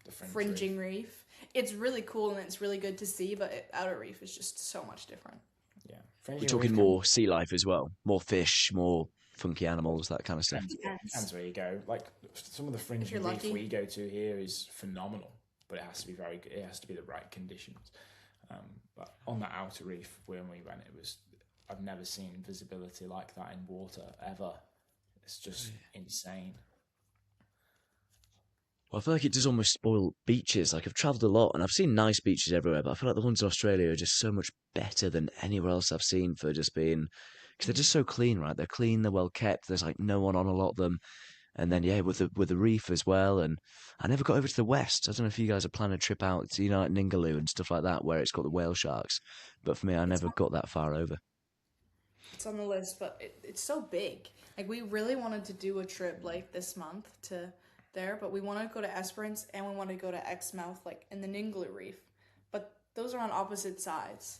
The fringing reef. It's really cool and it's really good to see, but Outer Reef is just so much different. Yeah. We're Fringing talking reef more sea life as well, more fish, more funky animals, that kind of stuff. depends where you go. Like some of the fringing you're reef lucky. we go to here is phenomenal, but it has to be very good. It has to be the right conditions. But on the Outer Reef, when we went, I've never seen visibility like that in water ever. It's just insane. Well, I feel like it does almost spoil beaches. Like I've travelled a lot and I've seen nice beaches everywhere, but I feel like the ones in Australia are just so much better than anywhere else I've seen for just being, because they're just so clean, right? They're clean, they're well kept. There's like no one on a lot of them, and then yeah, with the reef as well. And I never got over to the west. I don't know if you guys are planning a trip out to like Ningaloo and stuff like that, where it's got the whale sharks. But for me, I It's never got that far over. It's on the list, but it's so big. Like we really wanted to do a trip like this month to there, but we want to go to Esperance and we want to go to Exmouth, like in the Ningaloo Reef. But those are on opposite sides,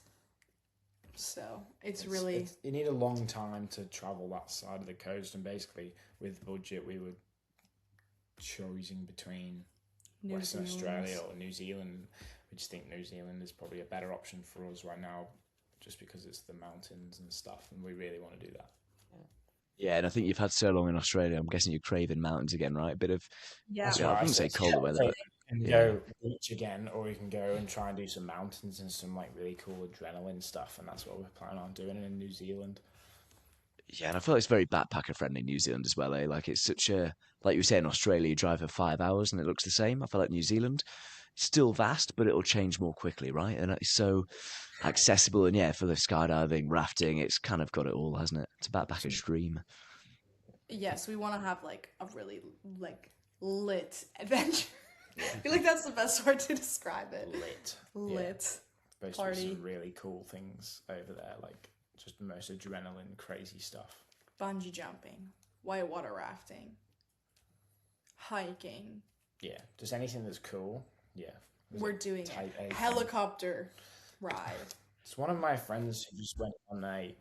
so You need a long time to travel that side of the coast, and basically with budget we were choosing between New Western Zealand. Australia or New Zealand. We just think New Zealand is probably a better option for us right now, just because it's the mountains and stuff, and we really want to do that. Yeah, and I think you've had so long in Australia. I'm guessing you're craving mountains again, right? A bit of, Yeah, That's yeah, I why I wouldn't say said, colder weather, so but we can yeah. go beach again, or we can go and try and do some mountains and some like really cool adrenaline stuff, and that's what we're planning on doing in New Zealand. Yeah, and I feel like it's very backpacker friendly New Zealand as well, eh? Like it's such a, like you were saying, Australia, you drive for 5 hours and it looks the same. I feel like New Zealand, still vast, but it'll change more quickly, right? And it's so accessible. And yeah, for the skydiving, rafting, it's kind of got it all, hasn't it? It's a backpacker's dream. yes, we want to have like a really like lit adventure. I feel like that's the best word to describe it. Lit. Lit. Supposed to Party. be some really cool things over there, like just the most adrenaline, crazy stuff. Bungee jumping, whitewater rafting, hiking. Yeah, just anything that's cool. Yeah, We're doing type it. A Helicopter ride. It's one of my friends who just went on a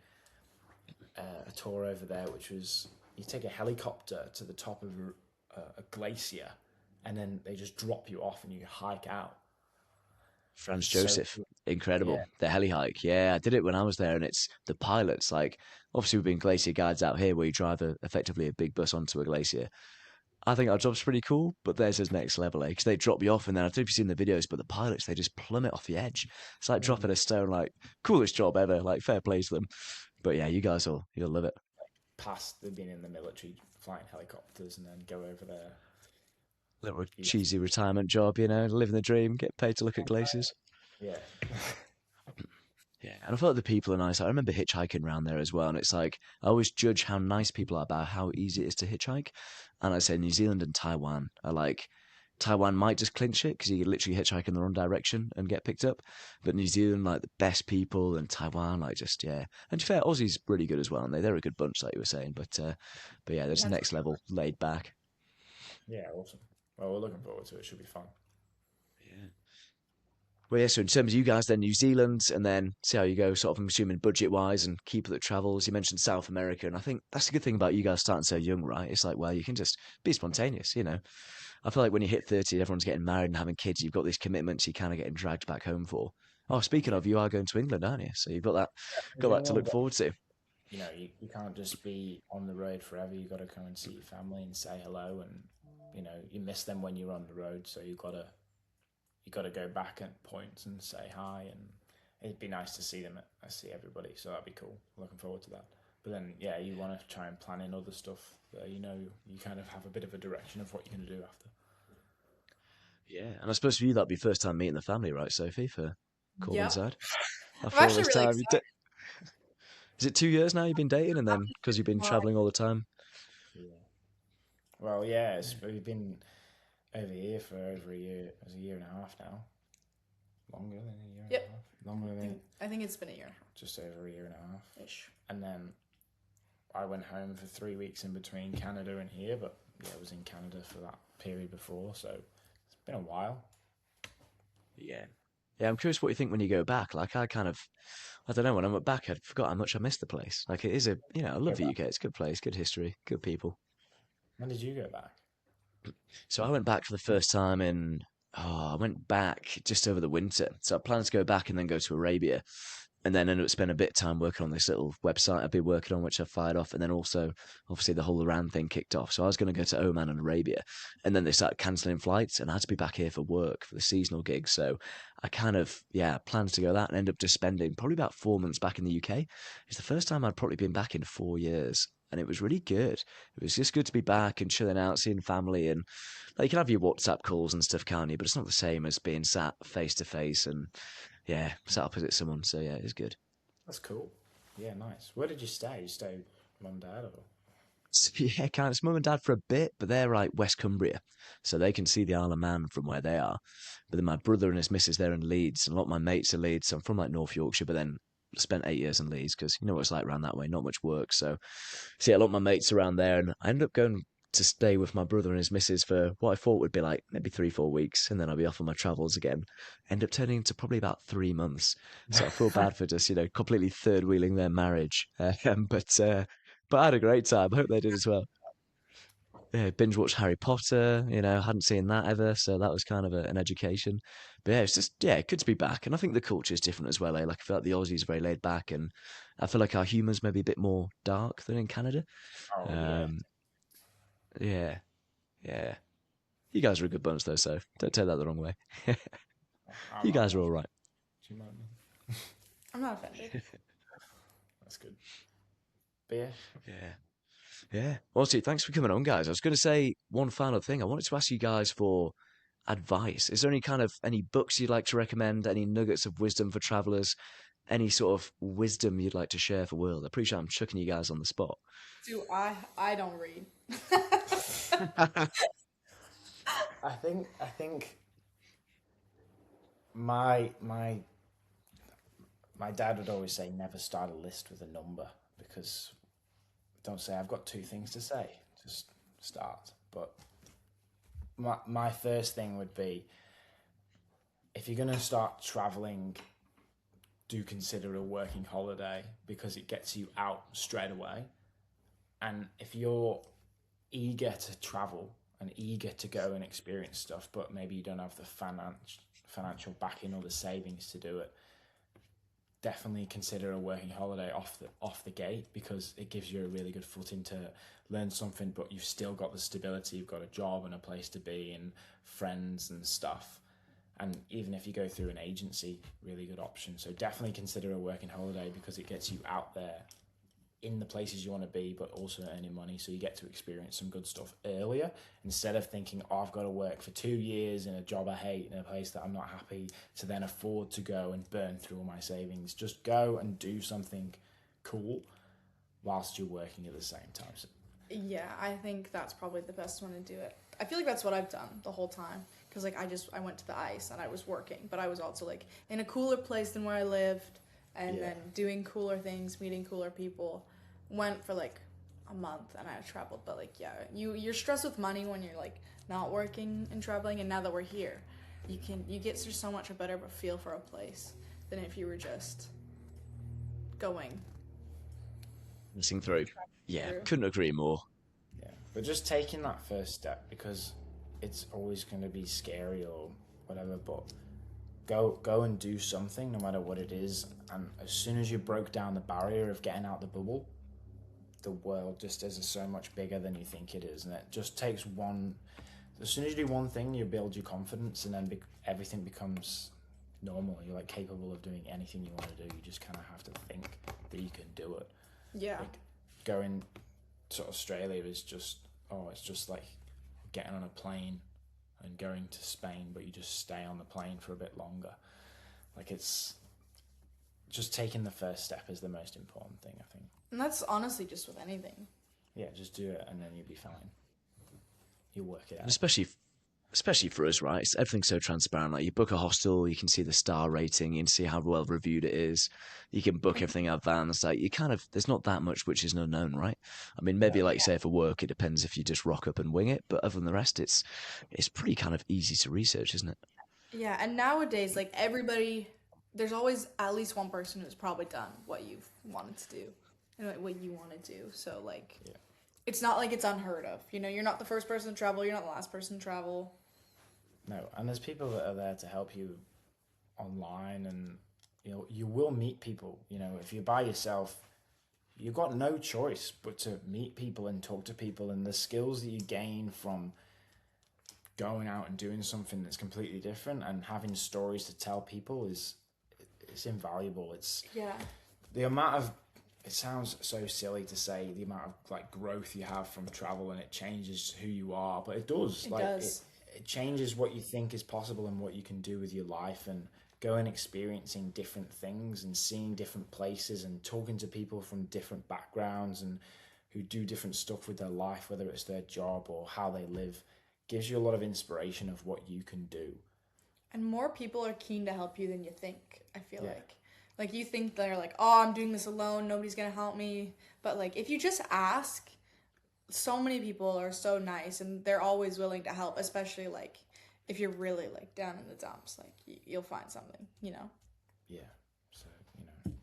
tour over there, which was you take a helicopter to the top of a glacier, and then they just drop you off and you hike out. Franz So Joseph, cool. incredible. Yeah, The heli hike. Yeah, I did it when I was there, and it's the pilots. Like, obviously, we've been glacier guides out here where you drive effectively a big bus onto a glacier. I think our job's pretty cool, but theirs is next level, eh? Because they drop you off, and then I don't know if you've seen the videos, but the pilots, they just plummet off the edge. It's like dropping a stone, like, coolest job ever, like, fair play to them. But yeah, you'll love it. past they've been in the military flying helicopters and then go over there. Little Yeah, cheesy retirement job, living the dream, get paid to look at glaciers. yeah, Yeah, and I felt like the people are nice. I remember hitchhiking around there as well, and it's like I always judge how nice people are by how easy it is to hitchhike. And I say New Zealand and Taiwan are like Taiwan might just clinch it because you could literally hitchhike in the wrong direction and get picked up. But New Zealand, like the best people, and Taiwan, like just yeah. And to be fair, Aussies really good as well, and they're a good bunch, like you were saying. But yeah, there's That's next level laid back. yeah, awesome. Well, we're looking forward to it. Should be fun. Yeah. Well, yeah, so in terms of you guys, then New Zealand, and then see how you go, sort of, I'm assuming budget wise and people that travels. You mentioned South America, and I think that's a good thing about you guys starting so young, right? It's like, well, you can just be spontaneous. I feel like when you hit 30, everyone's getting married and having kids, you've got these commitments you're kind of getting dragged back home for. Oh, speaking of, you are going to England, aren't you? So you've got that to look forward to. You can't just be on the road forever. You got to come and see your family and say hello, and you miss them when you're on the road. So you got to go back at points and say hi, and it'd be nice to see them. I see everybody, so that'd be cool. Looking forward to that. But then, yeah, you want to try and plan in other stuff that you kind of have a bit of a direction of what you're going to do after. Yeah, and I suppose for you, that'd be first time meeting the family, right, Sophie, for Corben Yep. side? I'm After all actually this really time, excited. is it 2 years now you've been dating, and then because you've been Why? traveling all the time? Yeah. Well, yeah, we've been over here for over a year. It was a year and a half now. Longer than a year Yep. and a half. Longer than I think it's been a year just over a year and a half. ish. And then I went home for 3 weeks in between Canada and here, but yeah, I was in Canada for that period before, so it's been a while. Yeah. Yeah, I'm curious what you think when you go back. Like, I don't know, when I went back, I forgot how much I missed the place. Like, it is I love Go the back. UK. It's a good place, good history, good people. When did you go back? So I went back for the first time I went back just over the winter. So I planned to go back and then go to Arabia and then ended up spending a bit of time working on this little website I've been working on, which I fired off. And then also, obviously, the whole Iran thing kicked off. So I was going to go to Oman and Arabia. And then they started cancelling flights and I had to be back here for work for the seasonal gig. So I planned to go that and end up just spending probably about 4 months back in the UK. It's the first time I'd probably been back in 4 years. And it was really good. It was just good to be back and chilling out, seeing family, and like, you can have your WhatsApp calls and stuff, can't you? But it's not the same as being sat face to face and sat opposite someone. So yeah, it's good. That's cool. Yeah, nice. Where did you stay? You stay with mum and dad or? So, yeah, kind of. It's mum and dad for a bit, but they're like West Cumbria, so they can see the Isle of Man from where they are. But then my brother and his missus, they're in Leeds, and a lot of my mates are Leeds. So I'm from like North Yorkshire, but then spent 8 years in Leeds because you know what it's like around that way, not much work. So yeah, a lot of my mates around there, and I ended up going to stay with my brother and his missus for what I thought would be like maybe 3 4 weeks, and then I'll be off on my travels again. End up turning into probably about 3 months. So I feel bad for just completely third wheeling their marriage, but I had a great time. I hope they did as well. Yeah, binge watched Harry Potter. Hadn't seen that ever, so that was kind of an education. But yeah, it's just good to be back, and I think the culture is different as well. Like I feel like the Aussies are very laid back, and I feel like our humour's maybe a bit more dark than in Canada. Oh yeah. Um, yeah, yeah. You guys are a good bunch though, so don't take that the wrong way. You I'm guys are not. all right. Do you mind me? I'm not offended. That's good. But yeah, Yeah. Yeah. Also, thanks for coming on, guys. I was going to say one final thing. I wanted to ask you guys for advice. Is there any books you'd like to recommend? Any nuggets of wisdom for travelers? Any sort of wisdom you'd like to share for the world? I appreciate I'm chucking you guys on the spot. Do I don't read. I think my dad would always say never start a list with a number because don't say I've got two things to say. Just start. But my first thing would be if you're gonna start traveling, do consider a working holiday because it gets you out straight away. And if you're eager to travel and eager to go and experience stuff, but maybe you don't have the financial backing or the savings to do it, definitely consider a working holiday off the gate because it gives you a really good footing to learn something, but you've still got the stability. You've got a job and a place to be and friends and stuff. And even if you go through an agency, really good option. So definitely consider a working holiday because it gets you out there in the places you want to be, but also earning money. So you get to experience some good stuff earlier instead of thinking, oh, I've got to work for 2 years in a job I hate, in a place that I'm not happy, to then afford to go and burn through all my savings. Just go and do something cool whilst you're working at the same time. So, Yeah, I think that's probably the best one to do it. I feel like that's what I've done the whole time because like I went to the ice and I was working, but I was also like in a cooler place than where I lived, and Yeah. then doing cooler things, meeting cooler people. Went for like a month and I traveled, but like yeah, you're stressed with money when you're like not working and traveling, and now that we're here, you get so much a better of a feel for a place than if you were just going Listening through. Yeah, through. couldn't agree more. yeah. But just taking that first step because it's always going to be scary or whatever, but go and do something no matter what it is. And as soon as you broke down the barrier of getting out the bubble, the world just is so much bigger than you think it is, and it just takes one. As soon as you do one thing, you build your confidence, and then everything becomes normal. You're like capable of doing anything you want to do. You just kind of have to think that you can do it. Yeah. Like going to Australia is it's just like getting on a plane and going to Spain, but you just stay on the plane for a bit longer. Like it's just taking the first step is the most important thing, I think. And that's honestly just with anything. Yeah, just do it and then you'll be fine. You'll work it And out. especially for us, right? Everything's so transparent. Like you book a hostel, you can see the star rating, you can see how well reviewed it is. You can book everything in advance. Like you kind of, there's not that much which is unknown, right? I mean, maybe No, like you say for work, it depends if you just rock up and wing it. But other than the rest, it's pretty kind of easy to research, isn't it? Yeah, and nowadays, like everybody, there's always at least one person who's probably done what you've wanted to do and like, what you want to do. So like, yeah, it's not like it's unheard of. You know, you're not the first person to travel. You're not the last person to travel. no, and there's people that are there to help you online, and you will meet people. If you're by yourself, you've got no choice but to meet people and talk to people, and the skills that you gain from going out and doing something that's completely different and having stories to tell people is it's invaluable. It's Yeah, the amount of it sounds so silly to say the amount of like growth you have from travel, and it changes who you are, but it does. it Like does. it changes what you think is possible and what you can do with your life, and going experiencing different things and seeing different places and talking to people from different backgrounds and who do different stuff with their life, whether it's their job or how they live, gives you a lot of inspiration of what you can do. And more people are keen to help you than you think, I feel Yeah. like. Like you think they're like, "Oh, I'm doing this alone. Nobody's going to help me." But like if you just ask, so many people are so nice and they're always willing to help, especially like if you're really like down in the dumps, like you'll find something, you know. Yeah. So, you know,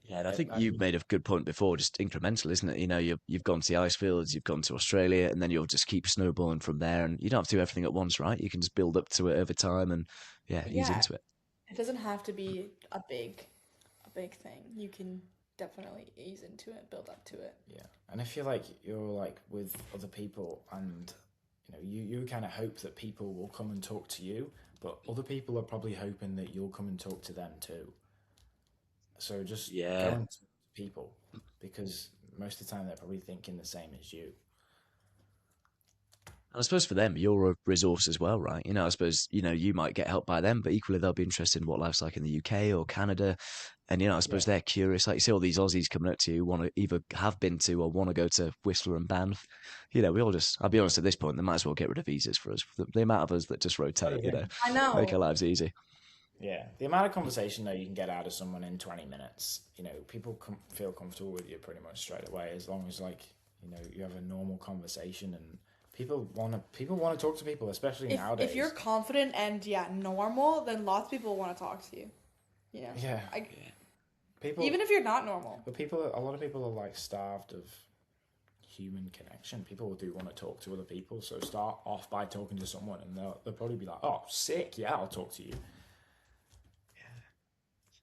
Yeah, and I I, think I, you made a good point before, just incremental, isn't it? You've gone to the ice fields, you've gone to Australia, and then you'll just keep snowballing from there. And you don't have to do everything at once, right? You can just build up to it over time and, yeah, ease Yeah, into it. it doesn't have to be a big thing. You can definitely ease into it, build up to it. yeah. And I feel like you're like with other people, and you kind of hope that people will come and talk to you, but other people are probably hoping that you'll come and talk to them too. So just go Yeah. and talk to people, because most of the time they're probably thinking the same as you. And I suppose for them, you're a resource as well, right? I suppose, you might get help by them, but equally they'll be interested in what life's like in the UK or Canada. And, I Yeah, suppose they're curious. Like you see all these Aussies coming up to you, want to either have been to or want to go to Whistler and Banff. We all just, I'll be honest at this point, they might as well get rid of visas for us. The amount of us that just what do rotate, you think? I make our know. lives easy. Yeah, the amount of conversation though you can get out of someone in 20 minutes, people feel comfortable with you pretty much straight away, as long as like you have a normal conversation, and people want to talk to people, especially If you're nowadays. confident and yeah, normal, then lots of people want to talk to you. You know. Yeah, I people, even if you're not normal. but a lot of people are like starved of human connection. People do want to talk to other people, so start off by talking to someone, and they'll probably be like, "Oh, sick, yeah, I'll talk to you."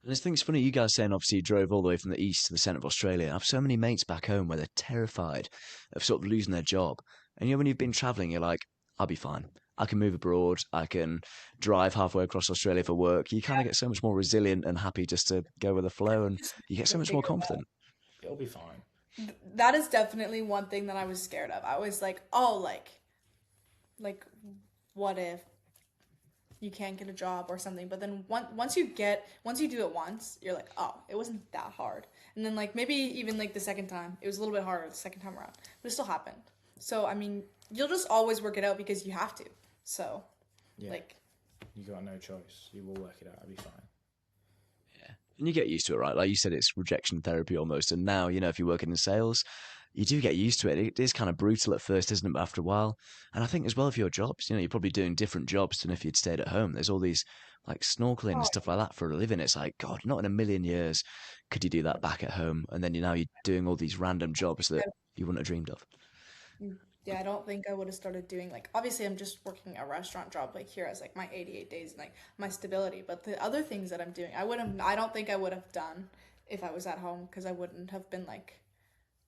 And I think it's funny, you guys saying obviously you drove all the way from the east to the centre of Australia. I have so many mates back home where they're terrified of sort of losing their job. And when you've been travelling, you're like, I'll be fine. I can move abroad. I can drive halfway across Australia for work. You kind of get so much more resilient and happy just to go with the flow, and Just you get to so much more figure it out. confident. It'll be fine. That is definitely one thing that I was scared of. I was like, oh, like, what if you can't get a job or something? But then once you do it once, you're like, oh, it wasn't that hard. And then like maybe even like the second time, it was a little bit harder the second time around, but it still happened. So I mean, you'll just always work it out because you have to. So, Yeah, like, you got no choice. You will work it out. It'll be fine. Yeah. And you get used to it, right? Like you said, it's rejection therapy almost. And now, if you're working in sales, you do get used to it. It is kind of brutal at first, isn't it? But after a while, and I think as well for your jobs, you're probably doing different jobs than if you'd stayed at home. There's all these like snorkeling and oh, stuff like that for a living. It's like, God, not in a million years could you do that back at home. And then you're doing all these random jobs that you wouldn't have dreamed of. yeah, I don't think I would have started doing like obviously I'm just working a restaurant job like here as like my 88 days and like my stability, but the other things that I'm doing, I don't think I would have done if I was at home because I wouldn't have been like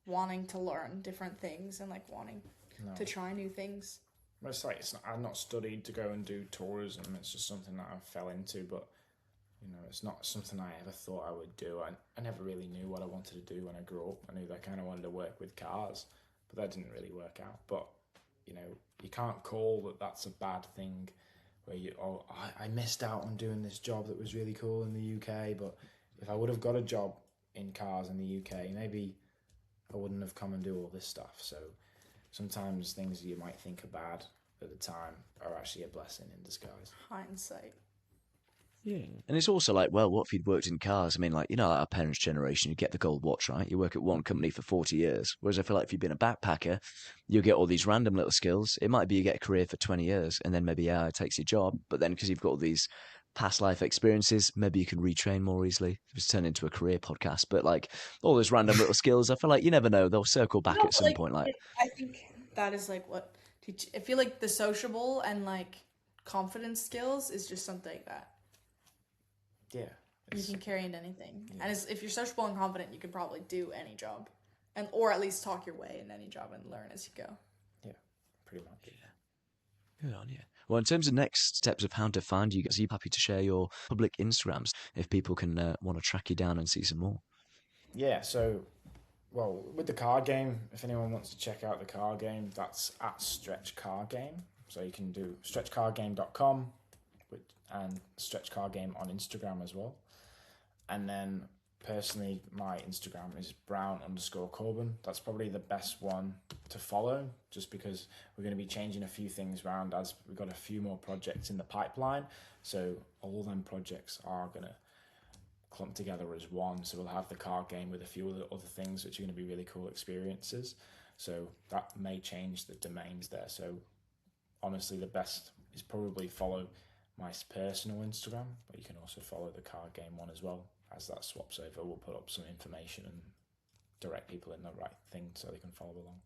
wanting to learn different things and like wanting to No, try new things. it's like I've not studied to go and do tourism. It's just something that I fell into, but it's not something I ever thought I would do. I never really knew what I wanted to do when I grew up. I knew that I kind of wanted to work with cars, but that didn't really work out. But you can't call that that's a bad thing. Where I missed out on doing this job that was really cool in the UK, but if I would have got a job in cars in the UK, maybe I wouldn't have come and do all this stuff. So sometimes things you might think are bad at the time are actually a blessing in disguise. Hindsight. Yeah. And it's also like, well, what if you'd worked in cars? I mean, like, like our parents' generation, you get the gold watch, right? You work at one company for 40 years. Whereas I feel like if you've been a backpacker, you'll get all these random little skills. It might be you get a career for 20 years and then maybe AI takes your job. But then because you've got all these past life experiences, maybe you can retrain more easily. It's turned into a career podcast. But like all those random little skills, I feel like you never know. They'll circle back at some point. Like, I think that is like what I feel like the sociable and like confidence skills is just something that Yeah. you can carry into anything. And if you're sociable and confident, you can probably do any job, or at least talk your way in any job and learn as you go. Yeah, pretty much. good on you. Well, in terms of next steps of how to find you guys, are you happy to share your public Instagrams if people can want to track you down and see some more? Yeah, so, well, with the card game, if anyone wants to check out the card game, that's at Stretch Card Game. So you can do stretchcardgame.com and Stretch Card Game on Instagram as well. And then personally, my Instagram is brown_Corben. That's probably the best one to follow, just because we're going to be changing a few things around as we've got a few more projects in the pipeline. So all them projects are going to clump together as one. So we'll have the card game with a few other things, which are going to be really cool experiences. So that may change the domains there. So honestly, the best is probably follow my personal Instagram, but you can also follow the card game one as well. As that swaps over, we'll put up some information and direct people in the right thing so they can follow along.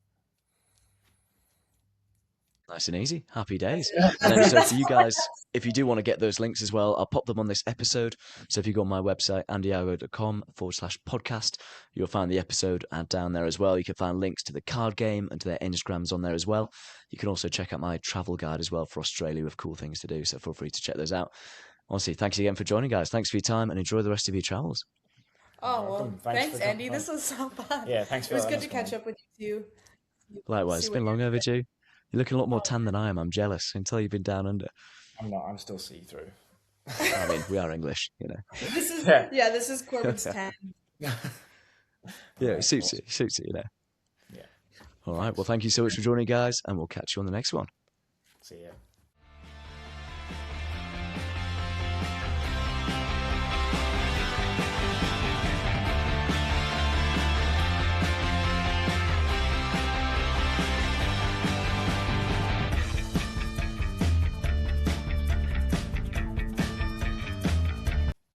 Nice and easy. Happy days. And then, so for you guys, if you do want to get those links as well, I'll pop them on this episode. So if you go on my website, andyago.com/podcast, you'll find the episode and down there as well. You can find links to the card game and to their Instagrams on there as well. You can also check out my travel guide as well for Australia with cool things to do. So feel free to check those out. Honestly, thanks again for joining, guys. Thanks for your time and enjoy the rest of your travels. Oh, well, thanks Andy. This was so fun. Yeah, thanks for It was good to catch up with you too. Likewise, it's been long overdue. You're looking a lot more tan than I am. I'm jealous until you've been down under. I'm not. I'm still see-through. I mean, we are English, This is this is Corben's tan. Yeah, it suits it. It suits it, Yeah. All right. Well, thank you so much for joining, guys, and we'll catch you on the next one. See ya.